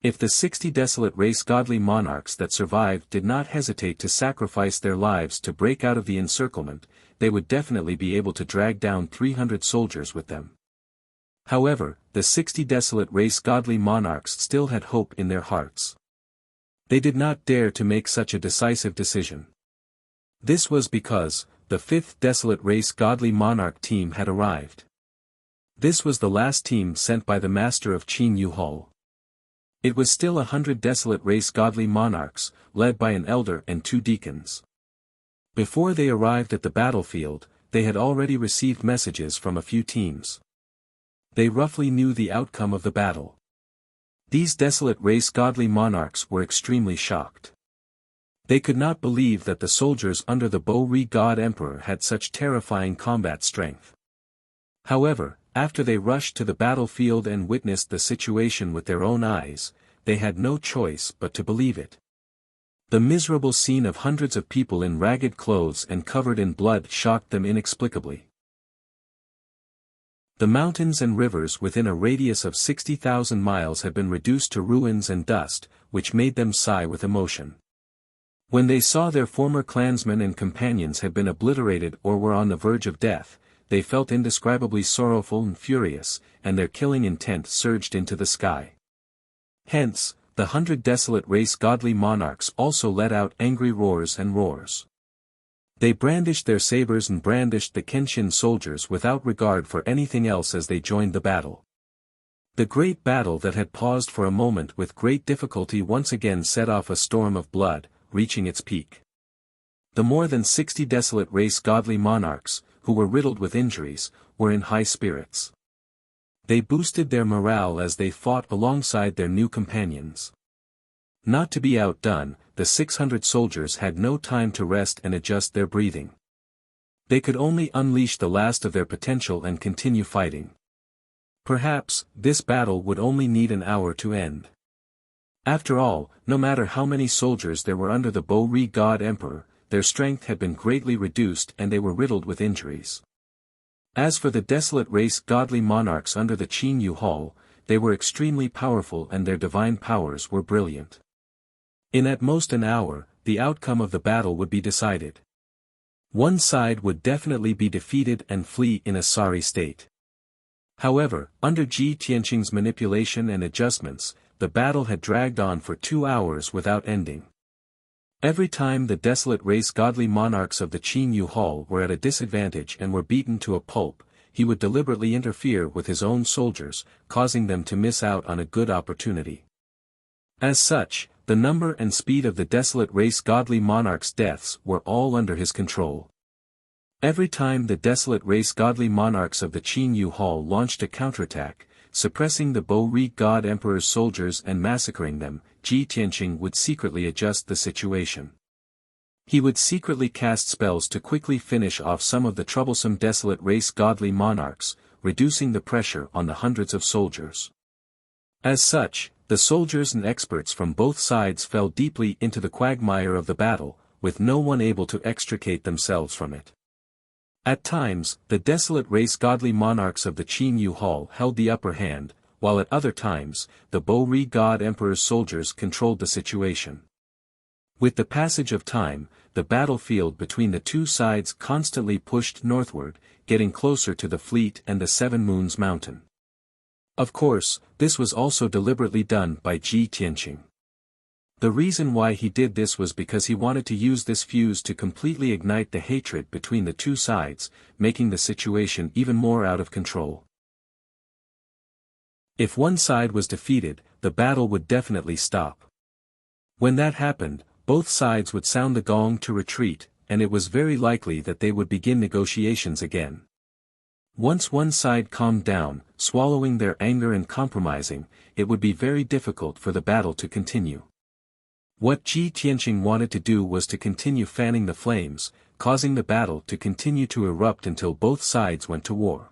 If the 60 desolate race godly monarchs that survived did not hesitate to sacrifice their lives to break out of the encirclement, they would definitely be able to drag down 300 soldiers with them. However, the 60 desolate race godly monarchs still had hope in their hearts. They did not dare to make such a decisive decision. This was because, the 5th desolate race godly monarch team had arrived. This was the last team sent by the master of Qin Yu Hall. It was still 100 desolate race godly monarchs, led by an elder and 2 deacons. Before they arrived at the battlefield, they had already received messages from a few teams. They roughly knew the outcome of the battle. These desolate race godly monarchs were extremely shocked. They could not believe that the soldiers under the Bo-Ri God Emperor had such terrifying combat strength. However, after they rushed to the battlefield and witnessed the situation with their own eyes, they had no choice but to believe it. The miserable scene of hundreds of people in ragged clothes and covered in blood shocked them inexplicably. The mountains and rivers within a radius of 60,000 miles had been reduced to ruins and dust, which made them sigh with emotion. When they saw their former clansmen and companions had been obliterated or were on the verge of death, they felt indescribably sorrowful and furious, and their killing intent surged into the sky. Hence, the 100 desolate race godly monarchs also let out angry roars and roars. They brandished their sabers and brandished the Kenshin soldiers without regard for anything else as they joined the battle. The great battle that had paused for a moment with great difficulty once again set off a storm of blood, reaching its peak. The more than 60 desolate race godly monarchs, who were riddled with injuries, were in high spirits. They boosted their morale as they fought alongside their new companions. Not to be outdone, the 600 soldiers had no time to rest and adjust their breathing. They could only unleash the last of their potential and continue fighting. Perhaps, this battle would only need an hour to end. After all, no matter how many soldiers there were under the Bo-Ri God Emperor, their strength had been greatly reduced and they were riddled with injuries. As for the desolate race godly monarchs under the Qin Yu Hall, they were extremely powerful and their divine powers were brilliant. In at most an hour, the outcome of the battle would be decided. One side would definitely be defeated and flee in a sorry state. However, under Ji Tianqing's manipulation and adjustments, the battle had dragged on for 2 hours without ending. Every time the desolate race godly monarchs of the Qin Yu Hall were at a disadvantage and were beaten to a pulp, he would deliberately interfere with his own soldiers, causing them to miss out on a good opportunity. As such, the number and speed of the desolate race godly monarchs' deaths were all under his control. Every time the desolate race godly monarchs of the Qin Yu Hall launched a counterattack, suppressing the Bo-Ri God Emperor's soldiers and massacring them, Ji Tianqing would secretly adjust the situation. He would secretly cast spells to quickly finish off some of the troublesome desolate race godly monarchs, reducing the pressure on the hundreds of soldiers. As such, the soldiers and experts from both sides fell deeply into the quagmire of the battle, with no one able to extricate themselves from it. At times, the desolate race godly monarchs of the Qin Yu Hall held the upper hand, while at other times, the Bo-Ri God Emperor's soldiers controlled the situation. With the passage of time, the battlefield between the two sides constantly pushed northward, getting closer to the fleet and the Seven Moons Mountain. Of course, this was also deliberately done by Ji Tianqing. The reason why he did this was because he wanted to use this fuse to completely ignite the hatred between the two sides, making the situation even more out of control. If one side was defeated, the battle would definitely stop. When that happened, both sides would sound the gong to retreat, and it was very likely that they would begin negotiations again. Once one side calmed down, swallowing their anger and compromising, it would be very difficult for the battle to continue. What Ji Tianqing wanted to do was to continue fanning the flames, causing the battle to continue to erupt until both sides went to war.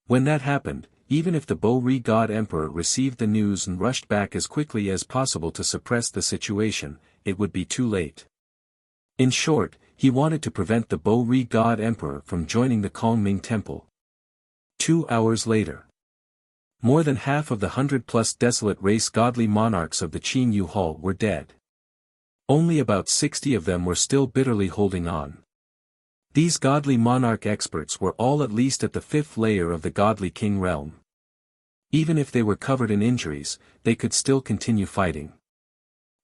When that happened, even if the Bo-Ri God Emperor received the news and rushed back as quickly as possible to suppress the situation, it would be too late. In short, he wanted to prevent the Bo-Ri God Emperor from joining the Kongming Temple. 2 hours later, more than half of the 100-plus desolate race godly monarchs of the Qin Yu Hall were dead. Only about 60 of them were still bitterly holding on. These godly monarch experts were all at least at the 5th layer of the godly king realm. Even if they were covered in injuries, they could still continue fighting.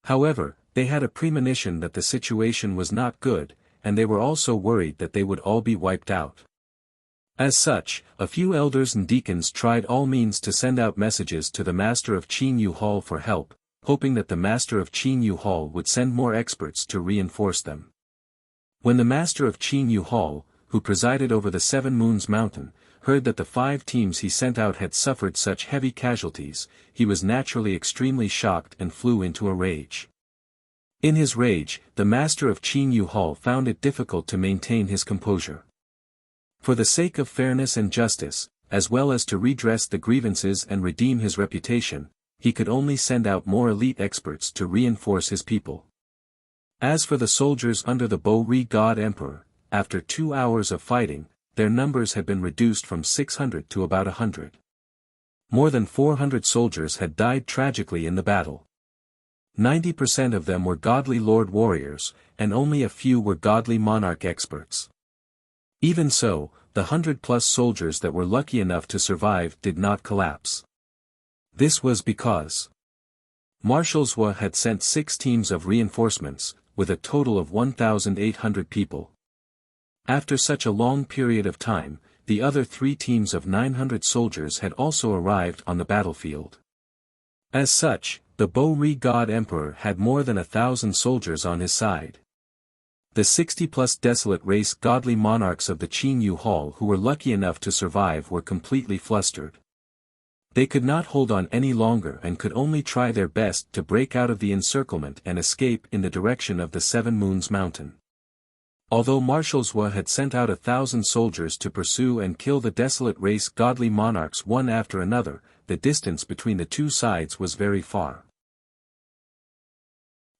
However, they had a premonition that the situation was not good, and they were also worried that they would all be wiped out. As such, a few elders and deacons tried all means to send out messages to the master of Qin Yu Hall for help, hoping that the master of Qin Yu Hall would send more experts to reinforce them. When the master of Qin Yu Hall, who presided over the Seven Moons Mountain, heard that the 5 teams he sent out had suffered such heavy casualties, he was naturally extremely shocked and flew into a rage. In his rage, the master of Qin Yu Hall found it difficult to maintain his composure. For the sake of fairness and justice, as well as to redress the grievances and redeem his reputation, he could only send out more elite experts to reinforce his people. As for the soldiers under the Bo-Ri God Emperor, after 2 hours of fighting, their numbers had been reduced from 600 to about 100. More than 400 soldiers had died tragically in the battle. 90% of them were godly lord warriors, and only a few were godly monarch experts. Even so, the 100-plus soldiers that were lucky enough to survive did not collapse. This was because Marshal Zhou had sent 6 teams of reinforcements, with a total of 1,800 people. After such a long period of time, the other 3 teams of 900 soldiers had also arrived on the battlefield. As such, the Bo-Ri God Emperor had more than 1,000 soldiers on his side. The 60-plus desolate race godly monarchs of the Qin Yu Hall who were lucky enough to survive were completely flustered. They could not hold on any longer and could only try their best to break out of the encirclement and escape in the direction of the Seven Moons Mountain. Although Marshal Zhou had sent out 1,000 soldiers to pursue and kill the desolate race godly monarchs one after another, the distance between the two sides was very far.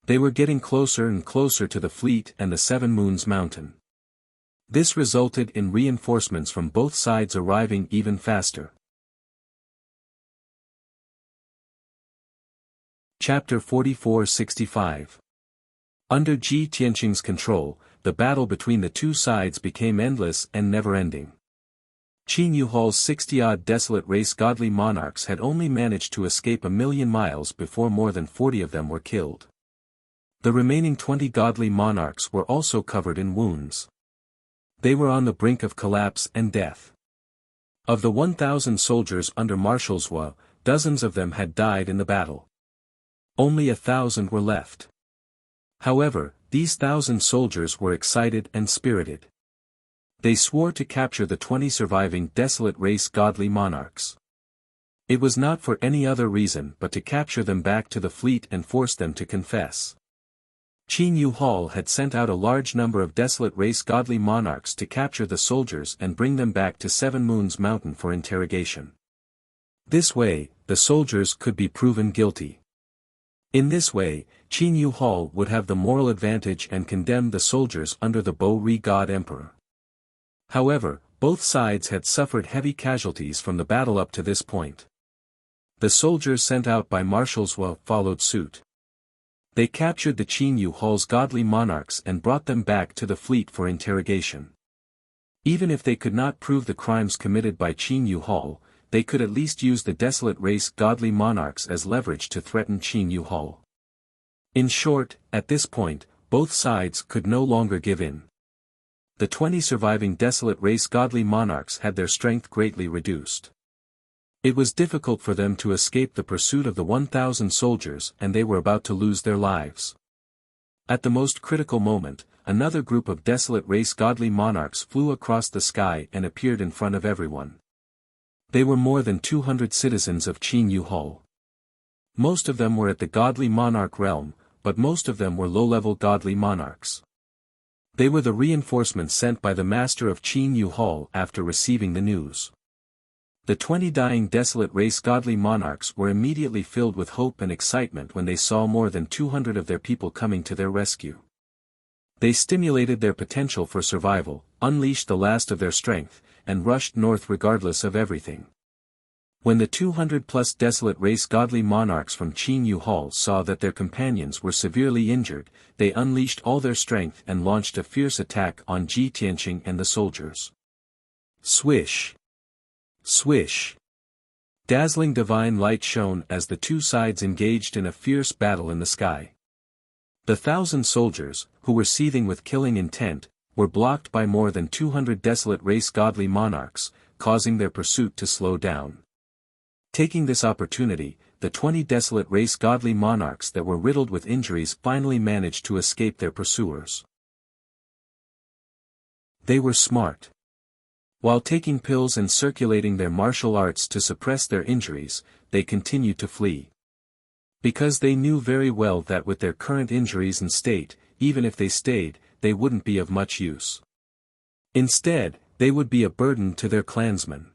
They were getting closer and closer to the fleet and the Seven Moons Mountain. This resulted in reinforcements from both sides arriving even faster. Chapter 44-65. Under Ji Tianqing's control, the battle between the two sides became endless and never-ending. Qin Yu Hall's 60-odd desolate race godly monarchs had only managed to escape 1,000,000 miles before more than 40 of them were killed. The remaining 20 godly monarchs were also covered in wounds. They were on the brink of collapse and death. Of the 1,000 soldiers under Marshal Zhou, dozens of them had died in the battle. Only 1,000 were left. However, these 1,000 soldiers were excited and spirited. They swore to capture the 20 surviving desolate race godly monarchs. It was not for any other reason but to capture them back to the fleet and force them to confess. Qin Yu Hall had sent out a large number of desolate race godly monarchs to capture the soldiers and bring them back to Seven Moons Mountain for interrogation. This way, the soldiers could be proven guilty. In this way, Qin Yu Hall would have the moral advantage and condemn the soldiers under the Bo-Ri God Emperor. However, both sides had suffered heavy casualties from the battle up to this point. The soldiers sent out by Marshal Zhou followed suit. They captured the Qin Yu Hall's godly monarchs and brought them back to the fleet for interrogation. Even if they could not prove the crimes committed by Qin Yu Hall, they could at least use the desolate race godly monarchs as leverage to threaten Qin Yu Hall. In short, at this point, both sides could no longer give in. The 20 surviving desolate race godly monarchs had their strength greatly reduced. It was difficult for them to escape the pursuit of the 1,000 soldiers and they were about to lose their lives. At the most critical moment, another group of desolate race godly monarchs flew across the sky and appeared in front of everyone. They were more than 200 citizens of Qin Yu Hall. Most of them were at the godly monarch realm, but most of them were low-level godly monarchs. They were the reinforcements sent by the master of Qin Yu Hall after receiving the news. The 20 dying desolate race godly monarchs were immediately filled with hope and excitement when they saw more than 200 of their people coming to their rescue. They stimulated their potential for survival, unleashed the last of their strength, and rushed north regardless of everything. When the 200-plus desolate race godly monarchs from Qin Yu Hall saw that their companions were severely injured, they unleashed all their strength and launched a fierce attack on Ji Tianqing and the soldiers. Swish! Swish! Dazzling divine light shone as the two sides engaged in a fierce battle in the sky. The 1,000 soldiers, who were seething with killing intent, were blocked by more than 200 desolate race godly monarchs, causing their pursuit to slow down. Taking this opportunity, the 20 desolate race godly monarchs that were riddled with injuries finally managed to escape their pursuers. They were smart. While taking pills and circulating their martial arts to suppress their injuries, they continued to flee. Because they knew very well that with their current injuries and state, even if they stayed, they wouldn't be of much use. Instead, they would be a burden to their clansmen.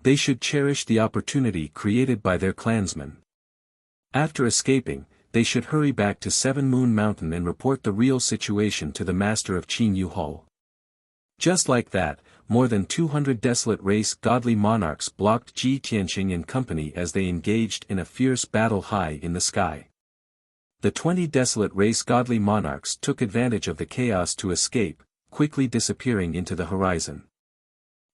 They should cherish the opportunity created by their clansmen. After escaping, they should hurry back to Seven Moon Mountain and report the real situation to the master of Qin Yu Hall. Just like that, more than 200 desolate race godly monarchs blocked Ji Tianqing and company as they engaged in a fierce battle high in the sky. The 20 desolate race godly monarchs took advantage of the chaos to escape, quickly disappearing into the horizon.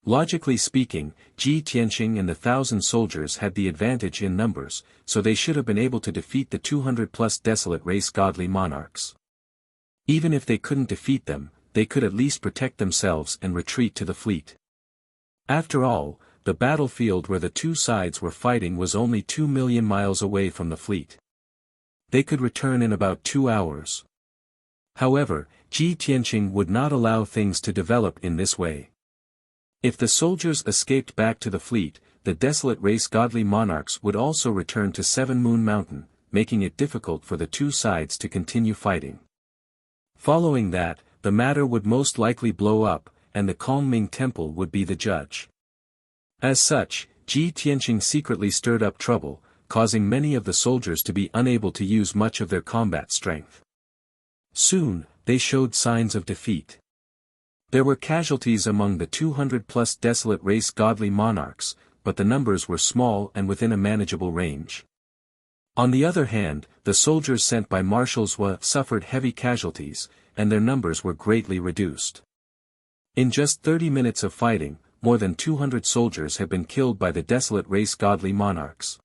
Logically speaking, Ji Tianqing and the 1,000 soldiers had the advantage in numbers, so they should have been able to defeat the 200-plus desolate race godly monarchs. Even if they couldn't defeat them, they could at least protect themselves and retreat to the fleet. After all, the battlefield where the two sides were fighting was only 2 million miles away from the fleet. They could return in about 2 hours. However, Ji Tianqing would not allow things to develop in this way. If the soldiers escaped back to the fleet, the desolate race godly monarchs would also return to Seven Moon Mountain, making it difficult for the two sides to continue fighting. Following that, the matter would most likely blow up, and the Kongming Temple would be the judge. As such, Ji Tianqing secretly stirred up trouble, causing many of the soldiers to be unable to use much of their combat strength. Soon, they showed signs of defeat. There were casualties among the 200-plus desolate race godly monarchs, but the numbers were small and within a manageable range. On the other hand, the soldiers sent by Marshals Wu suffered heavy casualties, and their numbers were greatly reduced. In just 30 minutes of fighting, more than 200 soldiers had been killed by the desolate race godly monarchs.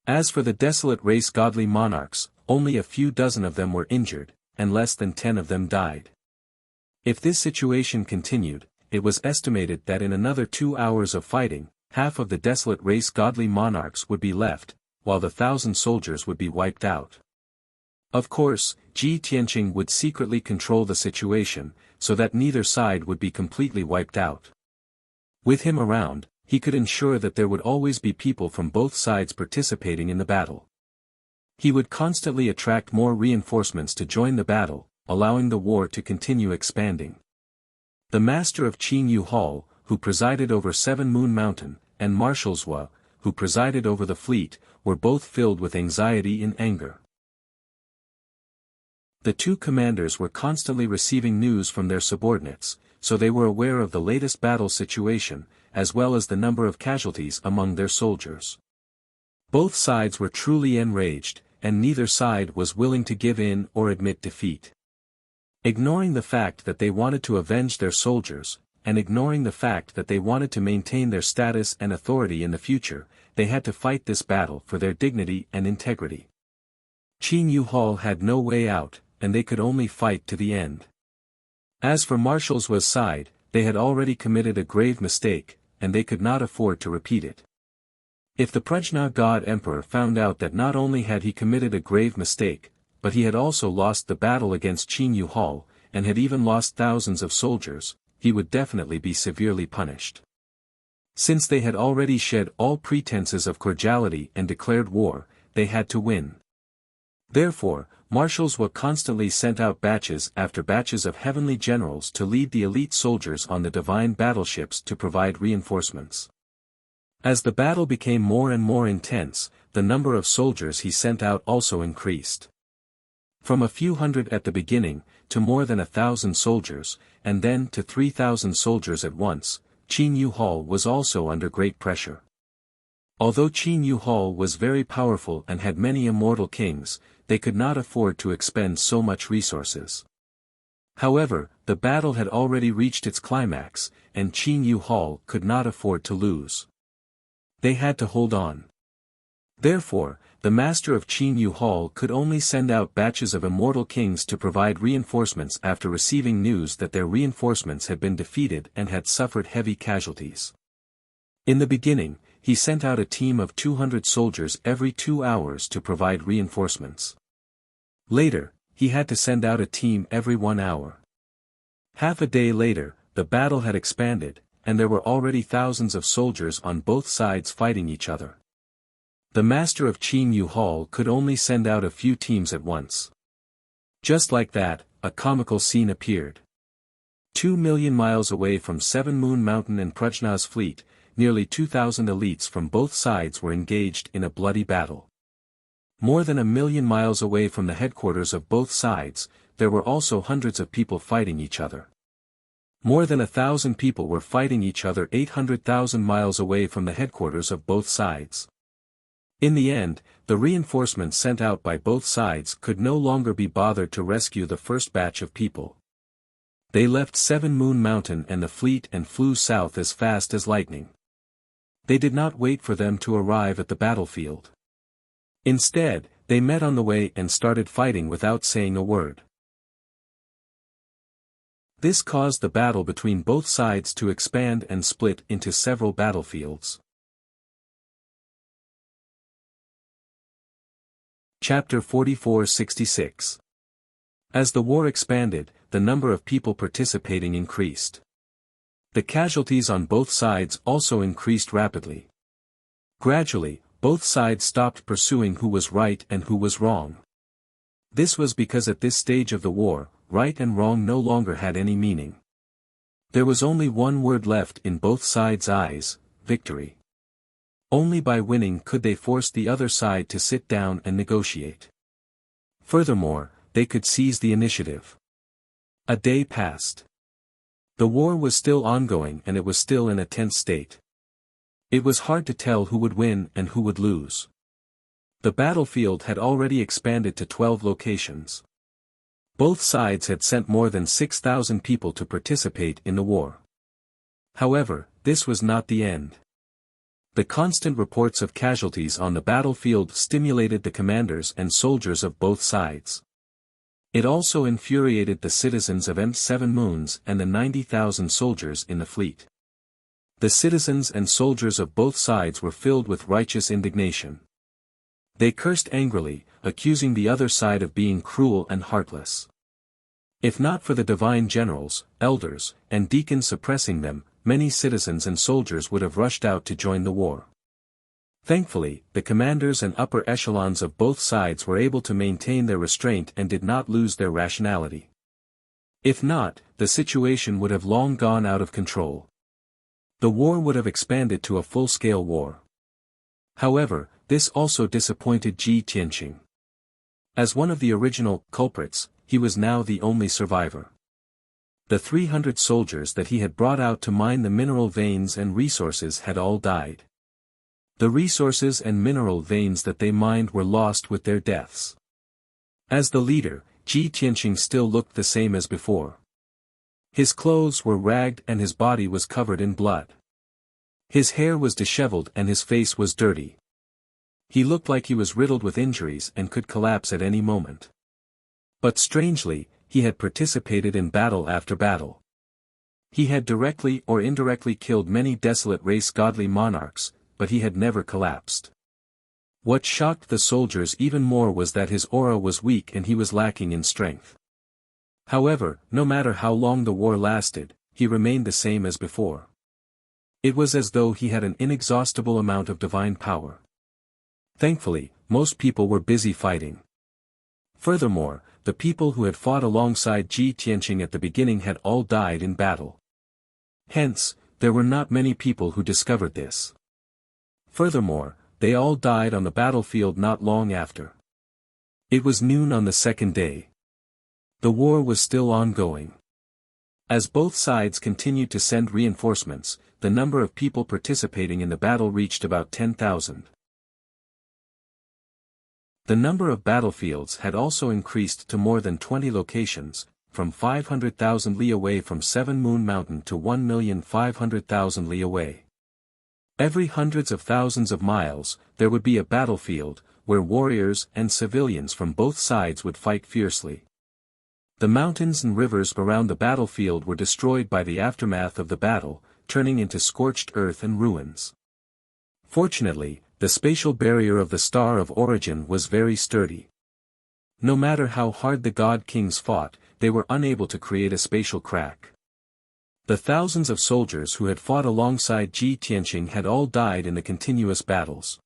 As for the desolate race godly monarchs, only a few dozen of them were injured, and less than 10 of them died. If this situation continued, it was estimated that in another 2 hours of fighting, half of the desolate race godly monarchs would be left, while the 1,000 soldiers would be wiped out. Of course, Ji Tianqing would secretly control the situation, so that neither side would be completely wiped out. With him around, he could ensure that there would always be people from both sides participating in the battle. He would constantly attract more reinforcements to join the battle, allowing the war to continue expanding. The master of Qin Yu Hall, who presided over Seven Moon Mountain, and Marshals Wu, who presided over the fleet, were both filled with anxiety and anger. The two commanders were constantly receiving news from their subordinates, so they were aware of the latest battle situation, as well as the number of casualties among their soldiers. Both sides were truly enraged, and neither side was willing to give in or admit defeat. Ignoring the fact that they wanted to avenge their soldiers, and ignoring the fact that they wanted to maintain their status and authority in the future, they had to fight this battle for their dignity and integrity. Qin Yu Hall had no way out, and they could only fight to the end. As for Marshals Wu's side, they had already committed a grave mistake, and they could not afford to repeat it. If the Prajna God Emperor found out that not only had he committed a grave mistake, but he had also lost the battle against Qin Yu Hall, and had even lost thousands of soldiers, he would definitely be severely punished. Since they had already shed all pretenses of cordiality and declared war, they had to win. Therefore, Marshals Wu constantly sent out batches after batches of heavenly generals to lead the elite soldiers on the divine battleships to provide reinforcements. As the battle became more and more intense, the number of soldiers he sent out also increased. From a few hundred at the beginning, to more than 1,000 soldiers, and then to 3,000 soldiers at once, Qin Yu Hall was also under great pressure. Although Qin Yu Hall was very powerful and had many immortal kings, they could not afford to expend so much resources. However, the battle had already reached its climax, and Qin Yu Hall could not afford to lose. They had to hold on. Therefore, the master of Qin Yu Hall could only send out batches of immortal kings to provide reinforcements after receiving news that their reinforcements had been defeated and had suffered heavy casualties. In the beginning, he sent out a team of 200 soldiers every 2 hours to provide reinforcements. Later, he had to send out a team every 1 hour. Half a day later, the battle had expanded, and there were already thousands of soldiers on both sides fighting each other. The master of Qin Yu Hall could only send out a few teams at once. Just like that, a comical scene appeared. 2 million miles away from Seven Moon Mountain and Prajna's fleet, nearly 2,000 elites from both sides were engaged in a bloody battle. More than 1 million miles away from the headquarters of both sides, there were also hundreds of people fighting each other. More than 1,000 people were fighting each other 800,000 miles away from the headquarters of both sides. In the end, the reinforcements sent out by both sides could no longer be bothered to rescue the first batch of people. They left 7 Moon Mountain and the fleet and flew south as fast as lightning. They did not wait for them to arrive at the battlefield. Instead, they met on the way and started fighting without saying a word. This caused the battle between both sides to expand and split into several battlefields. Chapter 44-66. As the war expanded, the number of people participating increased. The casualties on both sides also increased rapidly. Gradually, both sides stopped pursuing who was right and who was wrong. This was because at this stage of the war, right and wrong no longer had any meaning. There was only one word left in both sides' eyes: victory. Only by winning could they force the other side to sit down and negotiate. Furthermore, they could seize the initiative. A day passed. The war was still ongoing and it was still in a tense state. It was hard to tell who would win and who would lose. The battlefield had already expanded to 12 locations. Both sides had sent more than 6,000 people to participate in the war. However, this was not the end. The constant reports of casualties on the battlefield stimulated the commanders and soldiers of both sides. It also infuriated the citizens of M7 Moons and the 90,000 soldiers in the fleet. The citizens and soldiers of both sides were filled with righteous indignation. They cursed angrily, accusing the other side of being cruel and heartless. If not for the divine generals, elders, and deacons suppressing them, many citizens and soldiers would have rushed out to join the war. Thankfully, the commanders and upper echelons of both sides were able to maintain their restraint and did not lose their rationality. If not, the situation would have long gone out of control. The war would have expanded to a full-scale war. However, this also disappointed Ji Tianqing. As one of the original culprits, he was now the only survivor. The 300 soldiers that he had brought out to mine the mineral veins and resources had all died. The resources and mineral veins that they mined were lost with their deaths. As the leader, Ji Tianqing still looked the same as before. His clothes were ragged and his body was covered in blood. His hair was disheveled and his face was dirty. He looked like he was riddled with injuries and could collapse at any moment. But strangely, he had participated in battle after battle. He had directly or indirectly killed many desolate race godly monarchs, but he had never collapsed. What shocked the soldiers even more was that his aura was weak and he was lacking in strength. However, no matter how long the war lasted, he remained the same as before. It was as though he had an inexhaustible amount of divine power. Thankfully, most people were busy fighting. Furthermore, the people who had fought alongside Ji Tianqing at the beginning had all died in battle. Hence, there were not many people who discovered this. Furthermore, they all died on the battlefield not long after. It was noon on the second day. The war was still ongoing. As both sides continued to send reinforcements, the number of people participating in the battle reached about 10,000. The number of battlefields had also increased to more than 20 locations, from 500,000 li away from 7 Moon Mountain to 1,500,000 li away. Every hundreds of thousands of miles, there would be a battlefield, where warriors and civilians from both sides would fight fiercely. The mountains and rivers around the battlefield were destroyed by the aftermath of the battle, turning into scorched earth and ruins. Fortunately, the spatial barrier of the Star of Origin was very sturdy. No matter how hard the God Kings fought, they were unable to create a spatial crack. The thousands of soldiers who had fought alongside Ji Tianqing had all died in the continuous battles.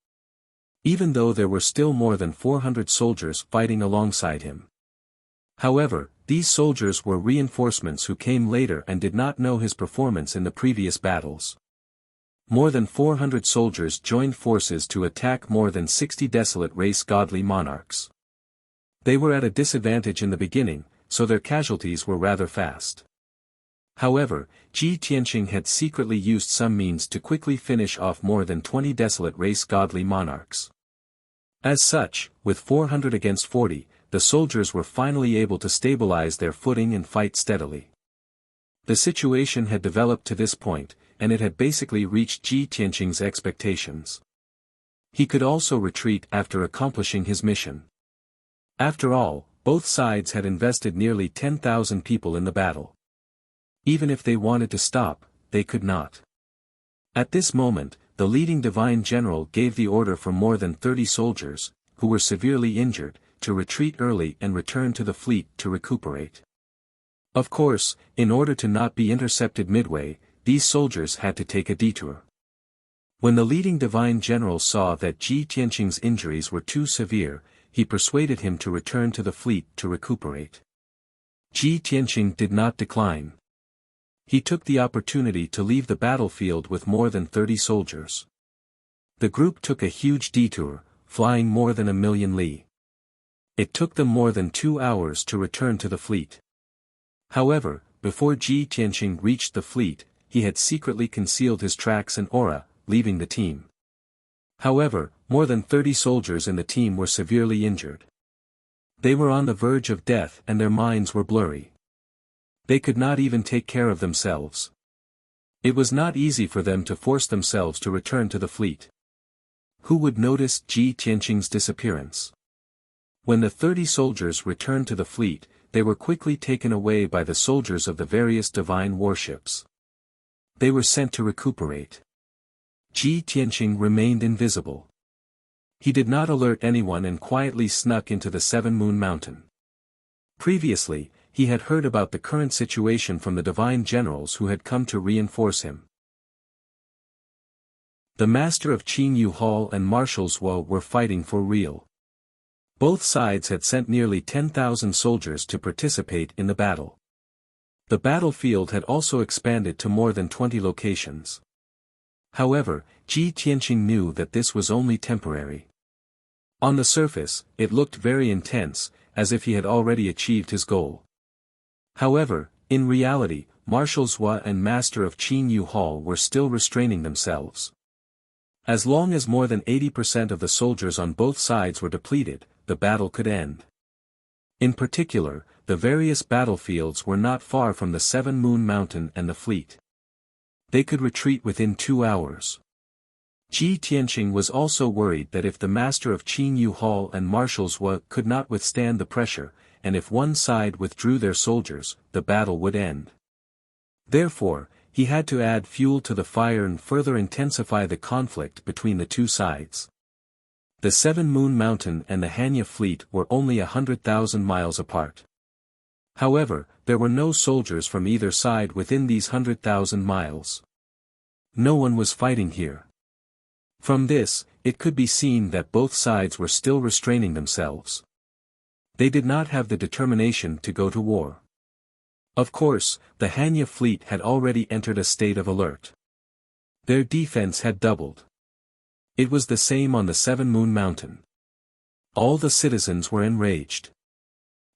Even though there were still more than 400 soldiers fighting alongside him. However, these soldiers were reinforcements who came later and did not know his performance in the previous battles. More than 400 soldiers joined forces to attack more than 60 desolate race godly monarchs. They were at a disadvantage in the beginning, so their casualties were rather fast. However, Ji Tianqing had secretly used some means to quickly finish off more than 20 desolate race godly monarchs. As such, with 400 against 40, the soldiers were finally able to stabilize their footing and fight steadily. The situation had developed to this point, and it had basically reached Ji Tianqing's expectations. He could also retreat after accomplishing his mission. After all, both sides had invested nearly 10,000 people in the battle. Even if they wanted to stop, they could not. At this moment, the leading divine general gave the order for more than 30 soldiers, who were severely injured, to retreat early and return to the fleet to recuperate. Of course, in order to not be intercepted midway, these soldiers had to take a detour. When the leading divine general saw that Ji Tianqing's injuries were too severe, he persuaded him to return to the fleet to recuperate. Ji Tianqing did not decline. He took the opportunity to leave the battlefield with more than 30 soldiers. The group took a huge detour, flying more than 1,000,000 li. It took them more than 2 hours to return to the fleet. However, before Ji Tianqing reached the fleet, he had secretly concealed his tracks and aura, leaving the team. However, more than 30 soldiers in the team were severely injured. They were on the verge of death and their minds were blurry. They could not even take care of themselves. It was not easy for them to force themselves to return to the fleet. Who would notice Ji Tianqing's disappearance? When the 30 soldiers returned to the fleet, they were quickly taken away by the soldiers of the various divine warships. They were sent to recuperate. Ji Tianqing remained invisible. He did not alert anyone and quietly snuck into the Seven Moon Mountain. Previously, he had heard about the current situation from the divine generals who had come to reinforce him. The master of Qin Yu Hall and Marshal Zhuo were fighting for real. Both sides had sent nearly 10,000 soldiers to participate in the battle. The battlefield had also expanded to more than 20 locations. However, Ji Tianqing knew that this was only temporary. On the surface, it looked very intense, as if he had already achieved his goal. However, in reality, Marshal Zhuo and Master of Qin Yu Hall were still restraining themselves. As long as more than 80% of the soldiers on both sides were depleted, the battle could end. In particular, the various battlefields were not far from the Seven Moon Mountain and the fleet. They could retreat within 2 hours. Ji Tianqing was also worried that if the Master of Qin Yu Hall and Marshal Zhuo could not withstand the pressure, and if one side withdrew their soldiers, the battle would end. Therefore, he had to add fuel to the fire and further intensify the conflict between the two sides. The Seven Moon Mountain and the Hanya fleet were only 100,000 miles apart. However, there were no soldiers from either side within these 100,000 miles. No one was fighting here. From this, it could be seen that both sides were still restraining themselves. They did not have the determination to go to war. Of course, the Hanya fleet had already entered a state of alert. Their defense had doubled. It was the same on the Seven Moon Mountain. All the citizens were enraged.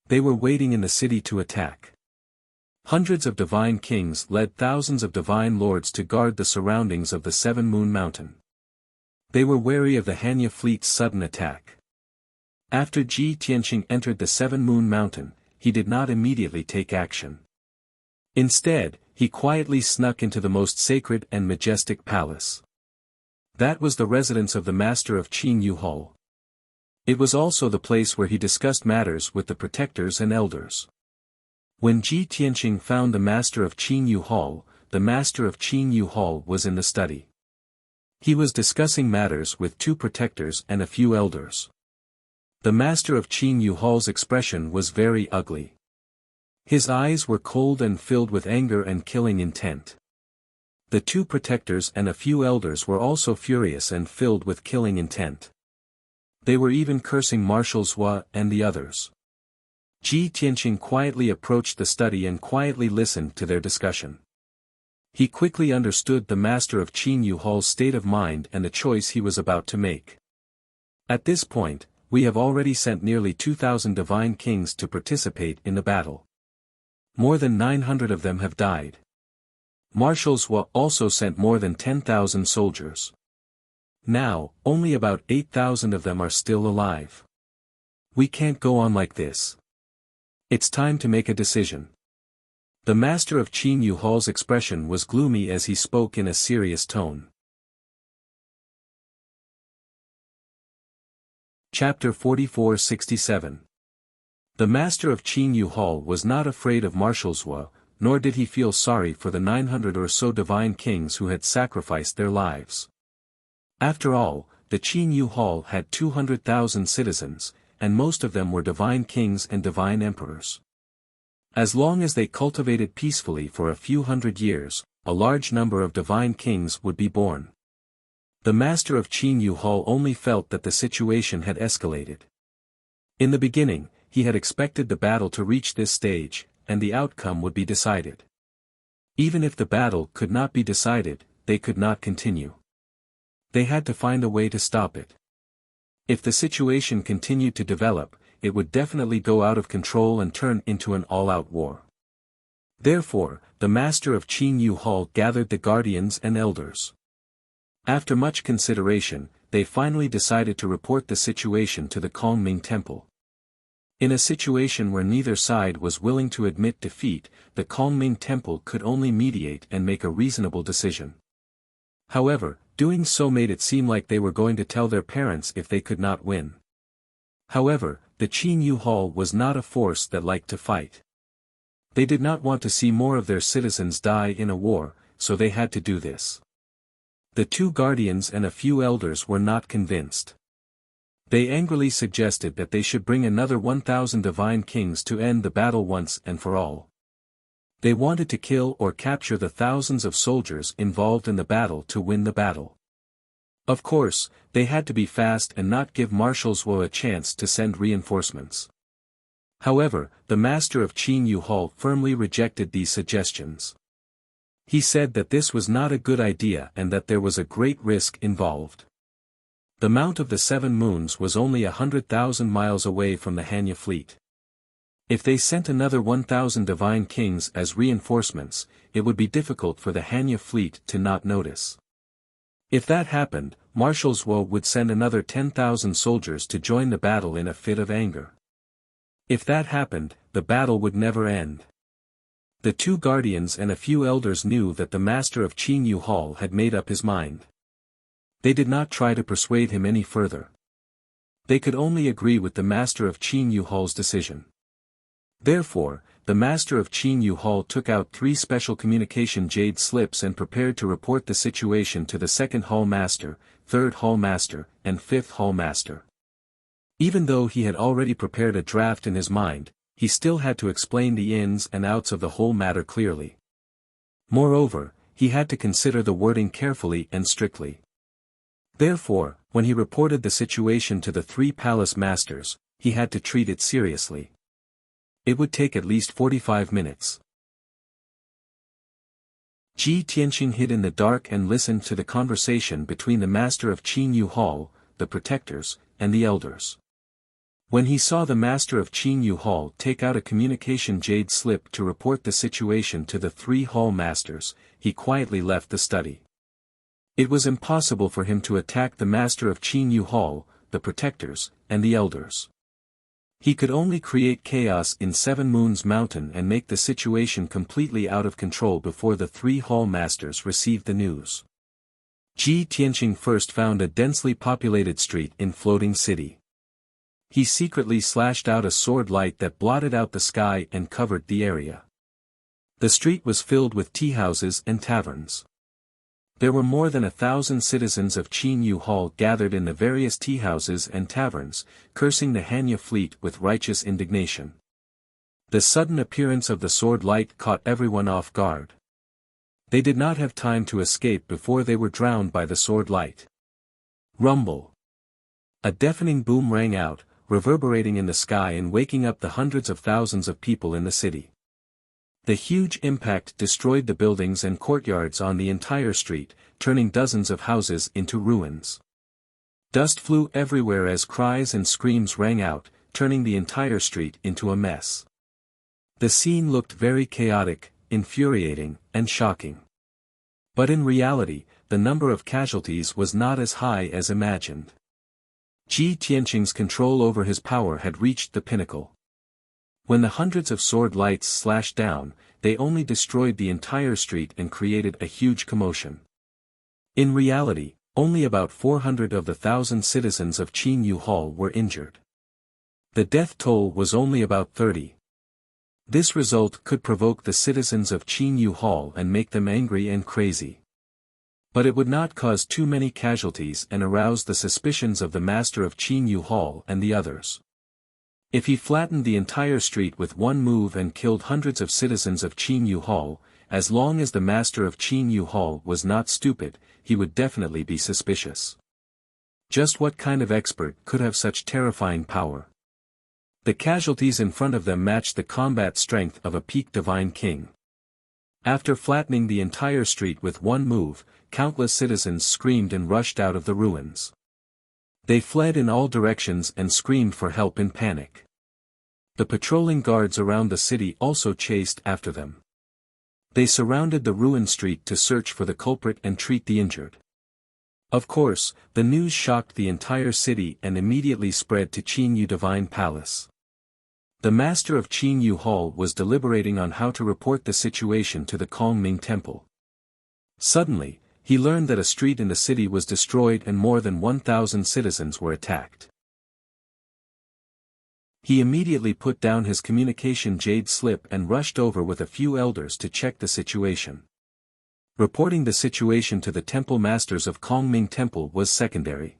They were waiting in the city to attack. Hundreds of divine kings led thousands of divine lords to guard the surroundings of the Seven Moon Mountain. They were wary of the Hanya fleet's sudden attack. After Ji Tianqing entered the Seven Moon Mountain, he did not immediately take action. Instead, he quietly snuck into the most sacred and majestic palace. That was the residence of the Master of Qin Yu Hall. It was also the place where he discussed matters with the protectors and elders. When Ji Tianqing found the Master of Qin Yu Hall, the Master of Qin Yu Hall was in the study. He was discussing matters with 2 protectors and a few elders. The Master of Qin Yu Hall's expression was very ugly. His eyes were cold and filled with anger and killing intent. The 2 protectors and a few elders were also furious and filled with killing intent. They were even cursing Marshal Zhuo and the others. Ji Tianqing quietly approached the study and quietly listened to their discussion. He quickly understood the Master of Qin Yu Hall's state of mind and the choice he was about to make. At this point, we have already sent nearly 2,000 divine kings to participate in the battle. More than 900 of them have died. Marshal Zhuo also sent more than 10,000 soldiers. Now, only about 8,000 of them are still alive. We can't go on like this. It's time to make a decision. The master of Qin Yu Hall's expression was gloomy as he spoke in a serious tone. Chapter 44-67. The master of Qin Yu Hall was not afraid of Marshal Zhuo, nor did he feel sorry for the 900 or so divine kings who had sacrificed their lives. After all, the Qin Yu Hall had 200,000 citizens, and most of them were divine kings and divine emperors. As long as they cultivated peacefully for a few hundred years, a large number of divine kings would be born. The master of Qin Yu Hall only felt that the situation had escalated. In the beginning, he had expected the battle to reach this stage, and the outcome would be decided. Even if the battle could not be decided, they could not continue. They had to find a way to stop it. If the situation continued to develop, it would definitely go out of control and turn into an all-out war. Therefore, the master of Qin Yu Hall gathered the guardians and elders. After much consideration, they finally decided to report the situation to the Kongming Temple. In a situation where neither side was willing to admit defeat, the Kongming Temple could only mediate and make a reasonable decision. However, doing so made it seem like they were going to tell their parents if they could not win. However, the Qin Yu Hall was not a force that liked to fight. They did not want to see more of their citizens die in a war, so they had to do this. The two guardians and a few elders were not convinced. They angrily suggested that they should bring another 1,000 divine kings to end the battle once and for all. They wanted to kill or capture the thousands of soldiers involved in the battle to win the battle. Of course, they had to be fast and not give Marshal Zhuo a chance to send reinforcements. However, the master of Qin Yu Hall firmly rejected these suggestions. He said that this was not a good idea and that there was a great risk involved. The Mount of the Seven Moons was only 100,000 miles away from the Hanya fleet. If they sent another 1,000 divine kings as reinforcements, it would be difficult for the Hanya fleet to not notice. If that happened, Marshal Zhuo would send another 10,000 soldiers to join the battle in a fit of anger. If that happened, the battle would never end. The two guardians and a few elders knew that the master of Qin Yu Hall had made up his mind. They did not try to persuade him any further. They could only agree with the master of Qin Yu Hall's decision. Therefore, the master of Qin Yu Hall took out 3 special communication jade slips and prepared to report the situation to the 2nd Hall Master, 3rd Hall Master, and 5th Hall Master. Even though he had already prepared a draft in his mind, he still had to explain the ins and outs of the whole matter clearly. Moreover, he had to consider the wording carefully and strictly. Therefore, when he reported the situation to the 3 palace masters, he had to treat it seriously. It would take at least 45 minutes. Ji Tianqing hid in the dark and listened to the conversation between the master of Qin Yu Hall, the protectors, and the elders. When he saw the master of Qin Yu Hall take out a communication jade slip to report the situation to the 3 hall masters, he quietly left the study. It was impossible for him to attack the master of Qin Yu Hall, the protectors, and the elders. He could only create chaos in 7 Moons Mountain and make the situation completely out of control before the 3 hall masters received the news. Ji Tianqing first found a densely populated street in Floating City. He secretly slashed out a sword light that blotted out the sky and covered the area. The street was filled with tea houses and taverns. There were more than 1,000 citizens of Qin Yu Hall gathered in the various tea houses and taverns, cursing the Hanya fleet with righteous indignation. The sudden appearance of the sword light caught everyone off guard. They did not have time to escape before they were drowned by the sword light. Rumble! A deafening boom rang out, reverberating in the sky and waking up the hundreds of thousands of people in the city. The huge impact destroyed the buildings and courtyards on the entire street, turning dozens of houses into ruins. Dust flew everywhere as cries and screams rang out, turning the entire street into a mess. The scene looked very chaotic, infuriating, and shocking. But in reality, the number of casualties was not as high as imagined. Ji Tianqing's control over his power had reached the pinnacle. When the hundreds of sword lights slashed down, they only destroyed the entire street and created a huge commotion. In reality, only about 400 of the 1,000 citizens of Qinyu Hall were injured. The death toll was only about 30. This result could provoke the citizens of Qinyu Hall and make them angry and crazy. But it would not cause too many casualties and arouse the suspicions of the master of Qinyu Hall and the others. If he flattened the entire street with one move and killed hundreds of citizens of Qinyu Hall, as long as the master of Qinyu Hall was not stupid, he would definitely be suspicious. Just what kind of expert could have such terrifying power? The casualties in front of them matched the combat strength of a peak divine king. After flattening the entire street with one move, countless citizens screamed and rushed out of the ruins. They fled in all directions and screamed for help in panic. The patrolling guards around the city also chased after them. They surrounded the ruined street to search for the culprit and treat the injured. Of course, the news shocked the entire city and immediately spread to Qinyu Divine Palace. The master of Qinyu Hall was deliberating on how to report the situation to the Kongming Temple. Suddenly, he learned that a street in the city was destroyed and more than 1,000 citizens were attacked. He immediately put down his communication jade slip and rushed over with a few elders to check the situation. Reporting the situation to the temple masters of Kongming Temple was secondary.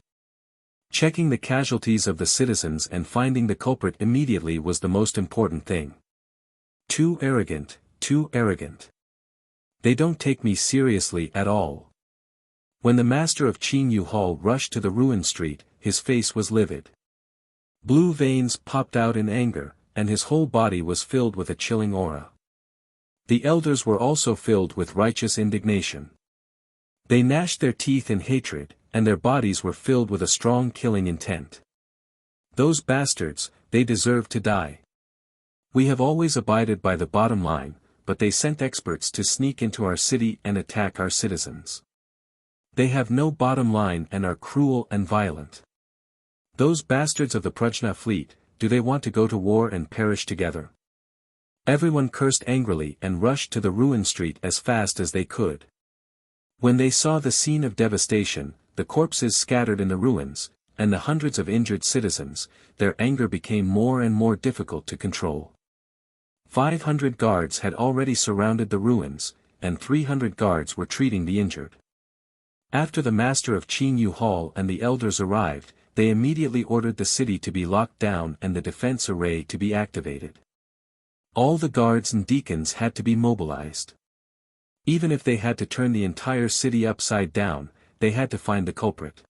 Checking the casualties of the citizens and finding the culprit immediately was the most important thing. Too arrogant, too arrogant. They don't take me seriously at all. When the master of Qinyu Hall rushed to the ruined street, his face was livid. Blue veins popped out in anger, and his whole body was filled with a chilling aura. The elders were also filled with righteous indignation. They gnashed their teeth in hatred, and their bodies were filled with a strong killing intent. Those bastards, they deserve to die. We have always abided by the bottom line, but they sent experts to sneak into our city and attack our citizens. They have no bottom line and are cruel and violent. Those bastards of the Prajna fleet, do they want to go to war and perish together? Everyone cursed angrily and rushed to the ruined street as fast as they could. When they saw the scene of devastation, the corpses scattered in the ruins, and the hundreds of injured citizens, their anger became more and more difficult to control. 500 guards had already surrounded the ruins, and 300 guards were treating the injured. After the master of Qinyu Hall and the elders arrived, they immediately ordered the city to be locked down and the defense array to be activated. All the guards and deacons had to be mobilized. Even if they had to turn the entire city upside down, they had to find the culprit.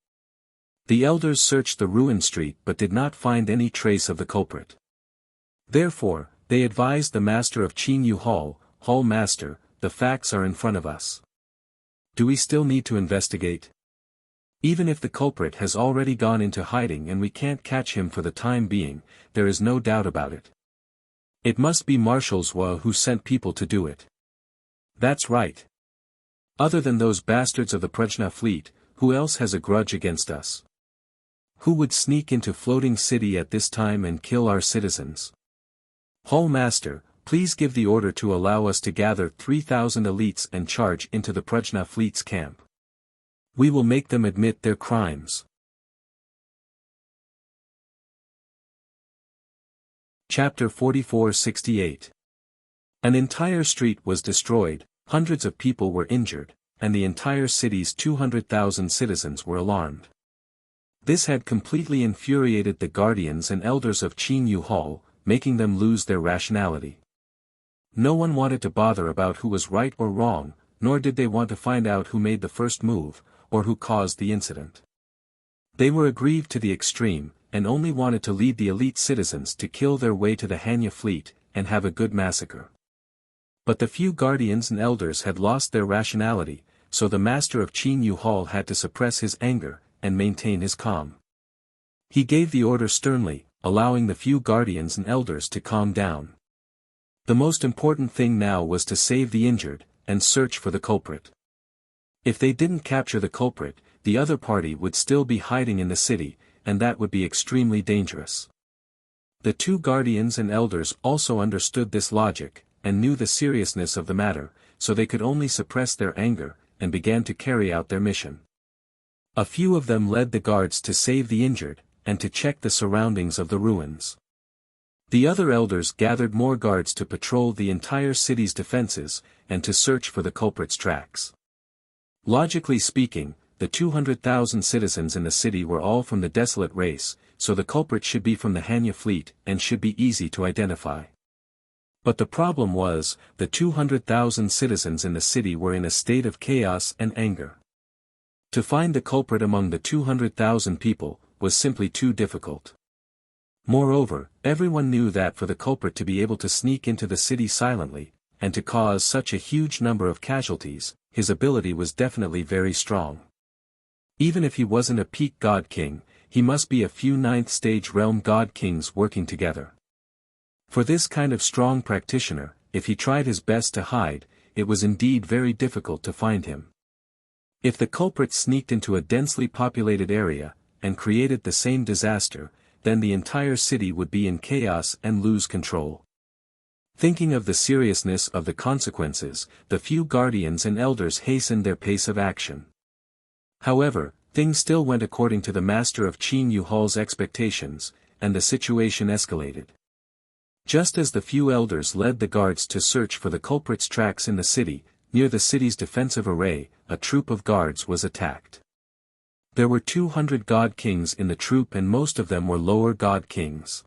The elders searched the ruined street but did not find any trace of the culprit. Therefore, they advised the master of Qinyu Hall, Hall Master, the facts are in front of us. Do we still need to investigate? Even if the culprit has already gone into hiding and we can't catch him for the time being, there is no doubt about it. It must be Marshal Zhua who sent people to do it. That's right. Other than those bastards of the Prajna fleet, who else has a grudge against us? Who would sneak into Floating City at this time and kill our citizens? Hall Master, please give the order to allow us to gather 3,000 elites and charge into the Prajna fleet's camp. We will make them admit their crimes. Chapter 44-68. An entire street was destroyed, hundreds of people were injured, and the entire city's 200,000 citizens were alarmed. This had completely infuriated the guardians and elders of Qinyu Hall, making them lose their rationality. No one wanted to bother about who was right or wrong, nor did they want to find out who made the first move, or who caused the incident. They were aggrieved to the extreme, and only wanted to lead the elite citizens to kill their way to the Hanya fleet, and have a good massacre. But the few guardians and elders had lost their rationality, so the master of Qinyu Hall had to suppress his anger, and maintain his calm. He gave the order sternly, allowing the few guardians and elders to calm down. The most important thing now was to save the injured, and search for the culprit. If they didn't capture the culprit, the other party would still be hiding in the city, and that would be extremely dangerous. The two guardians and elders also understood this logic, and knew the seriousness of the matter, so they could only suppress their anger, and began to carry out their mission. A few of them led the guards to save the injured, and to check the surroundings of the ruins. The other elders gathered more guards to patrol the entire city's defenses, and to search for the culprit's tracks. Logically speaking, the 200,000 citizens in the city were all from the desolate race, so the culprit should be from the Hanya fleet and should be easy to identify. But the problem was, the 200,000 citizens in the city were in a state of chaos and anger. To find the culprit among the 200,000 people was simply too difficult. Moreover, everyone knew that for the culprit to be able to sneak into the city silently, and to cause such a huge number of casualties, his ability was definitely very strong. Even if he wasn't a peak god king, he must be a few ninth-stage realm god kings working together. For this kind of strong practitioner, if he tried his best to hide, it was indeed very difficult to find him. If the culprit sneaked into a densely populated area, and created the same disaster, then the entire city would be in chaos and lose control. Thinking of the seriousness of the consequences, the few guardians and elders hastened their pace of action. However, things still went according to the master of Qin Yuhal's expectations, and the situation escalated. Just as the few elders led the guards to search for the culprit's tracks in the city, near the city's defensive array, a troop of guards was attacked. There were 200 god kings in the troop and most of them were lower god kings.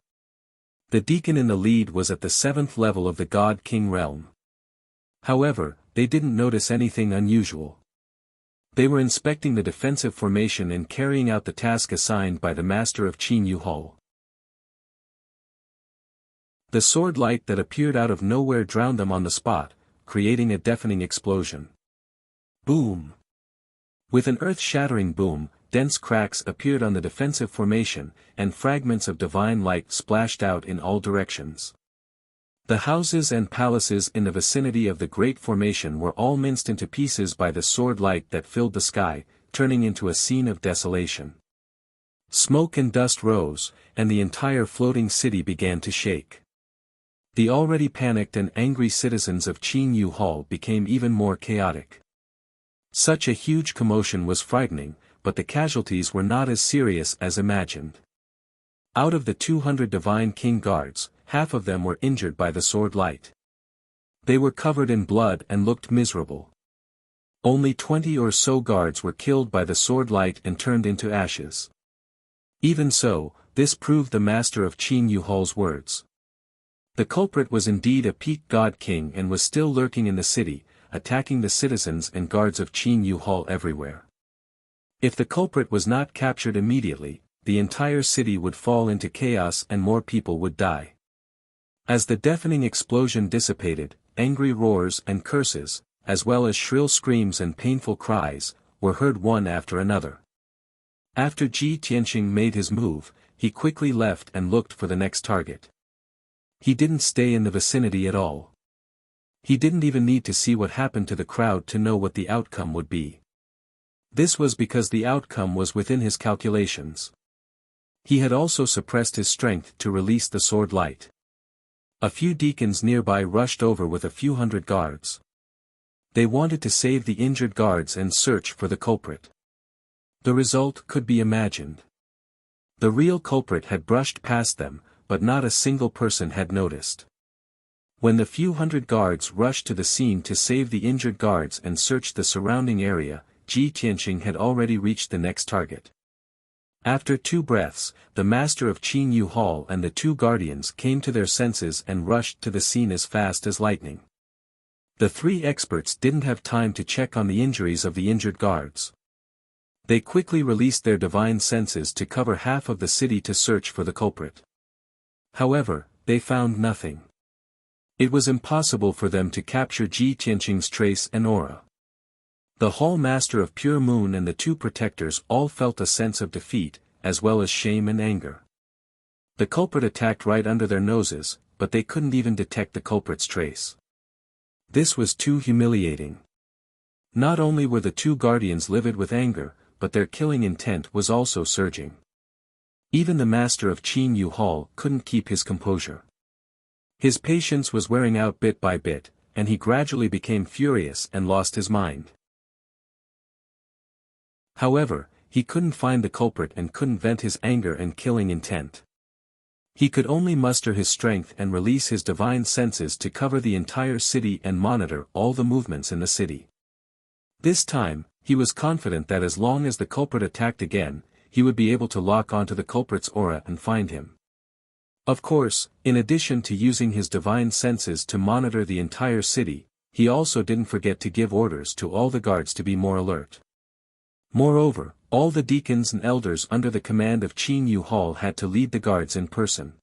The deacon in the lead was at the 7th level of the god king realm. However, they didn't notice anything unusual. They were inspecting the defensive formation and carrying out the task assigned by the master of Qin Yuhal. The sword light that appeared out of nowhere drowned them on the spot, creating a deafening explosion. Boom! With an earth-shattering boom, dense cracks appeared on the defensive formation, and fragments of divine light splashed out in all directions. The houses and palaces in the vicinity of the great formation were all minced into pieces by the sword light that filled the sky, turning into a scene of desolation. Smoke and dust rose, and the entire floating city began to shake. The already panicked and angry citizens of Qin Yuhal became even more chaotic. Such a huge commotion was frightening, but the casualties were not as serious as imagined. Out of the 200 divine king guards, half of them were injured by the sword light. They were covered in blood and looked miserable. Only 20 or so guards were killed by the sword light and turned into ashes. Even so, this proved the master of Qin Yuhal's words. The culprit was indeed a peak god king and was still lurking in the city, attacking the citizens and guards of Qin Yuhal everywhere. If the culprit was not captured immediately, the entire city would fall into chaos and more people would die. As the deafening explosion dissipated, angry roars and curses, as well as shrill screams and painful cries, were heard one after another. After Ji Tianqing made his move, he quickly left and looked for the next target. He didn't stay in the vicinity at all. He didn't even need to see what happened to the crowd to know what the outcome would be. This was because the outcome was within his calculations. He had also suppressed his strength to release the sword light. A few deacons nearby rushed over with a few hundred guards. They wanted to save the injured guards and search for the culprit. The result could be imagined. The real culprit had brushed past them, but not a single person had noticed. When the few hundred guards rushed to the scene to save the injured guards and search the surrounding area, Ji Tianqing had already reached the next target. After 2 breaths, the master of Qin Yuhal and the 2 guardians came to their senses and rushed to the scene as fast as lightning. The 3 experts didn't have time to check on the injuries of the injured guards. They quickly released their divine senses to cover half of the city to search for the culprit. However, they found nothing. It was impossible for them to capture Ji Tianqing's trace and aura. The Hall Master of Pure Moon and the 2 protectors all felt a sense of defeat, as well as shame and anger. The culprit attacked right under their noses, but they couldn't even detect the culprit's trace. This was too humiliating. Not only were the 2 guardians livid with anger, but their killing intent was also surging. Even the master of Qin Yu Hall couldn't keep his composure. His patience was wearing out bit by bit, and he gradually became furious and lost his mind. However, he couldn't find the culprit and couldn't vent his anger and killing intent. He could only muster his strength and release his divine senses to cover the entire city and monitor all the movements in the city. This time, he was confident that as long as the culprit attacked again, he would be able to lock onto the culprit's aura and find him. Of course, in addition to using his divine senses to monitor the entire city, he also didn't forget to give orders to all the guards to be more alert. Moreover, all the deacons and elders under the command of Qin Yu Hall had to lead the guards in person.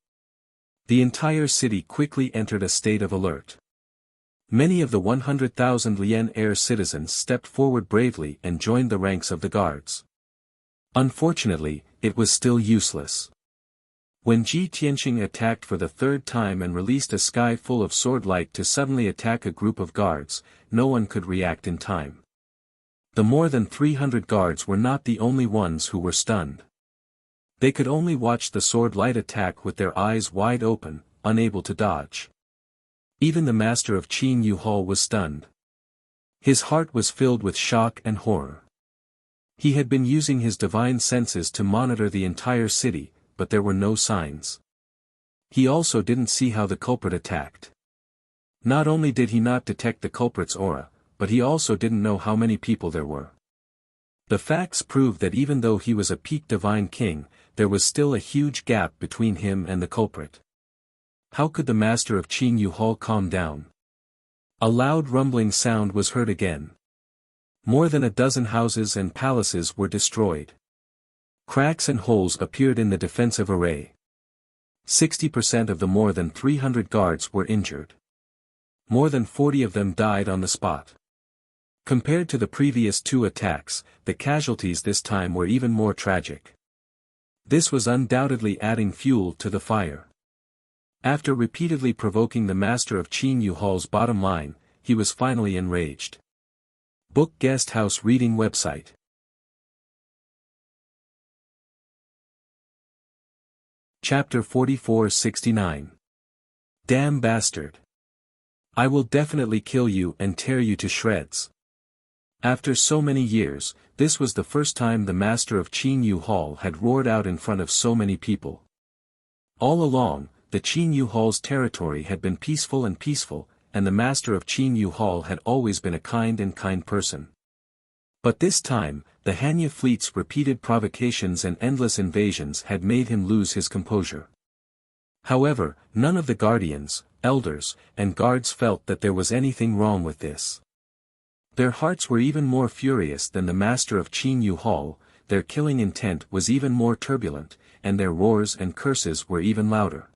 The entire city quickly entered a state of alert. Many of the 100,000 Lian heir citizens stepped forward bravely and joined the ranks of the guards. Unfortunately, it was still useless. When Ji Tianxing attacked for the third time and released a sky full of sword light to suddenly attack a group of guards, no one could react in time. The more than 300 guards were not the only ones who were stunned. They could only watch the sword light attack with their eyes wide open, unable to dodge. Even the master of Qin Yu Hall was stunned. His heart was filled with shock and horror. He had been using his divine senses to monitor the entire city, but there were no signs. He also didn't see how the culprit attacked. Not only did he not detect the culprit's aura, but he also didn't know how many people there were. The facts proved that even though he was a peak divine king, there was still a huge gap between him and the culprit. How could the master of Qin Yu Hall calm down? A loud rumbling sound was heard again. More than a dozen houses and palaces were destroyed. Cracks and holes appeared in the defensive array. 60% of the more than 300 guards were injured. More than 40 of them died on the spot. Compared to the previous two attacks, the casualties this time were even more tragic. This was undoubtedly adding fuel to the fire. After repeatedly provoking the master of Qin Yu Hall's bottom line, he was finally enraged. Book Guest House Reading Website. Chapter 4469. Damn bastard. I will definitely kill you and tear you to shreds. After so many years, this was the first time the master of Qin Yu Hall had roared out in front of so many people. All along, the Qin Yu Hall's territory had been peaceful, and the master of Qin Yu Hall had always been a kind person. But this time, the Hanya fleet's repeated provocations and endless invasions had made him lose his composure. However, none of the guardians, elders, and guards felt that there was anything wrong with this. Their hearts were even more furious than the master of Qin Yu Hall, their killing intent was even more turbulent, and their roars and curses were even louder.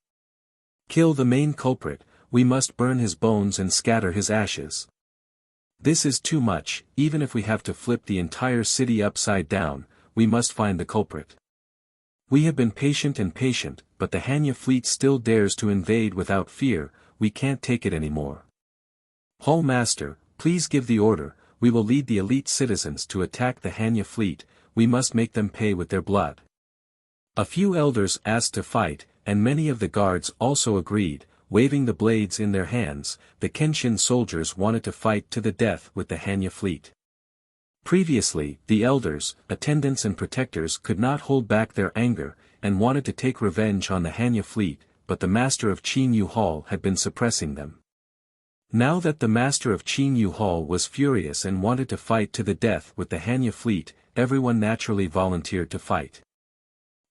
Kill the main culprit, we must burn his bones and scatter his ashes. This is too much, even if we have to flip the entire city upside down, we must find the culprit. We have been patient, but the Hanya fleet still dares to invade without fear, we can't take it anymore. Hall Master, please give the order, we will lead the elite citizens to attack the Hanya fleet, we must make them pay with their blood. A few elders asked to fight, and many of the guards also agreed, waving the blades in their hands. The Kenshin soldiers wanted to fight to the death with the Hanya fleet. Previously, the elders, attendants and protectors could not hold back their anger, and wanted to take revenge on the Hanya fleet, but the master of Qin Yu Hall had been suppressing them. Now that the master of Qin Yu Hall was furious and wanted to fight to the death with the Hanya fleet, everyone naturally volunteered to fight.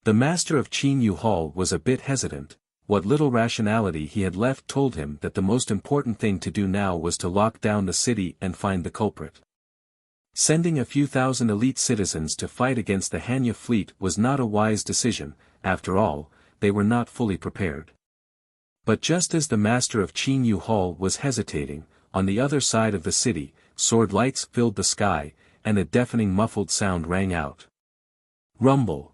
The master of Qin Yu Hall was a bit hesitant. What little rationality he had left told him that the most important thing to do now was to lock down the city and find the culprit. Sending a few thousand elite citizens to fight against the Hanya fleet was not a wise decision, after all, they were not fully prepared. But just as the master of Qin Yu Hall was hesitating, on the other side of the city, sword lights filled the sky, and a deafening muffled sound rang out. Rumble.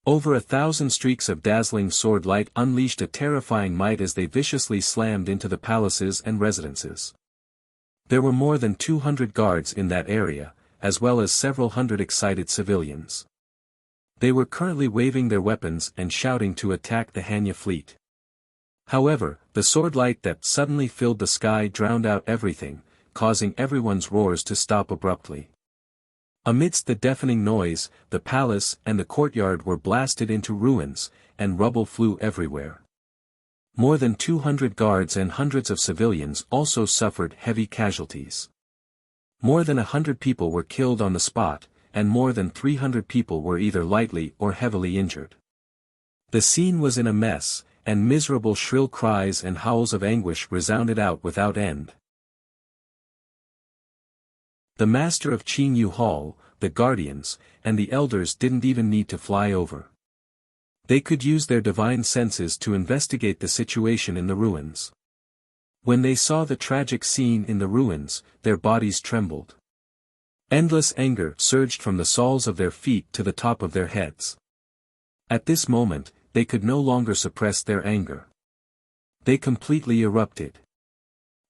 Over 1,000 streaks of dazzling sword light unleashed a terrifying might as they viciously slammed into the palaces and residences. There were more than 200 guards in that area, as well as several hundred excited civilians. They were currently waving their weapons and shouting to attack the Hanya fleet. However, the sword light that suddenly filled the sky drowned out everything, causing everyone's roars to stop abruptly. Amidst the deafening noise, the palace and the courtyard were blasted into ruins, and rubble flew everywhere. More than 200 guards and hundreds of civilians also suffered heavy casualties. More than 100 people were killed on the spot, and more than 300 people were either lightly or heavily injured. The scene was in a mess, and miserable shrill cries and howls of anguish resounded out without end. The master of Qingyu Hall, the guardians, and the elders didn't even need to fly over. They could use their divine senses to investigate the situation in the ruins. When they saw the tragic scene in the ruins, their bodies trembled. Endless anger surged from the soles of their feet to the top of their heads. At this moment, they could no longer suppress their anger. They completely erupted.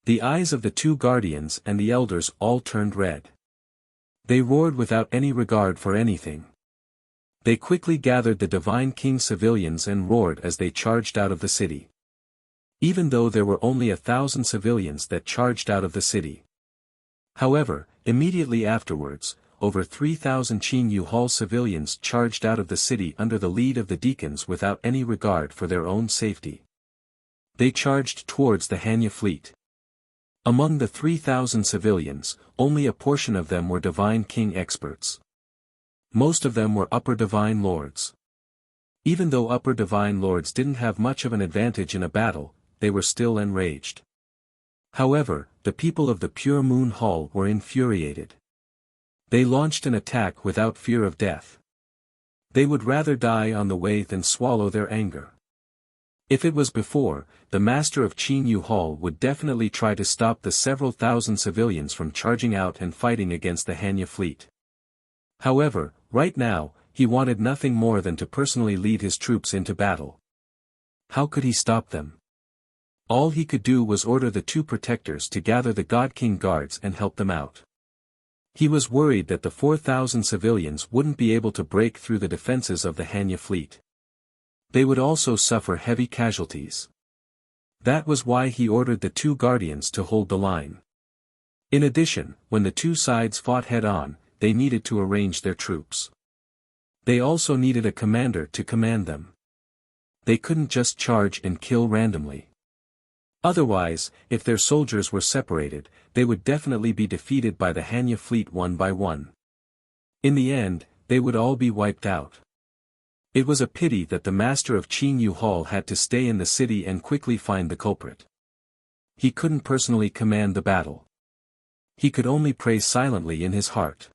The eyes of the two guardians and the elders all turned red. They roared without any regard for anything. They quickly gathered the Divine King's civilians and roared as they charged out of the city. Even though there were only 1,000 civilians that charged out of the city. However, immediately afterwards, over 3,000 Qingyu Hall civilians charged out of the city under the lead of the deacons without any regard for their own safety. They charged towards the Hanya fleet. Among the 3,000 civilians, only a portion of them were Divine King experts. Most of them were Upper Divine Lords. Even though Upper Divine Lords didn't have much of an advantage in a battle, they were still enraged. However, the people of the Pure Moon Hall were infuriated. They launched an attack without fear of death. They would rather die on the way than swallow their anger. If it was before, the master of Qingyu Hall would definitely try to stop the several thousand civilians from charging out and fighting against the Hanya fleet. However, right now, he wanted nothing more than to personally lead his troops into battle. How could he stop them? All he could do was order the two protectors to gather the God King guards and help them out. He was worried that the 4,000 civilians wouldn't be able to break through the defenses of the Hanya fleet. They would also suffer heavy casualties. That was why he ordered the two guardians to hold the line. In addition, when the two sides fought head-on, they needed to arrange their troops. They also needed a commander to command them. They couldn't just charge and kill randomly. Otherwise, if their soldiers were separated, they would definitely be defeated by the Hanya fleet one by one. In the end, they would all be wiped out. It was a pity that the master of Qingyu Hall had to stay in the city and quickly find the culprit. He couldn't personally command the battle. He could only pray silently in his heart.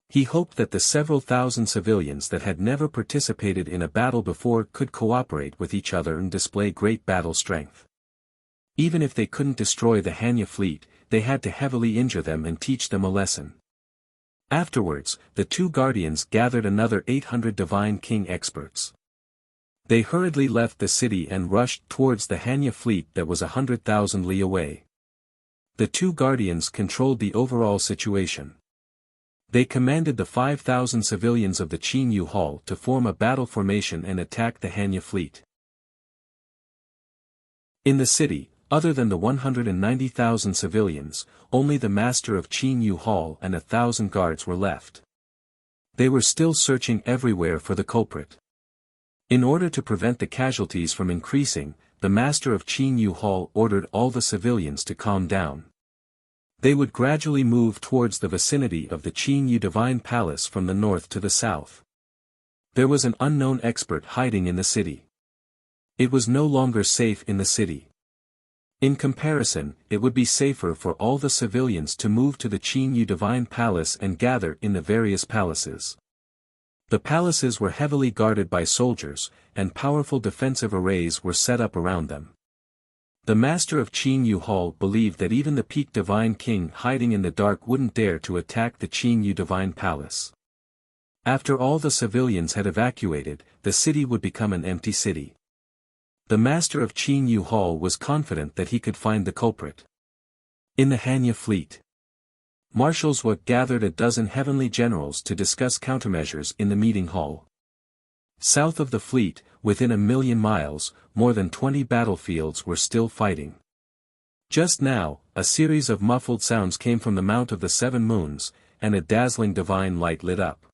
He hoped that the several thousand civilians that had never participated in a battle before could cooperate with each other and display great battle strength. Even if they couldn't destroy the Hanya fleet, they had to heavily injure them and teach them a lesson. Afterwards, the two guardians gathered another 800 Divine King experts. They hurriedly left the city and rushed towards the Hanya fleet that was 100,000 li away. The two guardians controlled the overall situation. They commanded the 5,000 civilians of the Qingyu Hall to form a battle formation and attack the Hanya fleet. In the city, other than the 190,000 civilians, only the master of Qingyu Hall and 1,000 guards were left. They were still searching everywhere for the culprit. In order to prevent the casualties from increasing, the master of Qingyu Hall ordered all the civilians to calm down. They would gradually move towards the vicinity of the Qingyu Divine Palace from the north to the south. There was an unknown expert hiding in the city. It was no longer safe in the city. In comparison, it would be safer for all the civilians to move to the Qingyu Divine Palace and gather in the various palaces. The palaces were heavily guarded by soldiers, and powerful defensive arrays were set up around them. The master of Qingyu Hall believed that even the peak Divine King hiding in the dark wouldn't dare to attack the Qingyu Divine Palace. After all the civilians had evacuated, the city would become an empty city. The master of Qingyu Hall was confident that he could find the culprit. In the Hanya fleet, marshals gathered a dozen heavenly generals to discuss countermeasures in the meeting hall. South of the fleet, within 1,000,000 miles, more than 20 battlefields were still fighting. Just now, a series of muffled sounds came from the Mount of the Seven Moons, and a dazzling divine light lit up.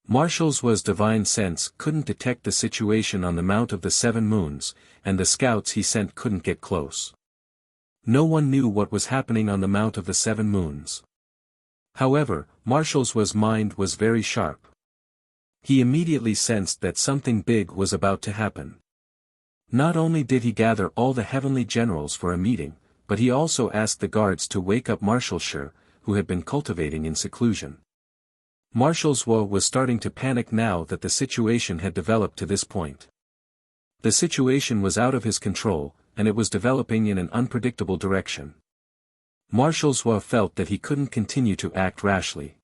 Marshall's divine sense couldn't detect the situation on the Mount of the Seven Moons, and the scouts he sent couldn't get close. No one knew what was happening on the Mount of the Seven Moons. However, Marshall's mind was very sharp. He immediately sensed that something big was about to happen. Not only did he gather all the heavenly generals for a meeting, but he also asked the guards to wake up Marshall, who had been cultivating in seclusion. Marshall was starting to panic now that the situation had developed to this point. The situation was out of his control, and it was developing in an unpredictable direction. Marshall felt that he couldn't continue to act rashly.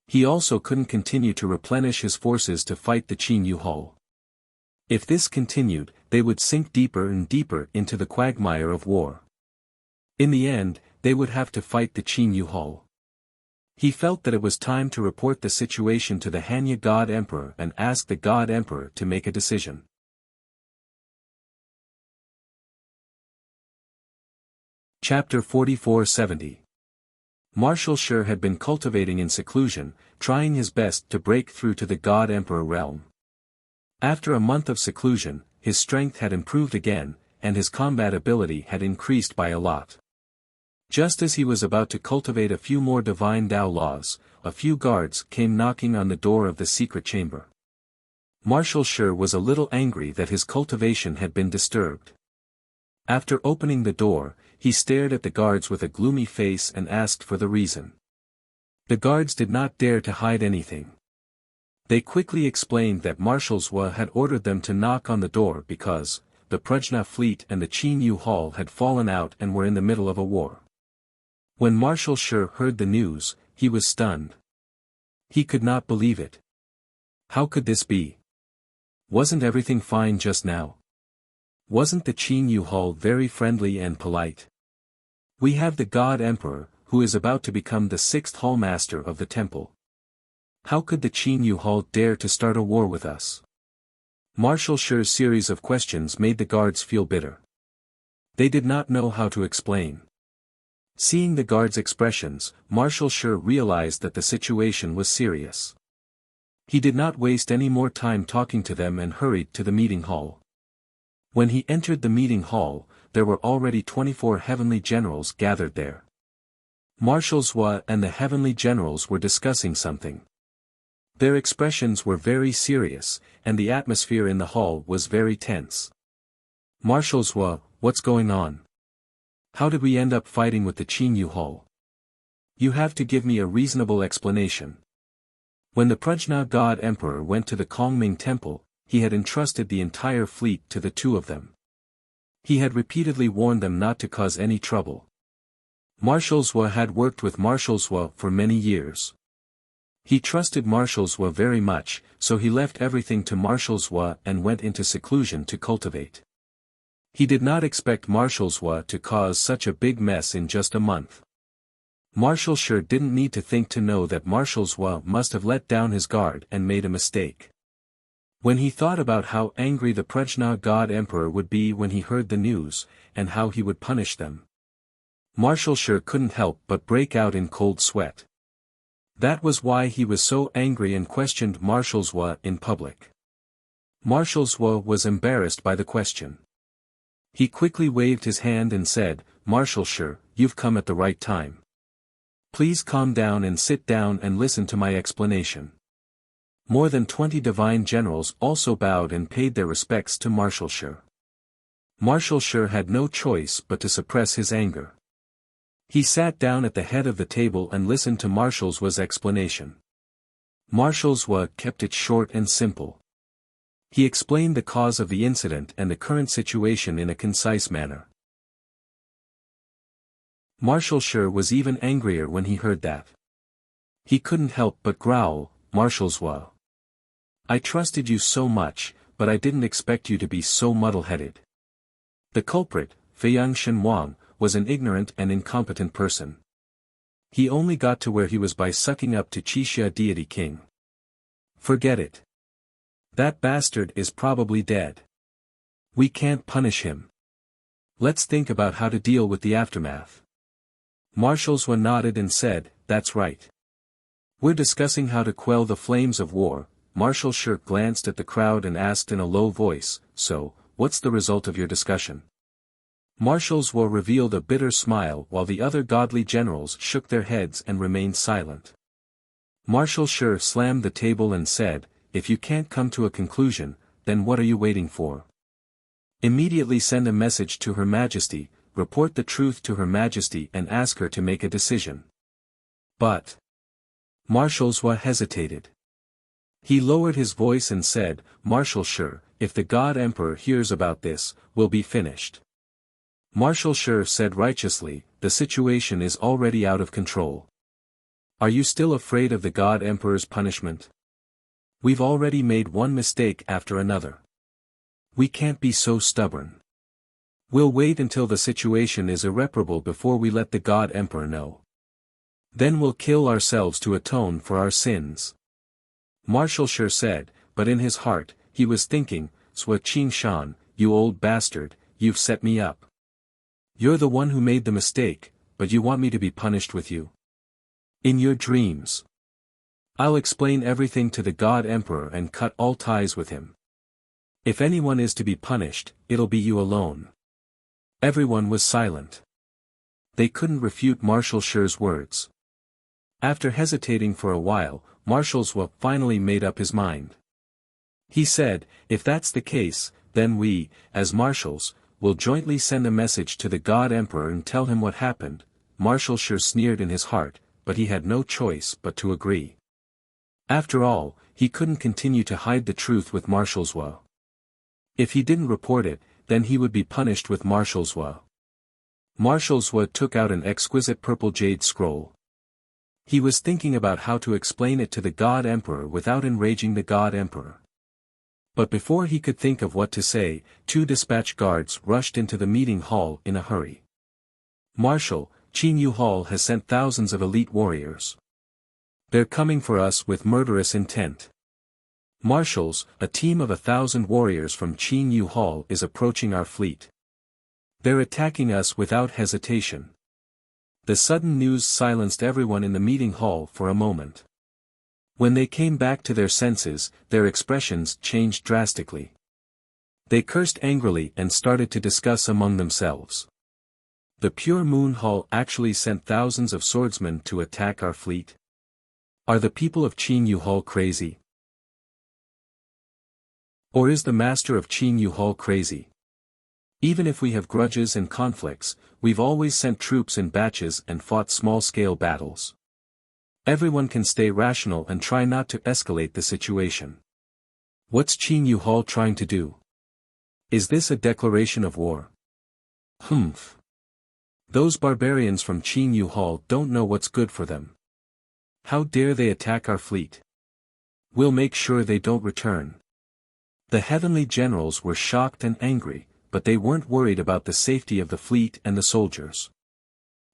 He also couldn't continue to replenish his forces to fight the Qin Yu Hull. If this continued, they would sink deeper and deeper into the quagmire of war. In the end, they would have to fight the Qin Yu Hull. He felt that it was time to report the situation to the Hanya God Emperor and ask the God Emperor to make a decision. Chapter 4470. Marshall had been cultivating in seclusion, trying his best to break through to the God Emperor realm. After a month of seclusion, his strength had improved again, and his combat ability had increased by a lot. Just as he was about to cultivate a few more divine Tao laws, a few guards came knocking on the door of the secret chamber. Marshall was a little angry that his cultivation had been disturbed. After opening the door, he stared at the guards with a gloomy face and asked for the reason. The guards did not dare to hide anything. They quickly explained that Marshall had ordered them to knock on the door because the Prajna fleet and the Qin Yu Hull had fallen out and were in the middle of a war. When Marshall heard the news, he was stunned. He could not believe it. How could this be? Wasn't everything fine just now? Wasn't the Qin Yu Hull very friendly and polite? We have the God Emperor, who is about to become the 6th Hallmaster of the temple. How could the Qin Yu Hull dare to start a war with us? Marshall's series of questions made the guards feel bitter. They did not know how to explain. Seeing the guards' expressions, Marshall realized that the situation was serious. He did not waste any more time talking to them and hurried to the meeting hall. When he entered the meeting hall, there were already 24 heavenly generals gathered there. Marshall and the heavenly generals were discussing something. Their expressions were very serious, and the atmosphere in the hall was very tense. Marshall, what's going on? How did we end up fighting with the Qin Yu Hull? You have to give me a reasonable explanation. When the Prajna God Emperor went to the Kongming Temple, he had entrusted the entire fleet to the two of them. He had repeatedly warned them not to cause any trouble. Marshall had worked with Marshall for many years. He trusted Marshall very much, so he left everything to Marshall and went into seclusion to cultivate. He did not expect Marshall to cause such a big mess in just a month. Marshall didn't need to think to know that Marshall must have let down his guard and made a mistake. When he thought about how angry the Prajna God Emperor would be when he heard the news, and how he would punish them, Marshall couldn't help but break out in cold sweat. That was why he was so angry and questioned Marshall in public. Marshall was embarrassed by the question. He quickly waved his hand and said, "Marshall, you've come at the right time. Please calm down and sit down and listen to my explanation." More than 20 divine generals also bowed and paid their respects to Marshall. Marshall had no choice but to suppress his anger. He sat down at the head of the table and listened to Marshall's explanation. Marshall kept it short and simple. He explained the cause of the incident and the current situation in a concise manner. Marshall was even angrier when he heard that. He couldn't help but growl, "Marshall, I trusted you so much, but I didn't expect you to be so muddle-headed." The culprit, Feiyang Shenhuang, was an ignorant and incompetent person. He only got to where he was by sucking up to Wuxia Deity King. Forget it. That bastard is probably dead. We can't punish him. Let's think about how to deal with the aftermath. Marshal Zhuo nodded and said, "That's right. We're discussing how to quell the flames of war." Marshal Shi glanced at the crowd and asked in a low voice, "So, what's the result of your discussion?" Marshal Zhuo revealed a bitter smile while the other godly generals shook their heads and remained silent. Marshal Shi slammed the table and said, "If you can't come to a conclusion, then what are you waiting for? Immediately send a message to Her Majesty, report the truth to Her Majesty and ask her to make a decision." But Marshal Zhuo hesitated. He lowered his voice and said, "Marshal Shi, if the God Emperor hears about this, we'll be finished." Marshal Shi said righteously, "The situation is already out of control. Are you still afraid of the God Emperor's punishment? We've already made one mistake after another. We can't be so stubborn. We'll wait until the situation is irreparable before we let the God Emperor know. Then we'll kill ourselves to atone for our sins." Marshal Shi said, but in his heart, he was thinking, "Zhuo Qingshan, you old bastard, you've set me up. You're the one who made the mistake, but you want me to be punished with you? In your dreams. I'll explain everything to the God Emperor and cut all ties with him. If anyone is to be punished, it'll be you alone." Everyone was silent. They couldn't refute Marshal Shi's words. After hesitating for a while, Marshal Zhuo finally made up his mind. He said, "If that's the case, then we, as marshals, will jointly send a message to the God Emperor and tell him what happened." Marshal Shi sneered in his heart, but he had no choice but to agree. After all, he couldn't continue to hide the truth with Marshal Zhuo. If he didn't report it, then he would be punished with Marshal Zhuo. Marshal Zhuo took out an exquisite purple jade scroll. He was thinking about how to explain it to the God Emperor without enraging the God Emperor. But before he could think of what to say, 2 dispatch guards rushed into the meeting hall in a hurry. "Marshal, Qin Yu Hall has sent thousands of elite warriors. They're coming for us with murderous intent. Marshals, a team of 1,000 warriors from Qin Yu Hall is approaching our fleet. They're attacking us without hesitation." The sudden news silenced everyone in the meeting hall for a moment. When they came back to their senses, their expressions changed drastically. They cursed angrily and started to discuss among themselves. "The Pure Moon Hall actually sent thousands of swordsmen to attack our fleet? Are the people of Qin Yu Hall crazy? Or is the master of Qin Yu Hall crazy? Even if we have grudges and conflicts, we've always sent troops in batches and fought small-scale battles. Everyone can stay rational and try not to escalate the situation. What's Qin Yu Hall trying to do? Is this a declaration of war? Humph. Those barbarians from Qin Yu Hall don't know what's good for them. How dare they attack our fleet? We'll make sure they don't return." The heavenly generals were shocked and angry, but they weren't worried about the safety of the fleet and the soldiers.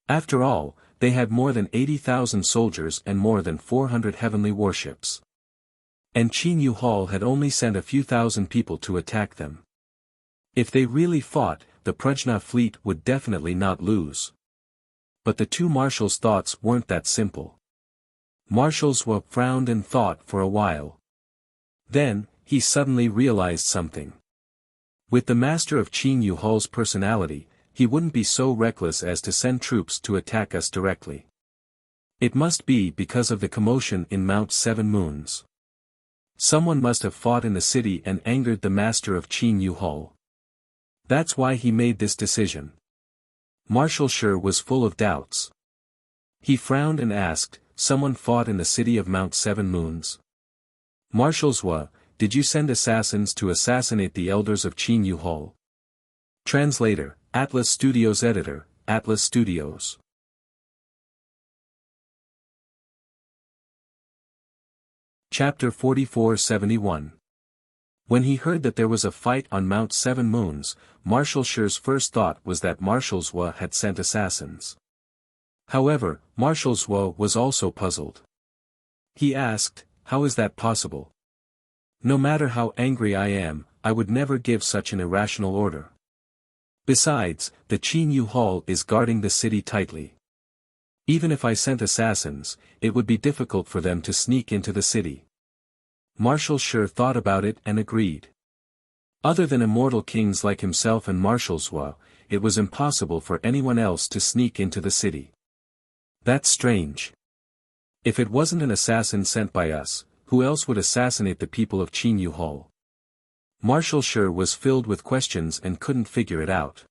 After all, they had more than 80,000 soldiers and more than 400 heavenly warships. And Qin Yu Hall had only sent a few thousand people to attack them. If they really fought, the Prajna fleet would definitely not lose. But the 2 marshals' thoughts weren't that simple. Marshal Zhuo frowned and thought for a while. Then, he suddenly realized something. With the master of Qin Yu Hall's personality, he wouldn't be so reckless as to send troops to attack us directly. It must be because of the commotion in Mount Seven Moons. Someone must have fought in the city and angered the master of Qin Yu Hall. That's why he made this decision. Marshal Shi was full of doubts. He frowned and asked, "Someone fought in the city of Mount Seven Moons? Marshal Zhuo, did you send assassins to assassinate the elders of Qin Yu Hall?" Translator, Atlas Studios Editor, Atlas Studios. Chapter 4471. When he heard that there was a fight on Mount Seven Moons, Marshal Shi's first thought was that Marshal Zhuo had sent assassins. However, Marshal Zhuo was also puzzled. He asked, "How is that possible? No matter how angry I am, I would never give such an irrational order. Besides, the Qin Yu Hall is guarding the city tightly. Even if I sent assassins, it would be difficult for them to sneak into the city. Marshal Shi thought about it and agreed. Other than immortal kings like himself and Marshal Zhou, it was impossible for anyone else to sneak into the city. That's strange. If it wasn't an assassin sent by us, who else would assassinate the people of Qin Yu Hall? Marshal Shi was filled with questions and couldn't figure it out.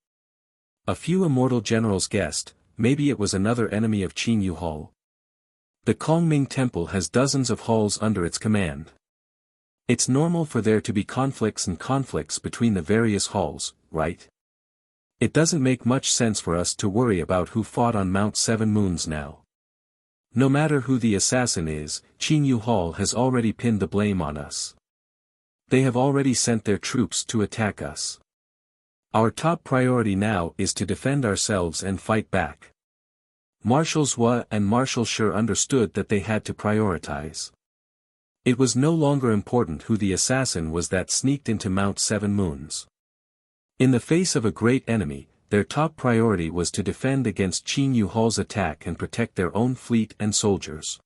A few immortal generals guessed, maybe it was another enemy of Qin Yu Hall. The Kongming Temple has dozens of halls under its command. It's normal for there to be conflicts between the various halls, right? It doesn't make much sense for us to worry about who fought on Mount Seven Moons now. No matter who the assassin is, Qin Yu Hall has already pinned the blame on us. They have already sent their troops to attack us. Our top priority now is to defend ourselves and fight back. Marshal Zhou and Marshal Shi understood that they had to prioritize. It was no longer important who the assassin was that sneaked into Mount Seven Moons. In the face of a great enemy, their top priority was to defend against Qin Yu Hall's attack and protect their own fleet and soldiers.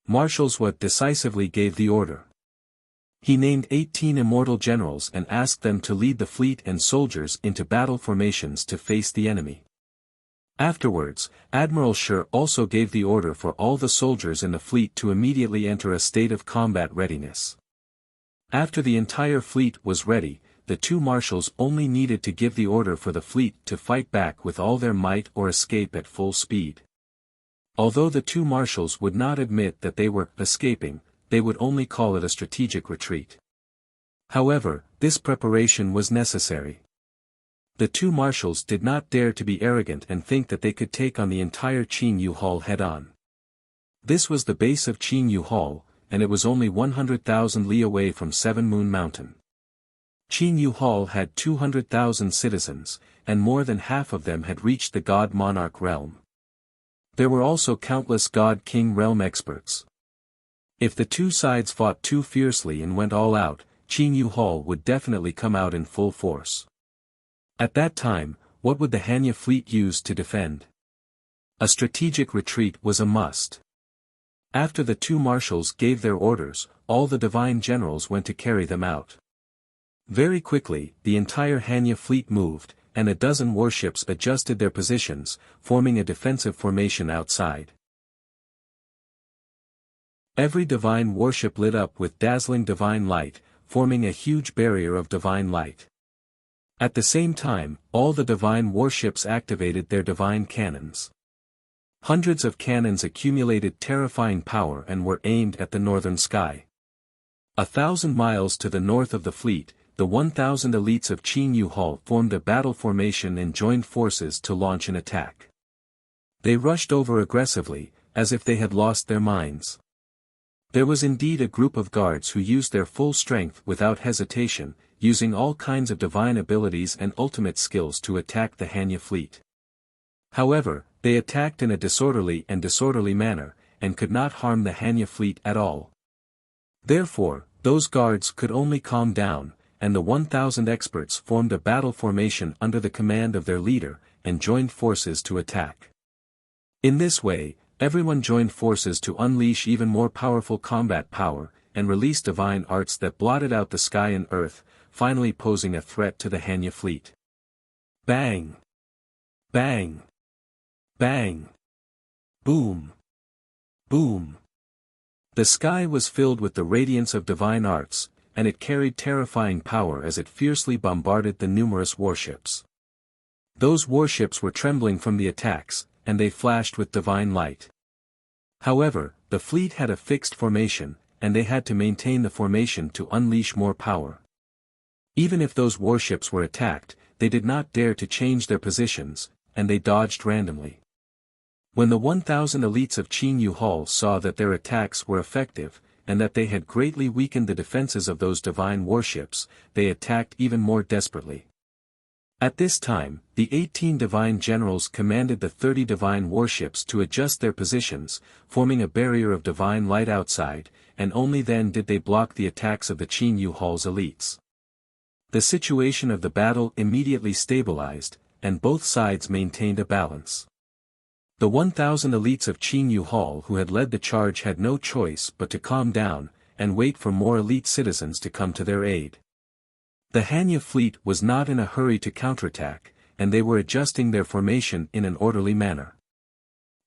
Marshal Zhou decisively gave the order. He named 18 immortal generals and asked them to lead the fleet and soldiers into battle formations to face the enemy. Afterwards, Admiral Shi also gave the order for all the soldiers in the fleet to immediately enter a state of combat readiness. After the entire fleet was ready, the two marshals only needed to give the order for the fleet to fight back with all their might or escape at full speed. Although the two marshals would not admit that they were escaping, they would only call it a strategic retreat. However, this preparation was necessary. The two marshals did not dare to be arrogant and think that they could take on the entire Qin Yu Hall head-on. This was the base of Qin Yu Hall, and it was only 100,000 li away from Seven Moon Mountain. Qin Yu Hall had 200,000 citizens, and more than half of them had reached the God Monarch realm. There were also countless God King realm experts. If the two sides fought too fiercely and went all out, Qin Yu Hall would definitely come out in full force. At that time, what would the Hanya fleet use to defend? A strategic retreat was a must. After the two marshals gave their orders, all the divine generals went to carry them out. Very quickly, the entire Hanya fleet moved, and a dozen warships adjusted their positions, forming a defensive formation outside. Every divine warship lit up with dazzling divine light, forming a huge barrier of divine light. At the same time, all the divine warships activated their divine cannons. Hundreds of cannons accumulated terrifying power and were aimed at the northern sky. 1,000 miles to the north of the fleet, the 1,000 elites of Qin Yu Hall formed a battle formation and joined forces to launch an attack. They rushed over aggressively, as if they had lost their minds. There was indeed a group of guards who used their full strength without hesitation, using all kinds of divine abilities and ultimate skills to attack the Hanya fleet. However, they attacked in a disorderly manner, and could not harm the Hanya fleet at all. Therefore, those guards could only calm down, and the 1,000 experts formed a battle formation under the command of their leader, and joined forces to attack. In this way, everyone joined forces to unleash even more powerful combat power, and release divine arts that blotted out the sky and earth, finally posing a threat to the Hanya fleet. Bang! Bang! Bang! Boom! Boom! The sky was filled with the radiance of divine arts, and it carried terrifying power as it fiercely bombarded the numerous warships. Those warships were trembling from the attacks, and they flashed with divine light. However, the fleet had a fixed formation, and they had to maintain the formation to unleash more power. Even if those warships were attacked, they did not dare to change their positions, and they dodged randomly. When the 1,000 elites of Qin Yu Hall saw that their attacks were effective, and that they had greatly weakened the defenses of those divine warships, they attacked even more desperately. At this time, the 18 divine generals commanded the 30 divine warships to adjust their positions, forming a barrier of divine light outside, and only then did they block the attacks of the Qin Yu Hall's elites. The situation of the battle immediately stabilized, and both sides maintained a balance. The 1,000 elites of Qin Yu Hall who had led the charge had no choice but to calm down, and wait for more elite citizens to come to their aid. The Hanya fleet was not in a hurry to counterattack, and they were adjusting their formation in an orderly manner.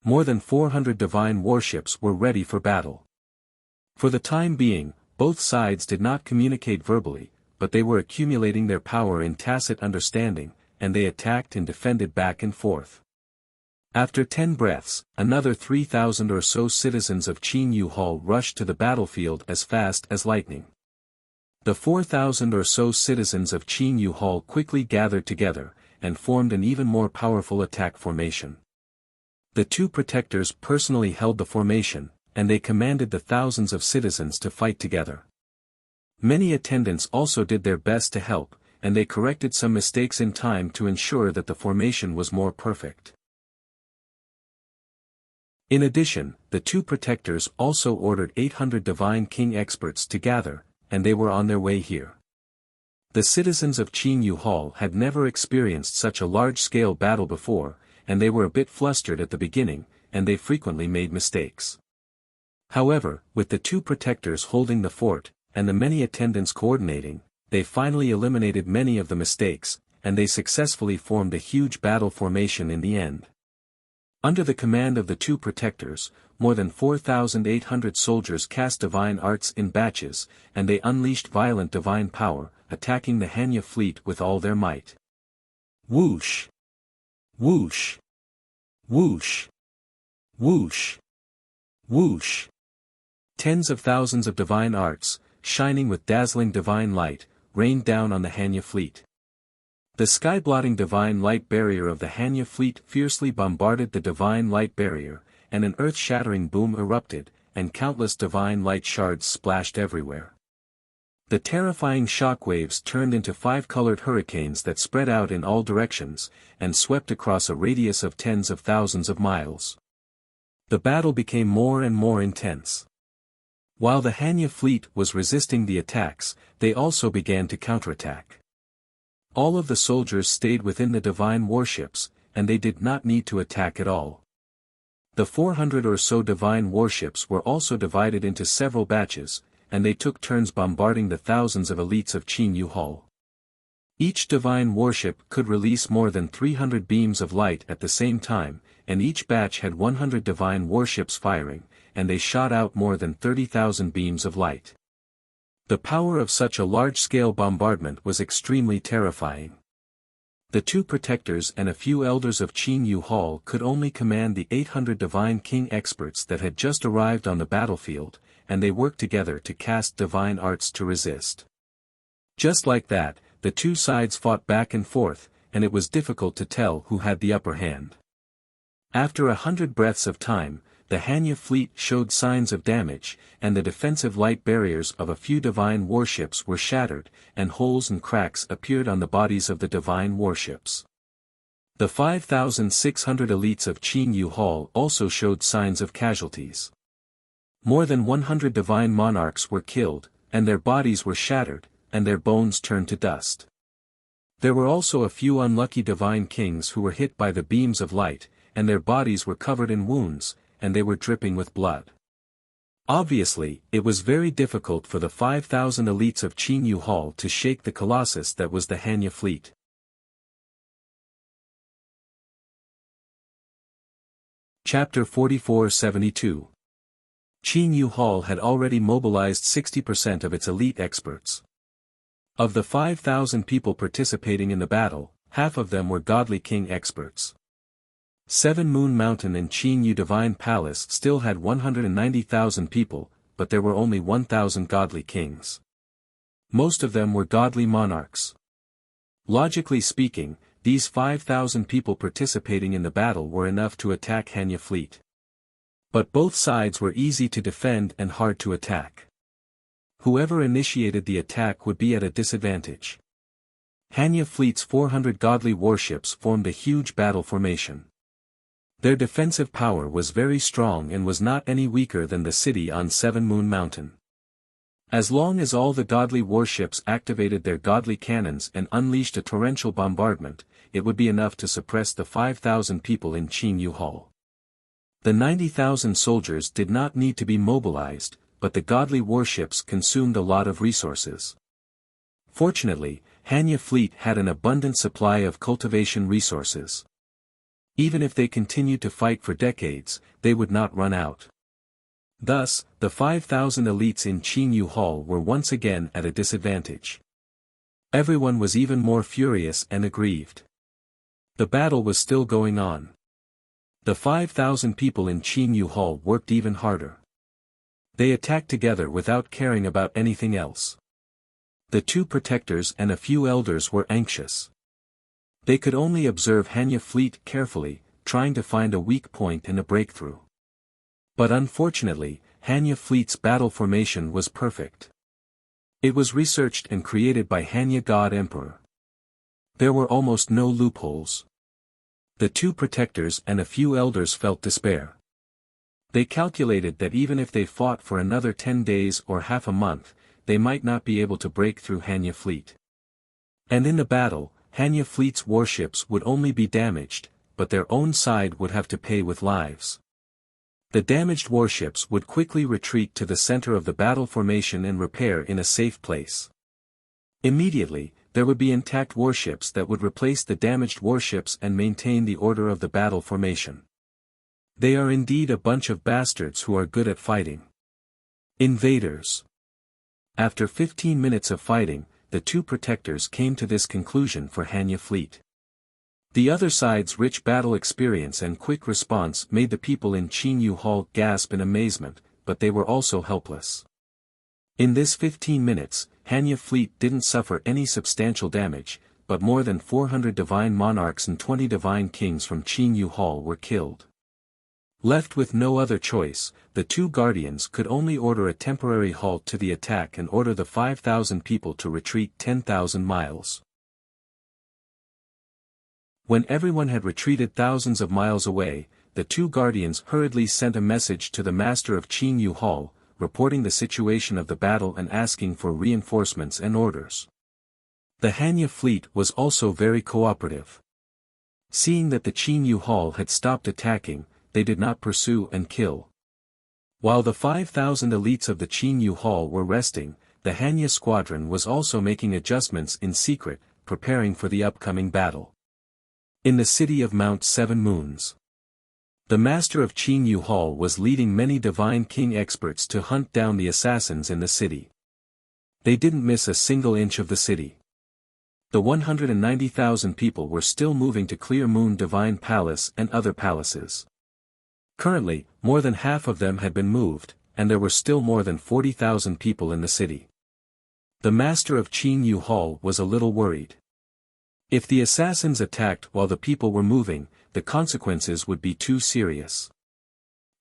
More than 400 divine warships were ready for battle. For the time being, both sides did not communicate verbally, but they were accumulating their power in tacit understanding, and they attacked and defended back and forth. After 10 breaths, another 3,000 or so citizens of Qin Yu Hall rushed to the battlefield as fast as lightning. The 4,000 or so citizens of Qin Yu Hall quickly gathered together, and formed an even more powerful attack formation. The two protectors personally held the formation, and they commanded the thousands of citizens to fight together. Many attendants also did their best to help, and they corrected some mistakes in time to ensure that the formation was more perfect. In addition, the two protectors also ordered 800 divine king experts to gather, and they were on their way here. The citizens of Qin Yu Hall had never experienced such a large-scale battle before, and they were a bit flustered at the beginning, and they frequently made mistakes. However, with the two protectors holding the fort, and the many attendants coordinating, they finally eliminated many of the mistakes, and they successfully formed a huge battle formation in the end. Under the command of the two protectors, more than 4,800 soldiers cast divine arts in batches, and they unleashed violent divine power, attacking the Hanya fleet with all their might. Whoosh! Whoosh! Whoosh! Whoosh! Whoosh! Tens of thousands of divine arts, shining with dazzling divine light, rained down on the Hanya fleet. The sky-blotting divine light barrier of the Hanya fleet fiercely bombarded the divine light barrier, and an earth-shattering boom erupted, and countless divine light shards splashed everywhere. The terrifying shock waves turned into 5-colored hurricanes that spread out in all directions, and swept across a radius of tens of thousands of miles. The battle became more and more intense. While the Hanya fleet was resisting the attacks, they also began to counterattack. All of the soldiers stayed within the divine warships, and they did not need to attack at all. The 400 or so divine warships were also divided into several batches, and they took turns bombarding the thousands of elites of Qin Yu Hall. Each divine warship could release more than 300 beams of light at the same time, and each batch had 100 divine warships firing, and they shot out more than 30,000 beams of light. The power of such a large-scale bombardment was extremely terrifying. The two protectors and a few elders of Qin Yu Hall could only command the 800 divine king experts that had just arrived on the battlefield, and they worked together to cast divine arts to resist. Just like that, the two sides fought back and forth, and it was difficult to tell who had the upper hand. After 100 breaths of time, the Hanya fleet showed signs of damage, and the defensive light barriers of a few divine warships were shattered, and holes and cracks appeared on the bodies of the divine warships. The 5,600 elites of Qin Yu Hall also showed signs of casualties. More than 100 divine monarchs were killed, and their bodies were shattered, and their bones turned to dust. There were also a few unlucky divine kings who were hit by the beams of light, and their bodies were covered in wounds, and they were dripping with blood. Obviously, it was very difficult for the 5,000 elites of Qin Yu Hall to shake the colossus that was the Hanya fleet. Chapter 44-72. Qin Yu Hall had already mobilized 60% of its elite experts. Of the 5,000 people participating in the battle, half of them were godly king experts. 7 Moon Mountain and Qin Yu Divine Palace still had 190,000 people, but there were only 1,000 godly kings. Most of them were godly monarchs. Logically speaking, these 5,000 people participating in the battle were enough to attack Hanya fleet. But both sides were easy to defend and hard to attack. Whoever initiated the attack would be at a disadvantage. Hanya fleet's 400 godly warships formed a huge battle formation. Their defensive power was very strong and was not any weaker than the city on Seven Moon Mountain. As long as all the godly warships activated their godly cannons and unleashed a torrential bombardment, it would be enough to suppress the 5,000 people in Qingyu Hall. The 90,000 soldiers did not need to be mobilized, but the godly warships consumed a lot of resources. Fortunately, Hanya fleet had an abundant supply of cultivation resources. Even if they continued to fight for decades, they would not run out. Thus, the 5,000 elites in Qingyu Hall were once again at a disadvantage. Everyone was even more furious and aggrieved. The battle was still going on. The 5,000 people in Qingyu Hall worked even harder. They attacked together without caring about anything else. The two protectors and a few elders were anxious. They could only observe Hanya fleet carefully, trying to find a weak point and a breakthrough. But unfortunately, Hanya fleet's battle formation was perfect. It was researched and created by Hanya God Emperor. There were almost no loopholes. The two protectors and a few elders felt despair. They calculated that even if they fought for another 10 days or half a month, they might not be able to break through Hanya fleet. And in the battle, Hanya fleet's warships would only be damaged, but their own side would have to pay with lives. The damaged warships would quickly retreat to the center of the battle formation and repair in a safe place. Immediately, there would be intact warships that would replace the damaged warships and maintain the order of the battle formation. They are indeed a bunch of bastards who are good at fighting. Invaders. After 15 minutes of fighting, the two protectors came to this conclusion for Hanya fleet. The other side's rich battle experience and quick response made the people in Qingyu Hall gasp in amazement, but they were also helpless. In this 15 minutes, Hanya fleet didn't suffer any substantial damage, but more than 400 divine monarchs and 20 divine kings from Qingyu Hall were killed. Left with no other choice, the two guardians could only order a temporary halt to the attack and order the 5,000 people to retreat 10,000 miles. When everyone had retreated thousands of miles away, the two guardians hurriedly sent a message to the master of Qingyu Hall, reporting the situation of the battle and asking for reinforcements and orders. The Hanya fleet was also very cooperative. Seeing that the Qingyu Hall had stopped attacking, they did not pursue and kill. While the 5,000 elites of the Qingyu Hall were resting, the Hanya squadron was also making adjustments in secret, preparing for the upcoming battle. In the city of Mount Seven Moons, the master of Qingyu Hall was leading many divine king experts to hunt down the assassins in the city. They didn't miss a single inch of the city. The 190,000 people were still moving to Clear Moon Divine Palace and other palaces. Currently, more than half of them had been moved, and there were still more than 40,000 people in the city. The master of Qingyu Hall was a little worried. If the assassins attacked while the people were moving, the consequences would be too serious.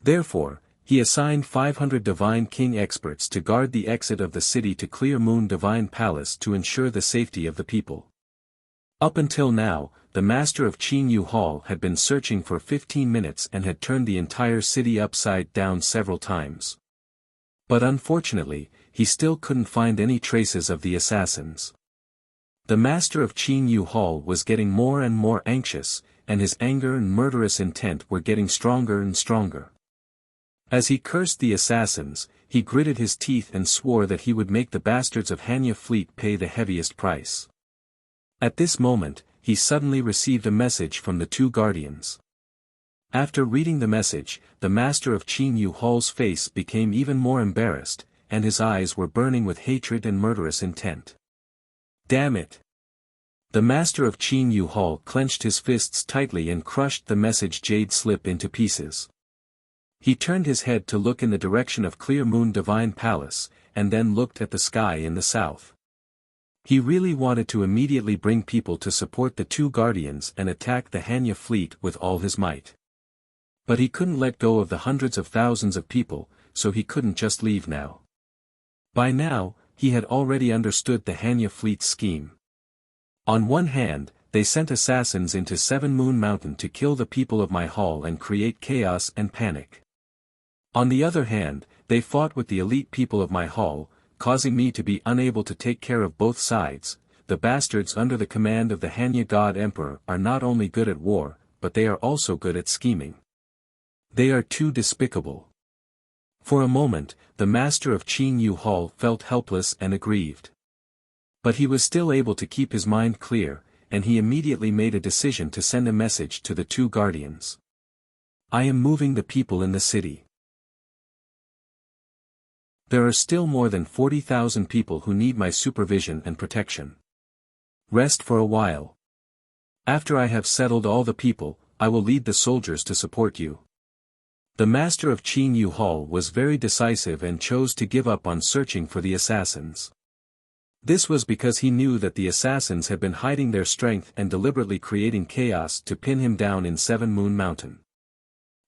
Therefore, he assigned 500 divine king experts to guard the exit of the city to Clear Moon Divine Palace to ensure the safety of the people. Up until now, the master of Qingyu Hall had been searching for 15 minutes and had turned the entire city upside down several times. But unfortunately, he still couldn't find any traces of the assassins. The master of Qingyu Hall was getting more and more anxious, and his anger and murderous intent were getting stronger and stronger. As he cursed the assassins, he gritted his teeth and swore that he would make the bastards of Hanya fleet pay the heaviest price. At this moment, he suddenly received a message from the two guardians. After reading the message, the master of Qingyu Hall's face became even more embarrassed, and his eyes were burning with hatred and murderous intent. Damn it! The master of Qingyu Hall clenched his fists tightly and crushed the message jade slip into pieces. He turned his head to look in the direction of Clear Moon Divine Palace, and then looked at the sky in the south. He really wanted to immediately bring people to support the two guardians and attack the Hanya fleet with all his might. But he couldn't let go of the hundreds of thousands of people, so he couldn't just leave now. By now, he had already understood the Hanya fleet's scheme. On one hand, they sent assassins into 7 Moon Mountain to kill the people of my hall and create chaos and panic. On the other hand, they fought with the elite people of my hall, causing me to be unable to take care of both sides. The bastards under the command of the Hanya God Emperor are not only good at war, but they are also good at scheming. They are too despicable. For a moment, the master of Qin Yu Hall felt helpless and aggrieved. But he was still able to keep his mind clear, and he immediately made a decision to send a message to the 2 guardians. I am moving the people in the city. There are still more than 40,000 people who need my supervision and protection. Rest for a while. After I have settled all the people, I will lead the soldiers to support you. The master of Qin Yu Hall was very decisive and chose to give up on searching for the assassins. This was because he knew that the assassins had been hiding their strength and deliberately creating chaos to pin him down in 7 Moon Mountain.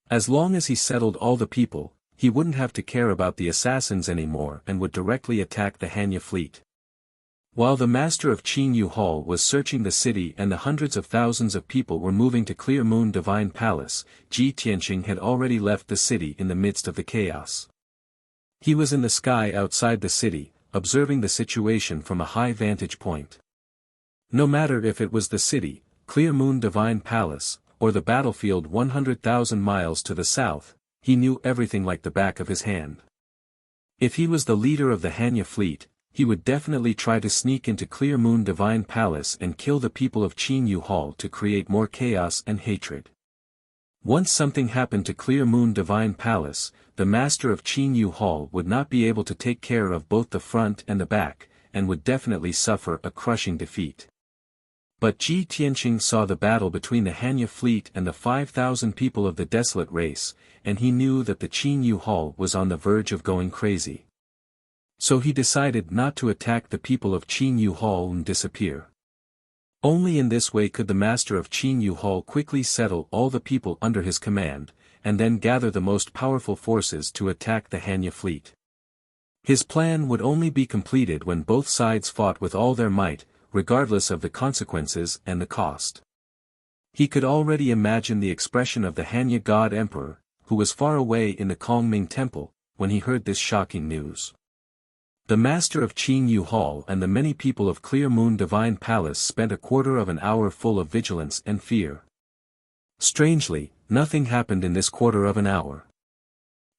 As long as he settled all the people, he wouldn't have to care about the assassins anymore and would directly attack the Hanya fleet. While the master of Qin Yu Hall was searching the city and the hundreds of thousands of people were moving to Clear Moon Divine Palace, Ji Tianqing had already left the city in the midst of the chaos. He was in the sky outside the city, observing the situation from a high vantage point. No matter if it was the city, Clear Moon Divine Palace, or the battlefield 100,000 miles to the south, he knew everything like the back of his hand. If he was the leader of the Hanya fleet, he would definitely try to sneak into Clear Moon Divine Palace and kill the people of Qin Yu Hall to create more chaos and hatred. Once something happened to Clear Moon Divine Palace, the master of Qin Yu Hall would not be able to take care of both the front and the back, and would definitely suffer a crushing defeat. But Ji Tianqing saw the battle between the Hanya fleet and the 5,000 people of the Desolate race, and he knew that the Qin Yu Hall was on the verge of going crazy. So he decided not to attack the people of Qin Yu Hall and disappear. Only in this way could the master of Qin Yu Hall quickly settle all the people under his command, and then gather the most powerful forces to attack the Hanya fleet. His plan would only be completed when both sides fought with all their might, regardless of the consequences and the cost. He could already imagine the expression of the Hanya God Emperor, who was far away in the Kongming Temple, when he heard this shocking news. The master of Qin Yu Hall and the many people of Clear Moon Divine Palace spent a quarter of an hour full of vigilance and fear. Strangely, nothing happened in this quarter of an hour.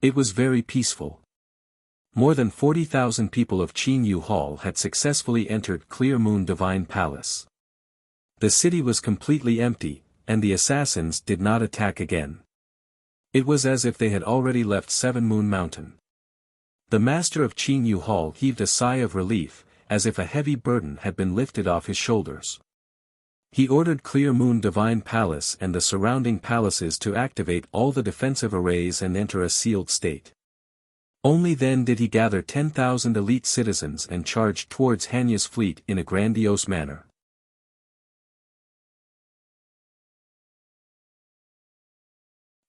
It was very peaceful. More than 40,000 people of Qin Yu Hall had successfully entered Clear Moon Divine Palace. The city was completely empty, and the assassins did not attack again. It was as if they had already left 7 Moon Mountain. The master of Qin Yu Hall heaved a sigh of relief, as if a heavy burden had been lifted off his shoulders. He ordered Clear Moon Divine Palace and the surrounding palaces to activate all the defensive arrays and enter a sealed state. Only then did he gather 10,000 elite citizens and charge towards Hanya's fleet in a grandiose manner.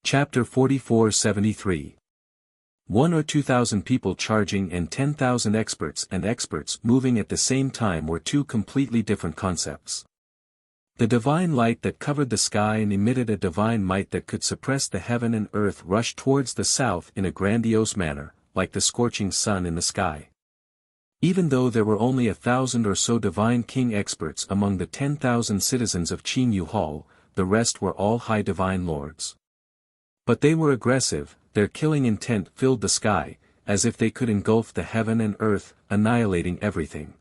Chapter 44-73. 1 or 2,000 people charging and 10,000 experts moving at the same time were two completely different concepts. The divine light that covered the sky and emitted a divine might that could suppress the heaven and earth rushed towards the south in a grandiose manner, like the scorching sun in the sky. Even though there were only 1,000 or so divine king experts among the 10,000 citizens of Qin Yu Hall, the rest were all high divine lords. But they were aggressive, their killing intent filled the sky, as if they could engulf the heaven and earth, annihilating everything.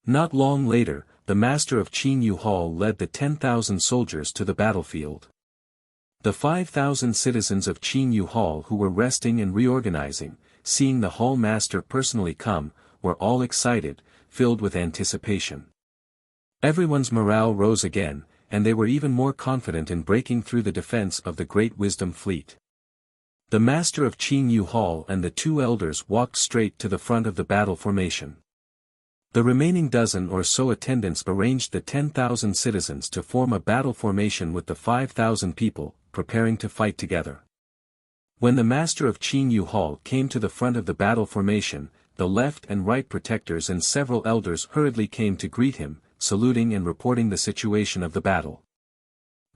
Not long later, the master of Qin Yu Hall led the 10,000 soldiers to the battlefield. The 5,000 citizens of Qin Yu Hall who were resting and reorganizing, seeing the hall master personally come, were all excited, filled with anticipation. Everyone's morale rose again, and they were even more confident in breaking through the defense of the Great Wisdom Fleet. The master of Qin Yu Hall and the two elders walked straight to the front of the battle formation. The remaining dozen or so attendants arranged the 10,000 citizens to form a battle formation with the 5,000 people, preparing to fight together. When the master of Qin Yu Hall came to the front of the battle formation, the left and right protectors and several elders hurriedly came to greet him, saluting and reporting the situation of the battle.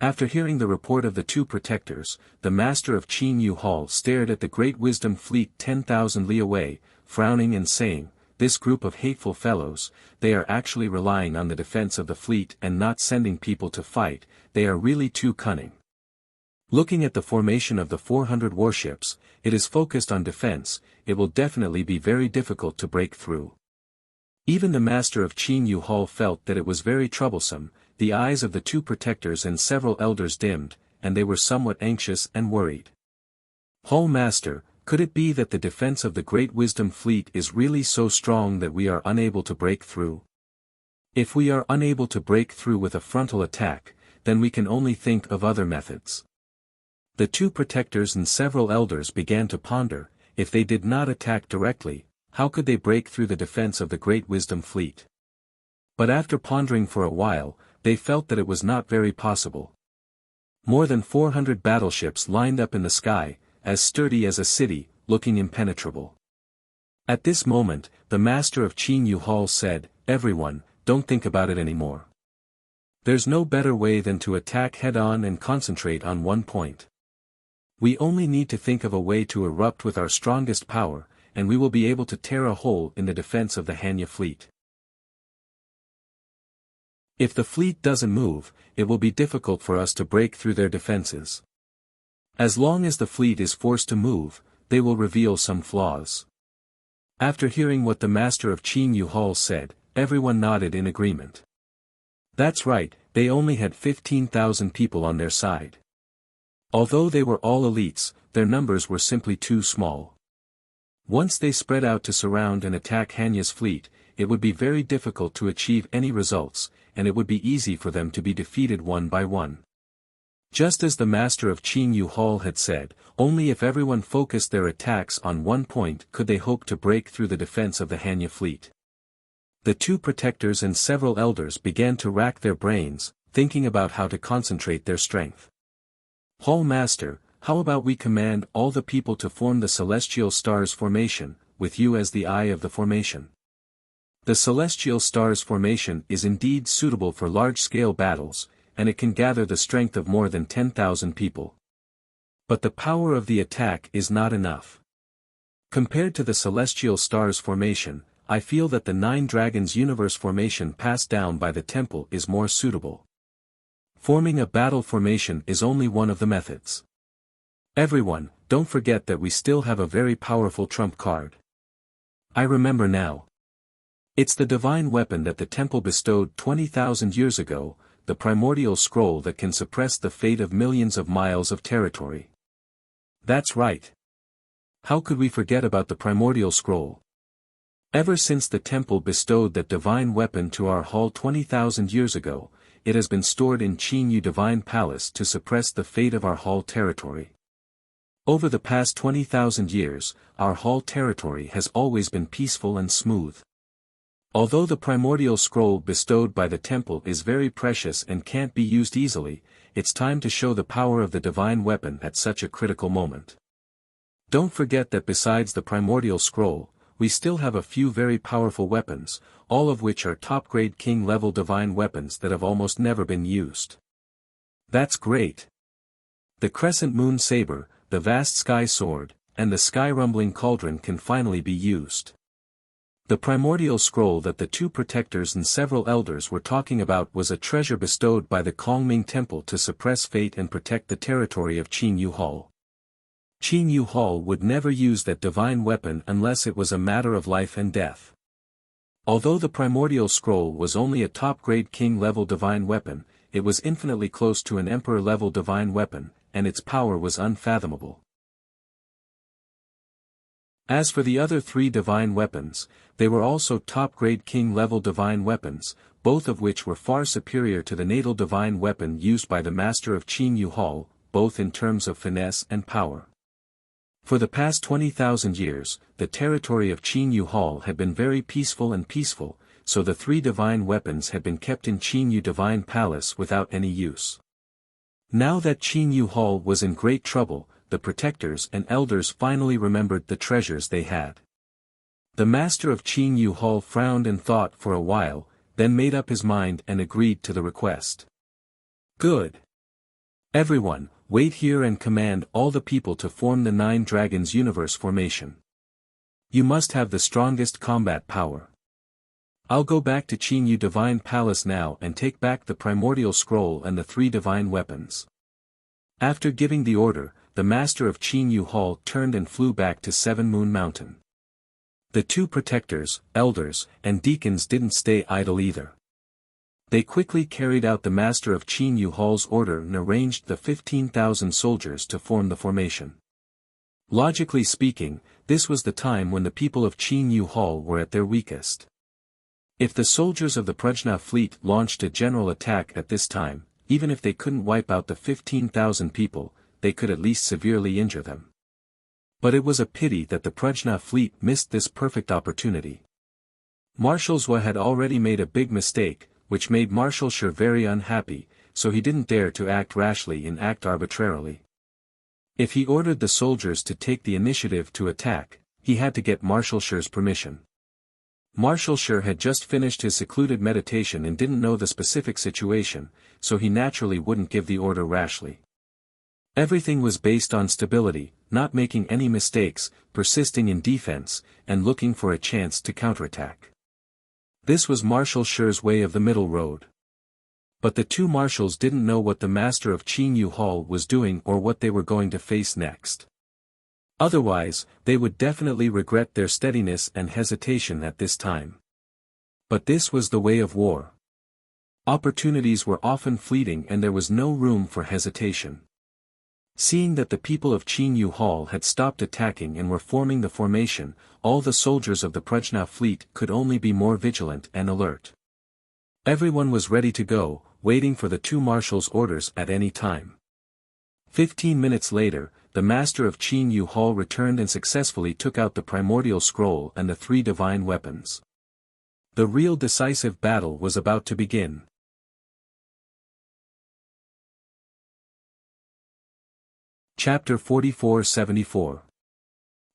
After hearing the report of the two protectors, the master of Qin Yu Hall stared at the great wisdom fleet 10,000 li away, frowning and saying, "This group of hateful fellows, they are actually relying on the defense of the fleet and not sending people to fight, they are really too cunning." Looking at the formation of the 400 warships, it is focused on defense, it will definitely be very difficult to break through. Even the master of Qin Yu Hall felt that it was very troublesome. The eyes of the two protectors and several elders dimmed, and they were somewhat anxious and worried. "Hall Master, could it be that the defense of the Great Wisdom Fleet is really so strong that we are unable to break through? If we are unable to break through with a frontal attack, then we can only think of other methods." The two protectors and several elders began to ponder, if they did not attack directly, how could they break through the defense of the Great Wisdom Fleet? But after pondering for a while, they felt that it was not very possible. More than 400 battleships lined up in the sky, as sturdy as a city, looking impenetrable. At this moment, the master of Qin Yu Hall said, "Everyone, don't think about it anymore. There's no better way than to attack head-on and concentrate on one point. We only need to think of a way to erupt with our strongest power, and we will be able to tear a hole in the defense of the Hanya fleet. If the fleet doesn't move, it will be difficult for us to break through their defenses. As long as the fleet is forced to move, they will reveal some flaws." After hearing what the master of Qin Yu Hall said, everyone nodded in agreement. That's right, they only had 15,000 people on their side. Although they were all elites, their numbers were simply too small. Once they spread out to surround and attack Hanya's fleet, it would be very difficult to achieve any results, and it would be easy for them to be defeated one by one. Just as the master of Qin Yu Hall had said, only if everyone focused their attacks on one point could they hope to break through the defense of the Hanya fleet. The two protectors and several elders began to rack their brains, thinking about how to concentrate their strength. "Hall Master, how about we command all the people to form the Celestial Stars formation, with you as the eye of the formation? The Celestial Stars formation is indeed suitable for large-scale battles, and it can gather the strength of more than 10,000 people. But the power of the attack is not enough. Compared to the Celestial Stars formation, I feel that the Nine Dragons Universe formation passed down by the temple is more suitable. Forming a battle formation is only one of the methods. Everyone, don't forget that we still have a very powerful trump card. I remember now. It's the divine weapon that the temple bestowed 20,000 years ago, the primordial scroll that can suppress the fate of millions of miles of territory." That's right. How could we forget about the primordial scroll? Ever since the temple bestowed that divine weapon to our hall 20,000 years ago, it has been stored in Qin Yu Divine Palace to suppress the fate of our hall territory. Over the past 20,000 years, our hall territory has always been peaceful and smooth. Although the primordial scroll bestowed by the temple is very precious and can't be used easily, it's time to show the power of the divine weapon at such a critical moment. Don't forget that besides the primordial scroll, we still have a few very powerful weapons, all of which are top-grade king-level divine weapons that have almost never been used. That's great. The Crescent Moon Saber, the Vast Sky Sword, and the Sky-Rumbling Cauldron can finally be used. The primordial scroll that the two protectors and several elders were talking about was a treasure bestowed by the Kongming Temple to suppress fate and protect the territory of Qin Yu Hall. Qin Yu Hall would never use that divine weapon unless it was a matter of life and death. Although the primordial scroll was only a top-grade king-level divine weapon, it was infinitely close to an emperor-level divine weapon, and its power was unfathomable. As for the other three divine weapons, they were also top-grade king-level divine weapons, both of which were far superior to the natal divine weapon used by the master of Qin Yu Hall, both in terms of finesse and power. For the past 20,000 years, the territory of Qin Yu Hall had been very peaceful, so the three divine weapons had been kept in Qin Yu Divine Palace without any use. Now that Qin Yu Hall was in great trouble, the protectors and elders finally remembered the treasures they had. The master of Qin Yu Hall frowned and thought for a while, then made up his mind and agreed to the request. Good. Everyone, wait here and command all the people to form the 9 Dragons universe formation. You must have the strongest combat power. I'll go back to Qinyu Divine Palace now and take back the primordial scroll and the 3 divine weapons. After giving the order, the master of Qinyu Hall turned and flew back to 7 Moon Mountain. The 2 protectors, elders, and deacons didn't stay idle either. They quickly carried out the master of Qinyu Hall's order and arranged the 15,000 soldiers to form the formation. Logically speaking, this was the time when the people of Qinyu Hall were at their weakest. If the soldiers of the Prajna fleet launched a general attack at this time, even if they couldn't wipe out the 15,000 people, they could at least severely injure them. But it was a pity that the Prajna fleet missed this perfect opportunity. Marshal Zhou had already made a big mistake, which made Marshal Shi very unhappy, so he didn't dare to act rashly and act arbitrarily. If he ordered the soldiers to take the initiative to attack, he had to get Marshal Shi's permission. Marshal Shi had just finished his secluded meditation and didn't know the specific situation, so he naturally wouldn't give the order rashly. Everything was based on stability, not making any mistakes, persisting in defense, and looking for a chance to counterattack. This was Marshal Shi's way of the middle road. But the 2 marshals didn't know what the master of Qinyu Hall was doing or what they were going to face next. Otherwise, they would definitely regret their steadiness and hesitation at this time. But this was the way of war. Opportunities were often fleeting and there was no room for hesitation. Seeing that the people of Qinyu Hall had stopped attacking and were forming the formation, all the soldiers of the Prajna fleet could only be more vigilant and alert. Everyone was ready to go, waiting for the 2 marshals' orders at any time. 15 minutes later, the master of Qinyu Hall returned and successfully took out the primordial scroll and the 3 divine weapons. The real decisive battle was about to begin. Chapter 44-74.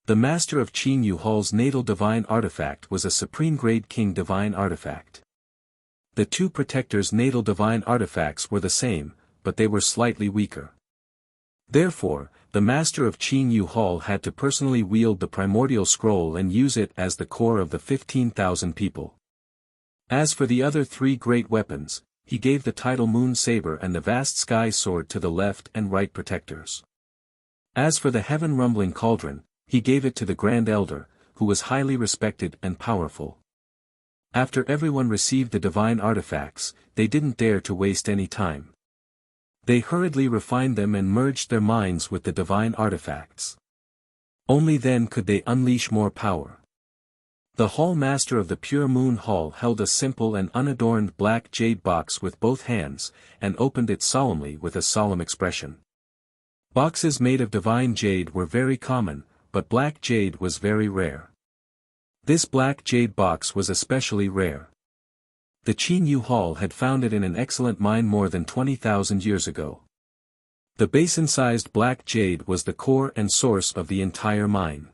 The master of Qinyu Hall's natal divine artifact was a supreme-grade king divine artifact. The 2 protectors' natal divine artifacts were the same, but they were slightly weaker. Therefore, the master of Qinyu Hall had to personally wield the primordial scroll and use it as the core of the 15,000 people. As for the other 3 great weapons, he gave the tidal moon saber and the vast sky sword to the left and right protectors. As for the heaven-rumbling cauldron, he gave it to the Grand Elder, who was highly respected and powerful. After everyone received the divine artifacts, they didn't dare to waste any time. They hurriedly refined them and merged their minds with the divine artifacts. Only then could they unleash more power. The hall master of the Pure Moon Hall held a simple and unadorned black jade box with both hands, and opened it solemnly with a solemn expression. Boxes made of divine jade were very common, but black jade was very rare. This black jade box was especially rare. The Qinyu Hall had found it in an excellent mine more than 20,000 years ago. The basin-sized black jade was the core and source of the entire mine.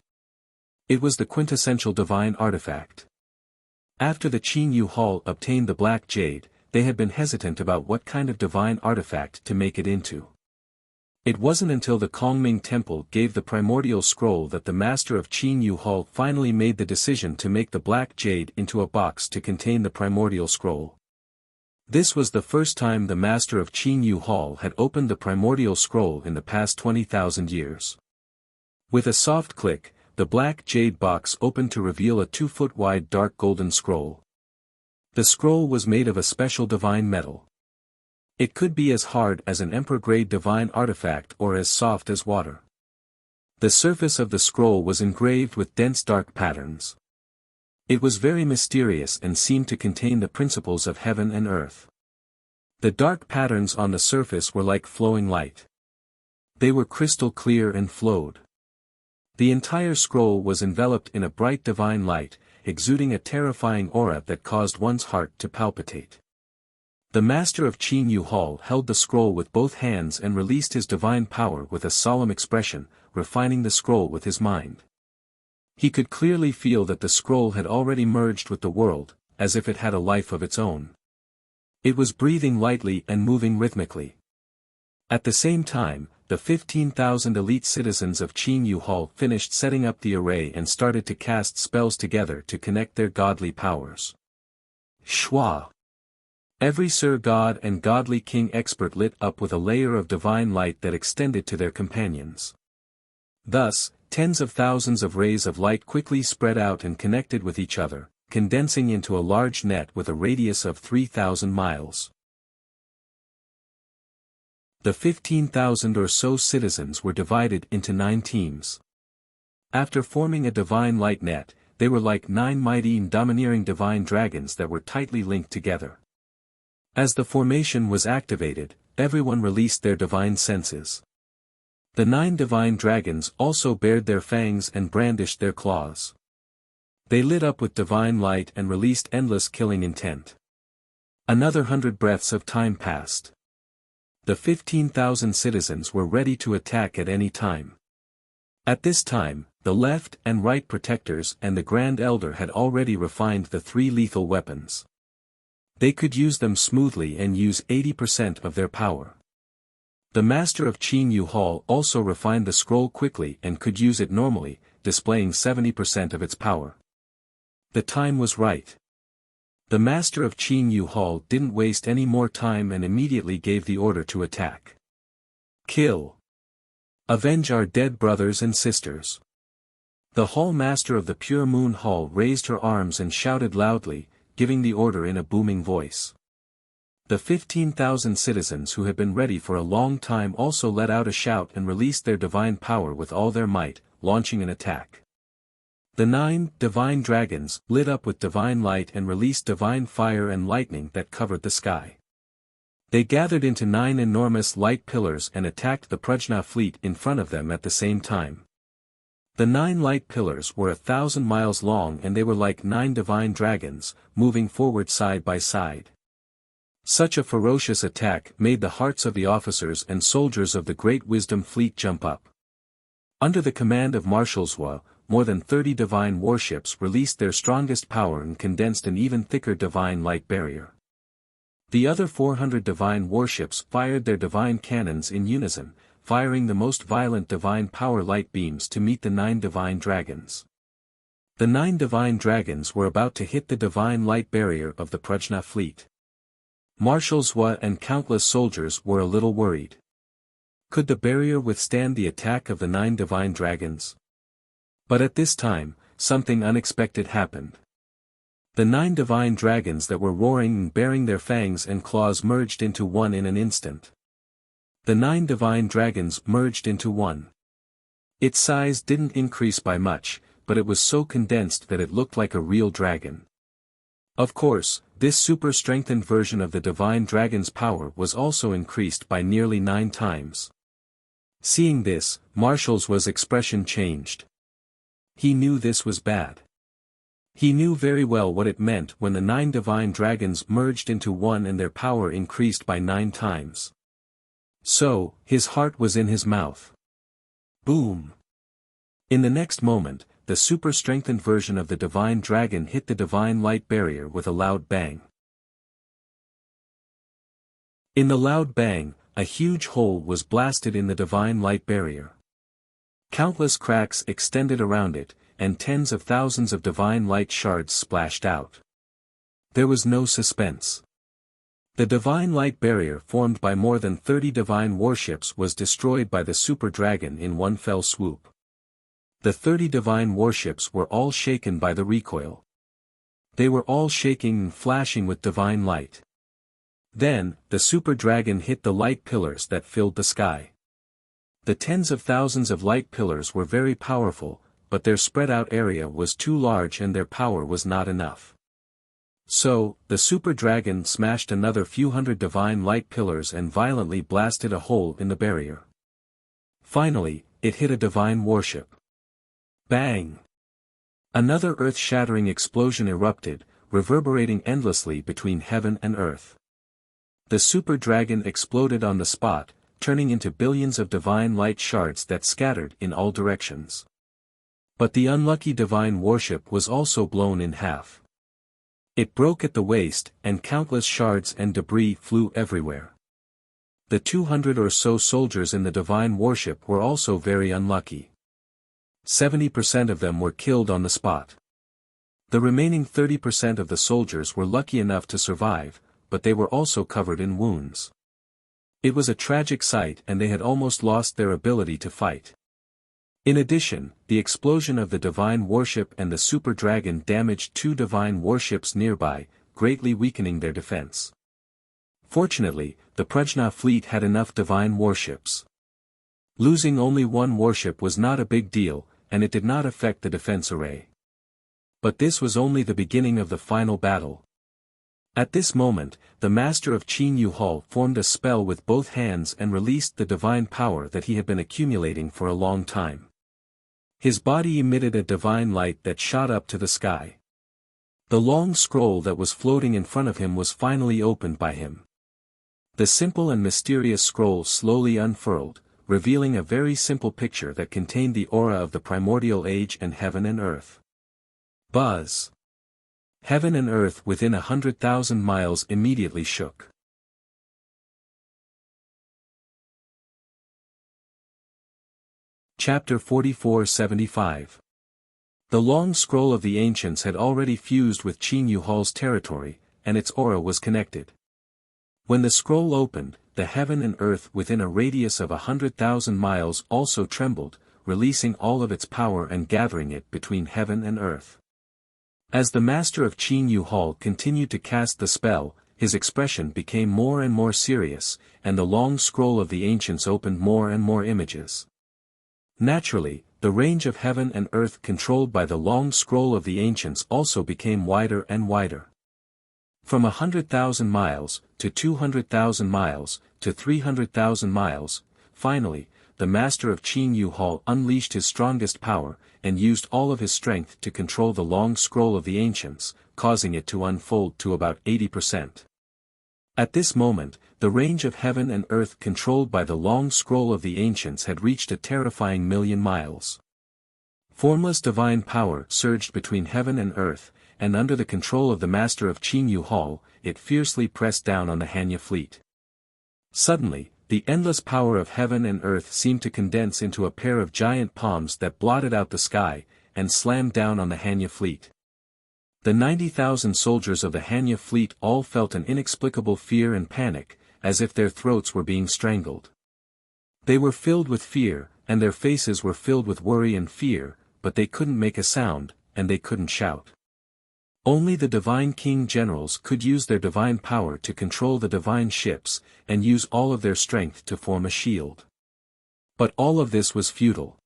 It was the quintessential divine artifact. After the Qinyu Hall obtained the black jade, they had been hesitant about what kind of divine artifact to make it into. It wasn't until the Kongming Temple gave the primordial scroll that the master of Qinyu Hall finally made the decision to make the black jade into a box to contain the primordial scroll. This was the first time the master of Qinyu Hall had opened the primordial scroll in the past 20,000 years. With a soft click, the black jade box opened to reveal a 2-foot-wide dark golden scroll. The scroll was made of a special divine metal. It could be as hard as an emperor-grade divine artifact or as soft as water. The surface of the scroll was engraved with dense dark patterns. It was very mysterious and seemed to contain the principles of heaven and earth. The dark patterns on the surface were like flowing light. They were crystal clear and flowed. The entire scroll was enveloped in a bright divine light, exuding a terrifying aura that caused one's heart to palpitate. The master of Qinyu Hall held the scroll with both hands and released his divine power with a solemn expression, refining the scroll with his mind. He could clearly feel that the scroll had already merged with the world, as if it had a life of its own. It was breathing lightly and moving rhythmically. At the same time, the 15,000 elite citizens of Qin Yu Hall finished setting up the array and started to cast spells together to connect their godly powers. Shua! Every Sir God and Godly King expert lit up with a layer of divine light that extended to their companions. Thus, tens of thousands of rays of light quickly spread out and connected with each other, condensing into a large net with a radius of 3,000 miles. The 15,000 or so citizens were divided into 9 teams. After forming a divine light net, they were like 9 mighty and domineering divine dragons that were tightly linked together. As the formation was activated, everyone released their divine senses. The 9 divine dragons also bared their fangs and brandished their claws. They lit up with divine light and released endless killing intent. Another 100 breaths of time passed. The 15,000 citizens were ready to attack at any time. At this time, the left and right protectors and the Grand Elder had already refined the 3 lethal weapons. They could use them smoothly and use 80% of their power. The Master of Qin Yu Hall also refined the scroll quickly and could use it normally, displaying 70% of its power. The time was right. The Master of Qin Yu Hall didn't waste any more time and immediately gave the order to attack. Kill! Avenge our dead brothers and sisters! The Hall Master of the Pure Moon Hall raised her arms and shouted loudly, giving the order in a booming voice. The 15,000 citizens who had been ready for a long time also let out a shout and released their divine power with all their might, launching an attack. The 9 divine dragons lit up with divine light and released divine fire and lightning that covered the sky. They gathered into 9 enormous light pillars and attacked the Prajna fleet in front of them at the same time. The 9 light pillars were 1,000 miles long and they were like 9 divine dragons, moving forward side by side. Such a ferocious attack made the hearts of the officers and soldiers of the Great Wisdom Fleet jump up. Under the command of Marshal Zhua, more than 30 divine warships released their strongest power and condensed an even thicker divine light barrier. The other 400 divine warships fired their divine cannons in unison, firing the most violent divine power light beams to meet the 9 divine dragons. The 9 divine dragons were about to hit the divine light barrier of the Prajna fleet. Marshal Zhua and countless soldiers were a little worried. Could the barrier withstand the attack of the 9 divine dragons? But at this time, something unexpected happened. The 9 divine dragons that were roaring and baring their fangs and claws merged into one in an instant. The 9 divine dragons merged into one. Its size didn't increase by much, but it was so condensed that it looked like a real dragon. Of course, this super-strengthened version of the divine dragon's power was also increased by nearly 9 times. Seeing this, Marshal Zhua's expression changed. He knew this was bad. He knew very well what it meant when the 9 divine dragons merged into one and their power increased by 9 times. So, his heart was in his mouth. Boom! In the next moment, the super-strengthened version of the divine dragon hit the divine light barrier with a loud bang. In the loud bang, a huge hole was blasted in the divine light barrier. Countless cracks extended around it, and tens of thousands of divine light shards splashed out. There was no suspense. The divine light barrier formed by more than 30 divine warships was destroyed by the super dragon in one fell swoop. The 30 divine warships were all shaken by the recoil. They were all shaking and flashing with divine light. Then, the super dragon hit the light pillars that filled the sky. The tens of thousands of light pillars were very powerful, but their spread-out area was too large and their power was not enough. So, the super dragon smashed another few hundred divine light pillars and violently blasted a hole in the barrier. Finally, it hit a divine warship. Bang! Another earth-shattering explosion erupted, reverberating endlessly between heaven and earth. The super dragon exploded on the spot, turning into billions of divine light shards that scattered in all directions. But the unlucky divine warship was also blown in half. It broke at the waist, and countless shards and debris flew everywhere. The 200 or so soldiers in the divine warship were also very unlucky. 70% of them were killed on the spot. The remaining 30% of the soldiers were lucky enough to survive, but they were also covered in wounds. It was a tragic sight, and they had almost lost their ability to fight. In addition, the explosion of the divine warship and the super dragon damaged 2 divine warships nearby, greatly weakening their defense. Fortunately, the Prajna fleet had enough divine warships. Losing only 1 warship was not a big deal, and it did not affect the defense array. But this was only the beginning of the final battle. At this moment, the master of Qin Yu Hall formed a spell with both hands and released the divine power that he had been accumulating for a long time. His body emitted a divine light that shot up to the sky. The long scroll that was floating in front of him was finally opened by him. The simple and mysterious scroll slowly unfurled, revealing a very simple picture that contained the aura of the primordial age and heaven and earth. Buzz! Heaven and earth within 100,000 miles immediately shook. Chapter 44-75. The long scroll of the ancients had already fused with Qin Yu Hall's territory, and its aura was connected. When the scroll opened, the heaven and earth within a radius of 100,000 miles also trembled, releasing all of its power and gathering it between heaven and earth. As the master of Qin Yu Hall continued to cast the spell, his expression became more and more serious, and the long scroll of the ancients opened more and more images. Naturally, the range of heaven and earth controlled by the long scroll of the ancients also became wider and wider. From 100,000 miles, to 200,000 miles, to 300,000 miles, finally, the master of Qin Yu Hall unleashed his strongest power, and used all of his strength to control the long scroll of the ancients, causing it to unfold to about 80%. At this moment, the range of heaven and earth controlled by the long scroll of the ancients had reached a terrifying 1,000,000 miles. Formless divine power surged between heaven and earth, and under the control of the master of Qin Yu Hall, it fiercely pressed down on the Hanya fleet. Suddenly, the endless power of heaven and earth seemed to condense into a pair of giant palms that blotted out the sky, and slammed down on the Hanya fleet. The 90,000 soldiers of the Hanya fleet all felt an inexplicable fear and panic, as if their throats were being strangled. They were filled with fear, and their faces were filled with worry and fear, but they couldn't make a sound, and they couldn't shout. Only the divine king generals could use their divine power to control the divine ships, and use all of their strength to form a shield. But all of this was futile.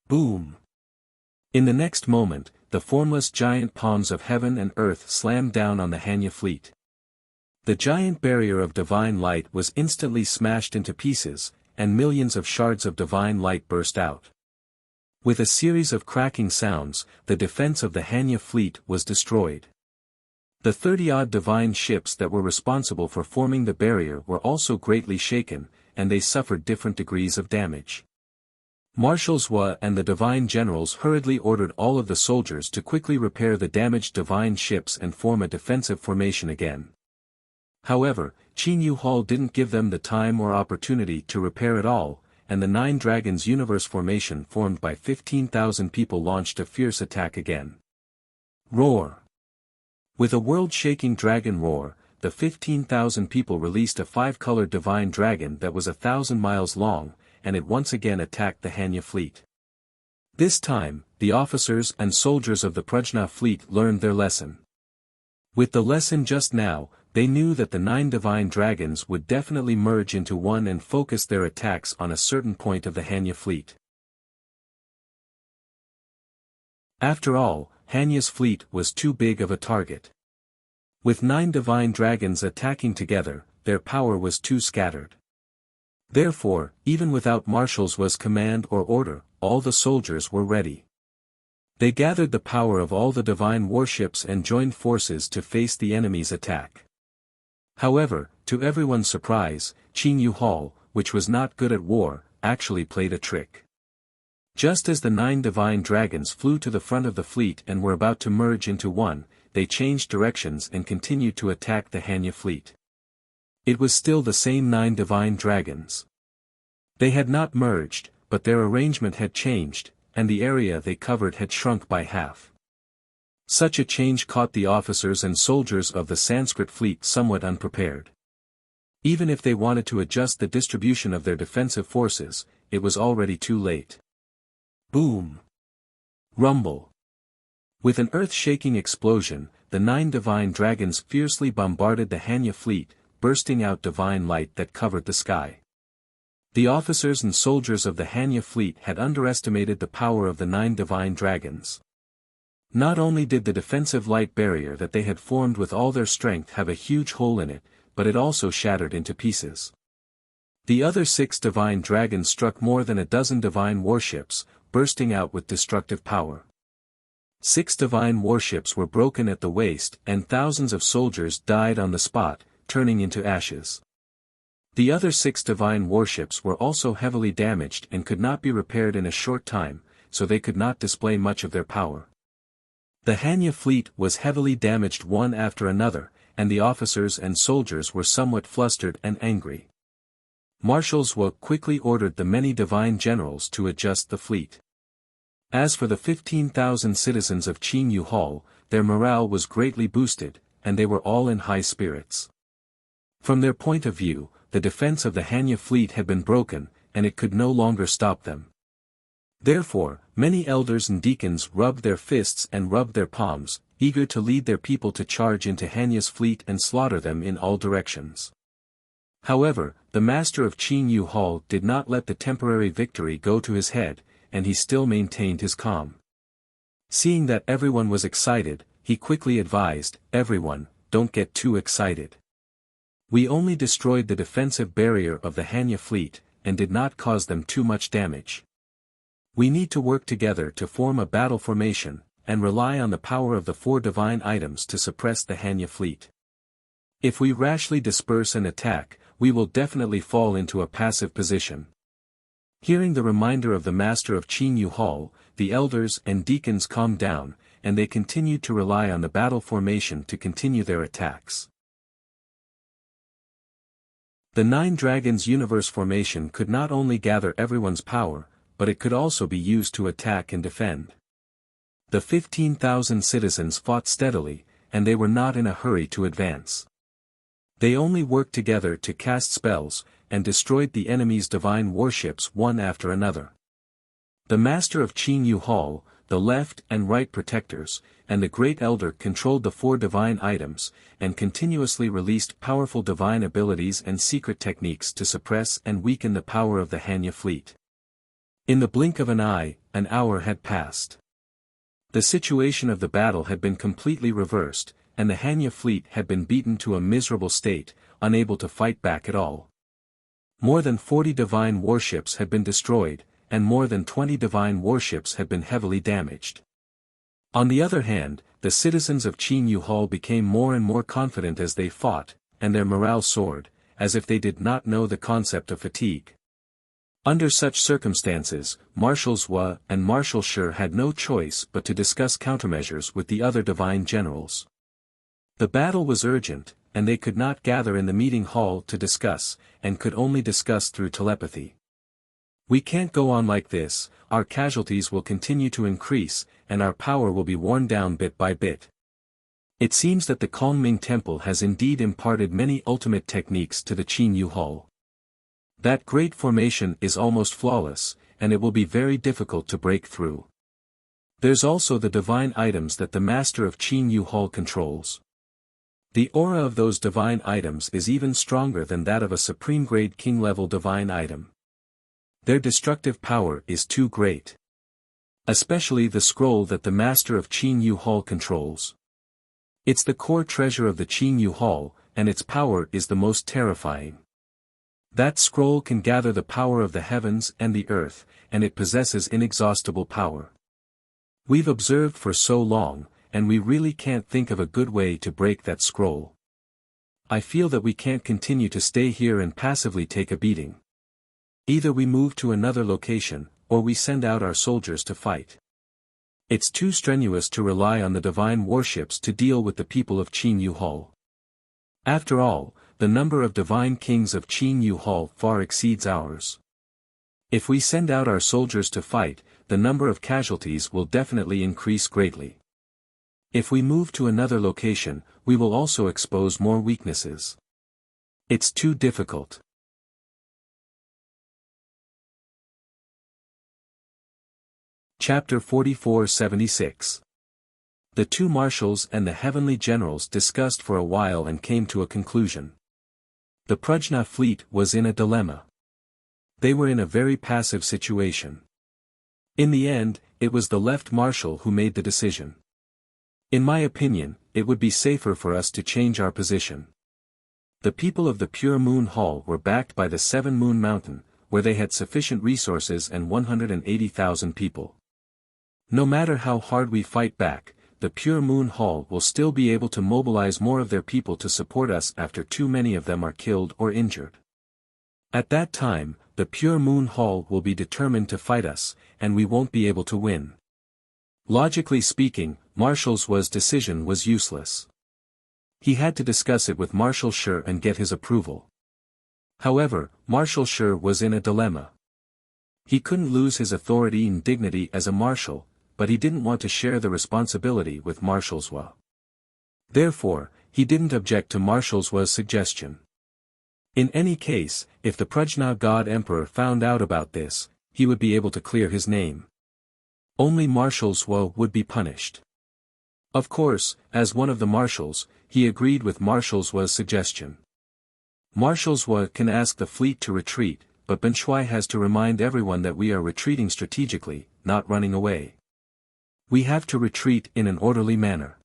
Boom! In the next moment, the formless giant palms of heaven and earth slammed down on the Hanya fleet. The giant barrier of divine light was instantly smashed into pieces, and millions of shards of divine light burst out. With a series of cracking sounds, the defense of the Hanya fleet was destroyed. The 30-odd divine ships that were responsible for forming the barrier were also greatly shaken, and they suffered different degrees of damage. Marshal Zhua and the divine generals hurriedly ordered all of the soldiers to quickly repair the damaged divine ships and form a defensive formation again. However, Qin Yu Hall didn't give them the time or opportunity to repair it all, and the 9 Dragons Universe formation formed by 15,000 people launched a fierce attack again. Roar! With a world-shaking dragon roar, the 15,000 people released a 5-colored divine dragon that was 1,000 miles long, and it once again attacked the Hanya fleet. This time, the officers and soldiers of the Prajna fleet learned their lesson. With the lesson just now, they knew that the 9 divine dragons would definitely merge into one and focus their attacks on a certain point of the Hanya fleet. After all, Hanya's fleet was too big of a target. With 9 divine dragons attacking together, their power was too scattered. Therefore, even without Marshal Zhua's command or order, all the soldiers were ready. They gathered the power of all the divine warships and joined forces to face the enemy's attack. However, to everyone's surprise, Qin Yu Hall, which was not good at war, actually played a trick. Just as the 9 divine dragons flew to the front of the fleet and were about to merge into one, they changed directions and continued to attack the Hanya fleet. It was still the same 9 divine dragons. They had not merged, but their arrangement had changed, and the area they covered had shrunk by half. Such a change caught the officers and soldiers of the Sanskrit fleet somewhat unprepared. Even if they wanted to adjust the distribution of their defensive forces, it was already too late. Boom! Rumble! With an earth-shaking explosion, the 9 divine dragons fiercely bombarded the Hanya fleet, bursting out divine light that covered the sky. The officers and soldiers of the Hanya fleet had underestimated the power of the 9 divine dragons. Not only did the defensive light barrier that they had formed with all their strength have a huge hole in it, but it also shattered into pieces. The other 6 divine dragons struck more than a dozen divine warships, bursting out with destructive power. 6 divine warships were broken at the waist and thousands of soldiers died on the spot, turning into ashes. The other 6 divine warships were also heavily damaged and could not be repaired in a short time, so they could not display much of their power. The Hanya fleet was heavily damaged one after another, and the officers and soldiers were somewhat flustered and angry. Marshal Zhuo quickly ordered the many divine generals to adjust the fleet. As for the 15,000 citizens of Qinyu Hall, their morale was greatly boosted, and they were all in high spirits. From their point of view, the defense of the Hanya fleet had been broken, and it could no longer stop them. Therefore, many elders and deacons rubbed their fists and rubbed their palms, eager to lead their people to charge into Hanya's fleet and slaughter them in all directions. However, the master of Qinyu Hall did not let the temporary victory go to his head, and he still maintained his calm. Seeing that everyone was excited, he quickly advised, "Everyone, don't get too excited. We only destroyed the defensive barrier of the Hanya fleet, and did not cause them too much damage. We need to work together to form a battle formation, and rely on the power of the 4 divine items to suppress the Hanya fleet. If we rashly disperse and attack, we will definitely fall into a passive position." Hearing the reminder of the master of Qinyu Hall, the elders and deacons calmed down, and they continued to rely on the battle formation to continue their attacks. The 9 Dragons Universe formation could not only gather everyone's power, but it could also be used to attack and defend. The 15,000 citizens fought steadily, and they were not in a hurry to advance. They only worked together to cast spells, and destroyed the enemy's divine warships one after another. The master of Qinyu Hall, the left and right protectors, and the great elder controlled the 4 divine items, and continuously released powerful divine abilities and secret techniques to suppress and weaken the power of the Hanya fleet. In the blink of an eye, an hour had passed. The situation of the battle had been completely reversed, and the Hanya fleet had been beaten to a miserable state, unable to fight back at all. More than 40 divine warships had been destroyed, and more than 20 divine warships had been heavily damaged. On the other hand, the citizens of Qinyu Hall became more and more confident as they fought, and their morale soared, as if they did not know the concept of fatigue. Under such circumstances, Marshal Zhuo and Marshal Shi had no choice but to discuss countermeasures with the other divine generals. The battle was urgent, and they could not gather in the meeting hall to discuss, and could only discuss through telepathy. "We can't go on like this, our casualties will continue to increase, and our power will be worn down bit by bit. It seems that the Kongming Temple has indeed imparted many ultimate techniques to the Qinyu Hall. That great formation is almost flawless, and it will be very difficult to break through. There's also the divine items that the master of Qinyu Hall controls. The aura of those divine items is even stronger than that of a supreme-grade king-level divine item. Their destructive power is too great. Especially the scroll that the master of Qinyu Hall controls. It's the core treasure of the Qinyu Hall, and its power is the most terrifying. That scroll can gather the power of the heavens and the earth, and it possesses inexhaustible power. We've observed for so long, and we really can't think of a good way to break that scroll. I feel that we can't continue to stay here and passively take a beating. Either we move to another location, or we send out our soldiers to fight. It's too strenuous to rely on the divine warships to deal with the people of Qin Yu Hall. After all, the number of divine kings of Qin Yu Hall far exceeds ours. If we send out our soldiers to fight, the number of casualties will definitely increase greatly. If we move to another location, we will also expose more weaknesses. It's too difficult. Chapter 44-76. The two marshals and the heavenly generals discussed for a while and came to a conclusion. The Prajna fleet was in a dilemma. They were in a very passive situation. In the end, it was the left marshal who made the decision. In my opinion, it would be safer for us to change our position. The people of the Pure Moon Hall were backed by the Seven Moon Mountain, where they had sufficient resources and 180,000 people. No matter how hard we fight back, the Pure Moon Hall will still be able to mobilize more of their people to support us after too many of them are killed or injured. At that time, the Pure Moon Hall will be determined to fight us, and we won't be able to win. Logically speaking, Marshal Zhuo's decision was useless. He had to discuss it with Marshal Shi and get his approval. However, Marshal Shi was in a dilemma. He couldn't lose his authority and dignity as a marshal, but he didn't want to share the responsibility with Marshal Zhuo. Therefore, he didn't object to Marshal Zhuo's suggestion. In any case, if the Prajna God Emperor found out about this, he would be able to clear his name. Only Marshal Zhuo would be punished. Of course, as one of the marshals, he agreed with Marshal Zhuo's suggestion. Marshal Zhuo can ask the fleet to retreat, but Ben Shui has to remind everyone that we are retreating strategically, not running away. We have to retreat in an orderly manner.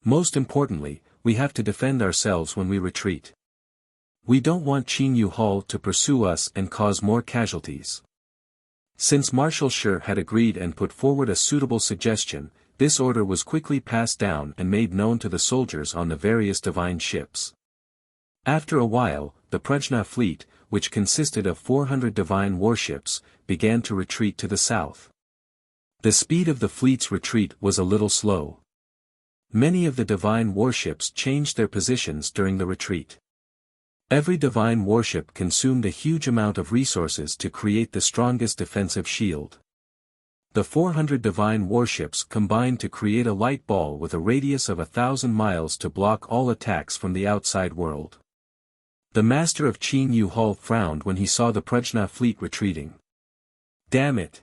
Most importantly, we have to defend ourselves when we retreat. We don't want Qin Yu Hall to pursue us and cause more casualties. Since Marshal Shi had agreed and put forward a suitable suggestion, this order was quickly passed down and made known to the soldiers on the various divine ships. After a while, the Prajna fleet, which consisted of 400 divine warships, began to retreat to the south. The speed of the fleet's retreat was a little slow. Many of the divine warships changed their positions during the retreat. Every divine warship consumed a huge amount of resources to create the strongest defensive shield. The 400 divine warships combined to create a light ball with a radius of 1,000 miles to block all attacks from the outside world. The master of Qin Yu Hall frowned when he saw the Prajna fleet retreating. Damn it!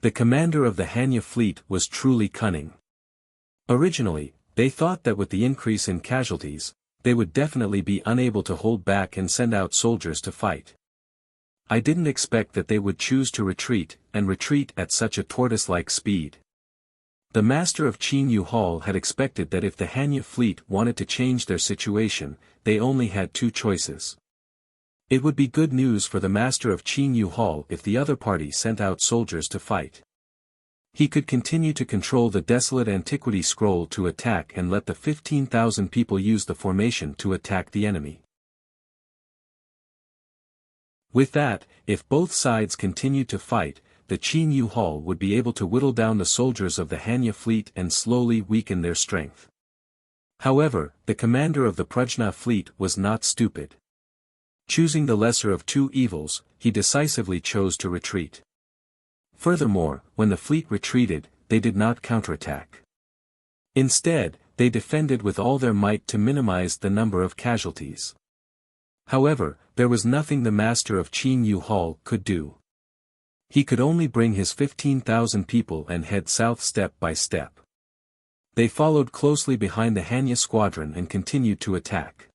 The commander of the Hanya fleet was truly cunning. Originally, they thought that with the increase in casualties, they would definitely be unable to hold back and send out soldiers to fight. I didn't expect that they would choose to retreat, and retreat at such a tortoise-like speed. The master of Qin Yu Hall had expected that if the Hanya fleet wanted to change their situation, they only had two choices. It would be good news for the master of Qin Yu Hall if the other party sent out soldiers to fight. He could continue to control the desolate antiquity scroll to attack and let the 15,000 people use the formation to attack the enemy. With that, if both sides continued to fight, the Qin Yu Hall would be able to whittle down the soldiers of the Hanya fleet and slowly weaken their strength. However, the commander of the Prajna fleet was not stupid. Choosing the lesser of two evils, he decisively chose to retreat. Furthermore, when the fleet retreated, they did not counterattack. Instead, they defended with all their might to minimize the number of casualties. However, there was nothing the master of Qin Yu Hall could do. He could only bring his 15,000 people and head south step by step. They followed closely behind the Hanya squadron and continued to attack.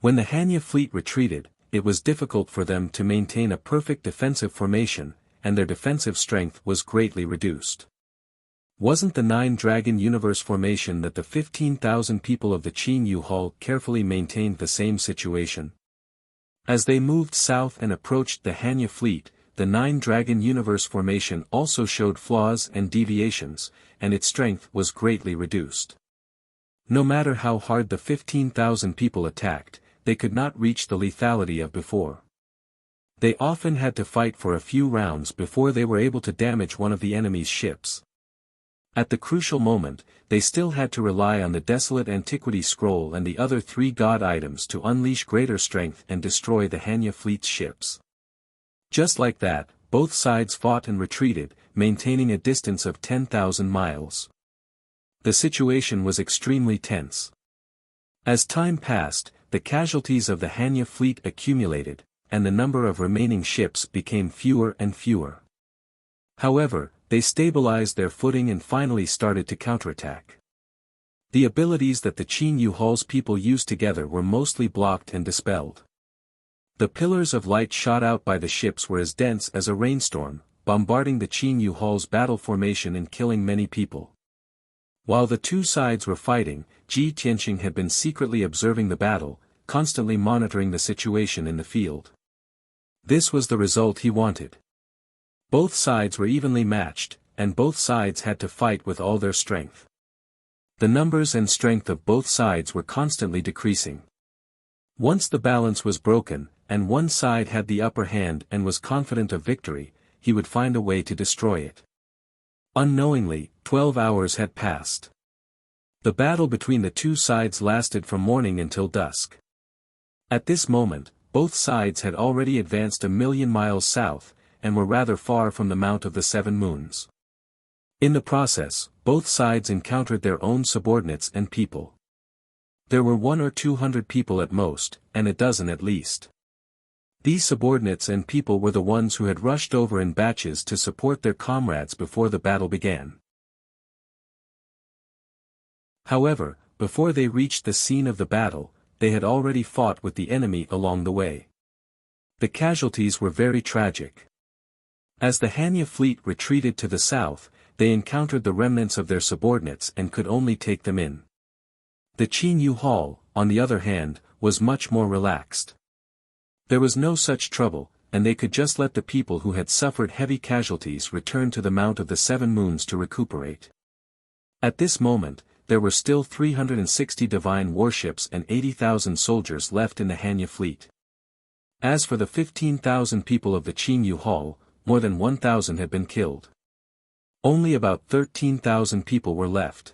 When the Hanya fleet retreated, it was difficult for them to maintain a perfect defensive formation, and their defensive strength was greatly reduced. Wasn't the Nine-Dragon Universe formation that the 15,000 people of the Qin Yu Hall carefully maintained the same situation? As they moved south and approached the Hanya fleet, the Nine-Dragon Universe formation also showed flaws and deviations, and its strength was greatly reduced. No matter how hard the 15,000 people attacked, they could not reach the lethality of before. They often had to fight for a few rounds before they were able to damage one of the enemy's ships. At the crucial moment, they still had to rely on the desolate antiquity scroll and the other 3 god items to unleash greater strength and destroy the Hanya fleet's ships. Just like that, both sides fought and retreated, maintaining a distance of 10,000 miles. The situation was extremely tense. As time passed, the casualties of the Hanya fleet accumulated, and the number of remaining ships became fewer and fewer. However, they stabilized their footing and finally started to counterattack. The abilities that the Qin Yu Hall's people used together were mostly blocked and dispelled. The pillars of light shot out by the ships were as dense as a rainstorm, bombarding the Qin Yu Hall's battle formation and killing many people. While the two sides were fighting, Ji Tianqing had been secretly observing the battle, constantly monitoring the situation in the field. This was the result he wanted. Both sides were evenly matched, and both sides had to fight with all their strength. The numbers and strength of both sides were constantly decreasing. Once the balance was broken, and one side had the upper hand and was confident of victory, he would find a way to destroy it. Unknowingly, 12 hours had passed. The battle between the two sides lasted from morning until dusk. At this moment, both sides had already advanced 1,000,000 miles south, and were rather far from the Mount of the Seven Moons. In the process, both sides encountered their own subordinates and people. There were 100 or 200 people at most, and a dozen at least. These subordinates and people were the ones who had rushed over in batches to support their comrades before the battle began. However, before they reached the scene of the battle, they had already fought with the enemy along the way. The casualties were very tragic. As the Hanya fleet retreated to the south, they encountered the remnants of their subordinates and could only take them in. The Qin Yu Hall, on the other hand, was much more relaxed. There was no such trouble, and they could just let the people who had suffered heavy casualties return to the Mount of the Seven Moons to recuperate. At this moment, there were still 360 divine warships and 80,000 soldiers left in the Hanya fleet. As for the 15,000 people of the Qin Yu Hall, more than 1,000 had been killed. Only about 13,000 people were left.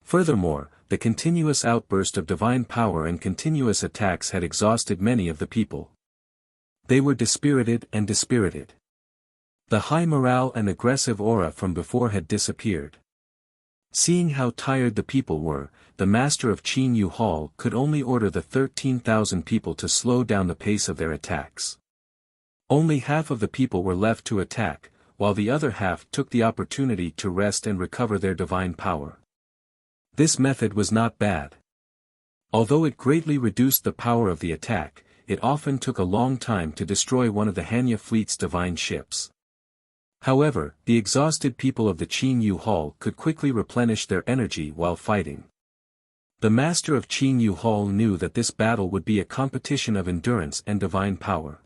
Furthermore, the continuous outburst of divine power and continuous attacks had exhausted many of the people. They were dispirited and dispirited. The high morale and aggressive aura from before had disappeared. Seeing how tired the people were, the master of Qin Yu Hall could only order the 13,000 people to slow down the pace of their attacks. Only half of the people were left to attack, while the other half took the opportunity to rest and recover their divine power. This method was not bad. Although it greatly reduced the power of the attack, it often took a long time to destroy one of the Hanya fleet's divine ships. However, the exhausted people of the Qin Yu Hall could quickly replenish their energy while fighting. The master of Qin Yu Hall knew that this battle would be a competition of endurance and divine power.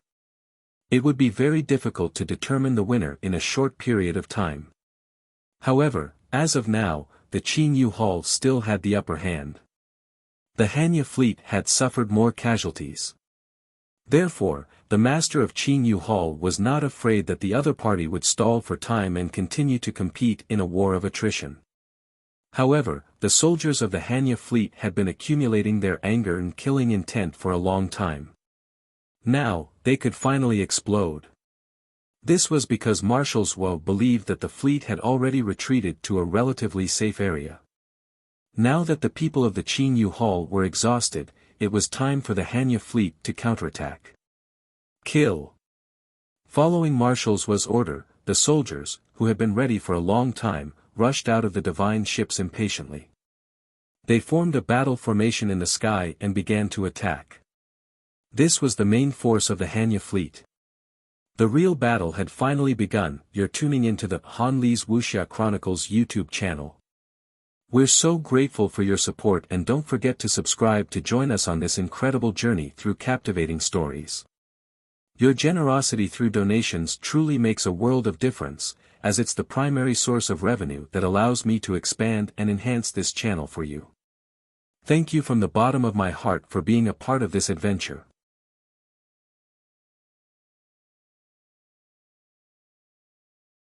It would be very difficult to determine the winner in a short period of time. However, as of now, the Qin Yu Hall still had the upper hand. The Hanya fleet had suffered more casualties. Therefore, the master of Qin Yu Hall was not afraid that the other party would stall for time and continue to compete in a war of attrition. However, the soldiers of the Hanya fleet had been accumulating their anger and killing intent for a long time. Now, they could finally explode. This was because Marshal Zhuo believed that the fleet had already retreated to a relatively safe area. Now that the people of the Qin Yu Hall were exhausted, it was time for the Hanya fleet to counterattack. Kill. Following Marshal Zhuo's order, the soldiers, who had been ready for a long time, rushed out of the divine ships impatiently. They formed a battle formation in the sky and began to attack. This was the main force of the Hanya fleet. The real battle had finally begun. You're tuning into the Han Li's Wuxia Chronicles YouTube channel. We're so grateful for your support, and don't forget to subscribe to join us on this incredible journey through captivating stories. Your generosity through donations truly makes a world of difference, as it's the primary source of revenue that allows me to expand and enhance this channel for you. Thank you from the bottom of my heart for being a part of this adventure.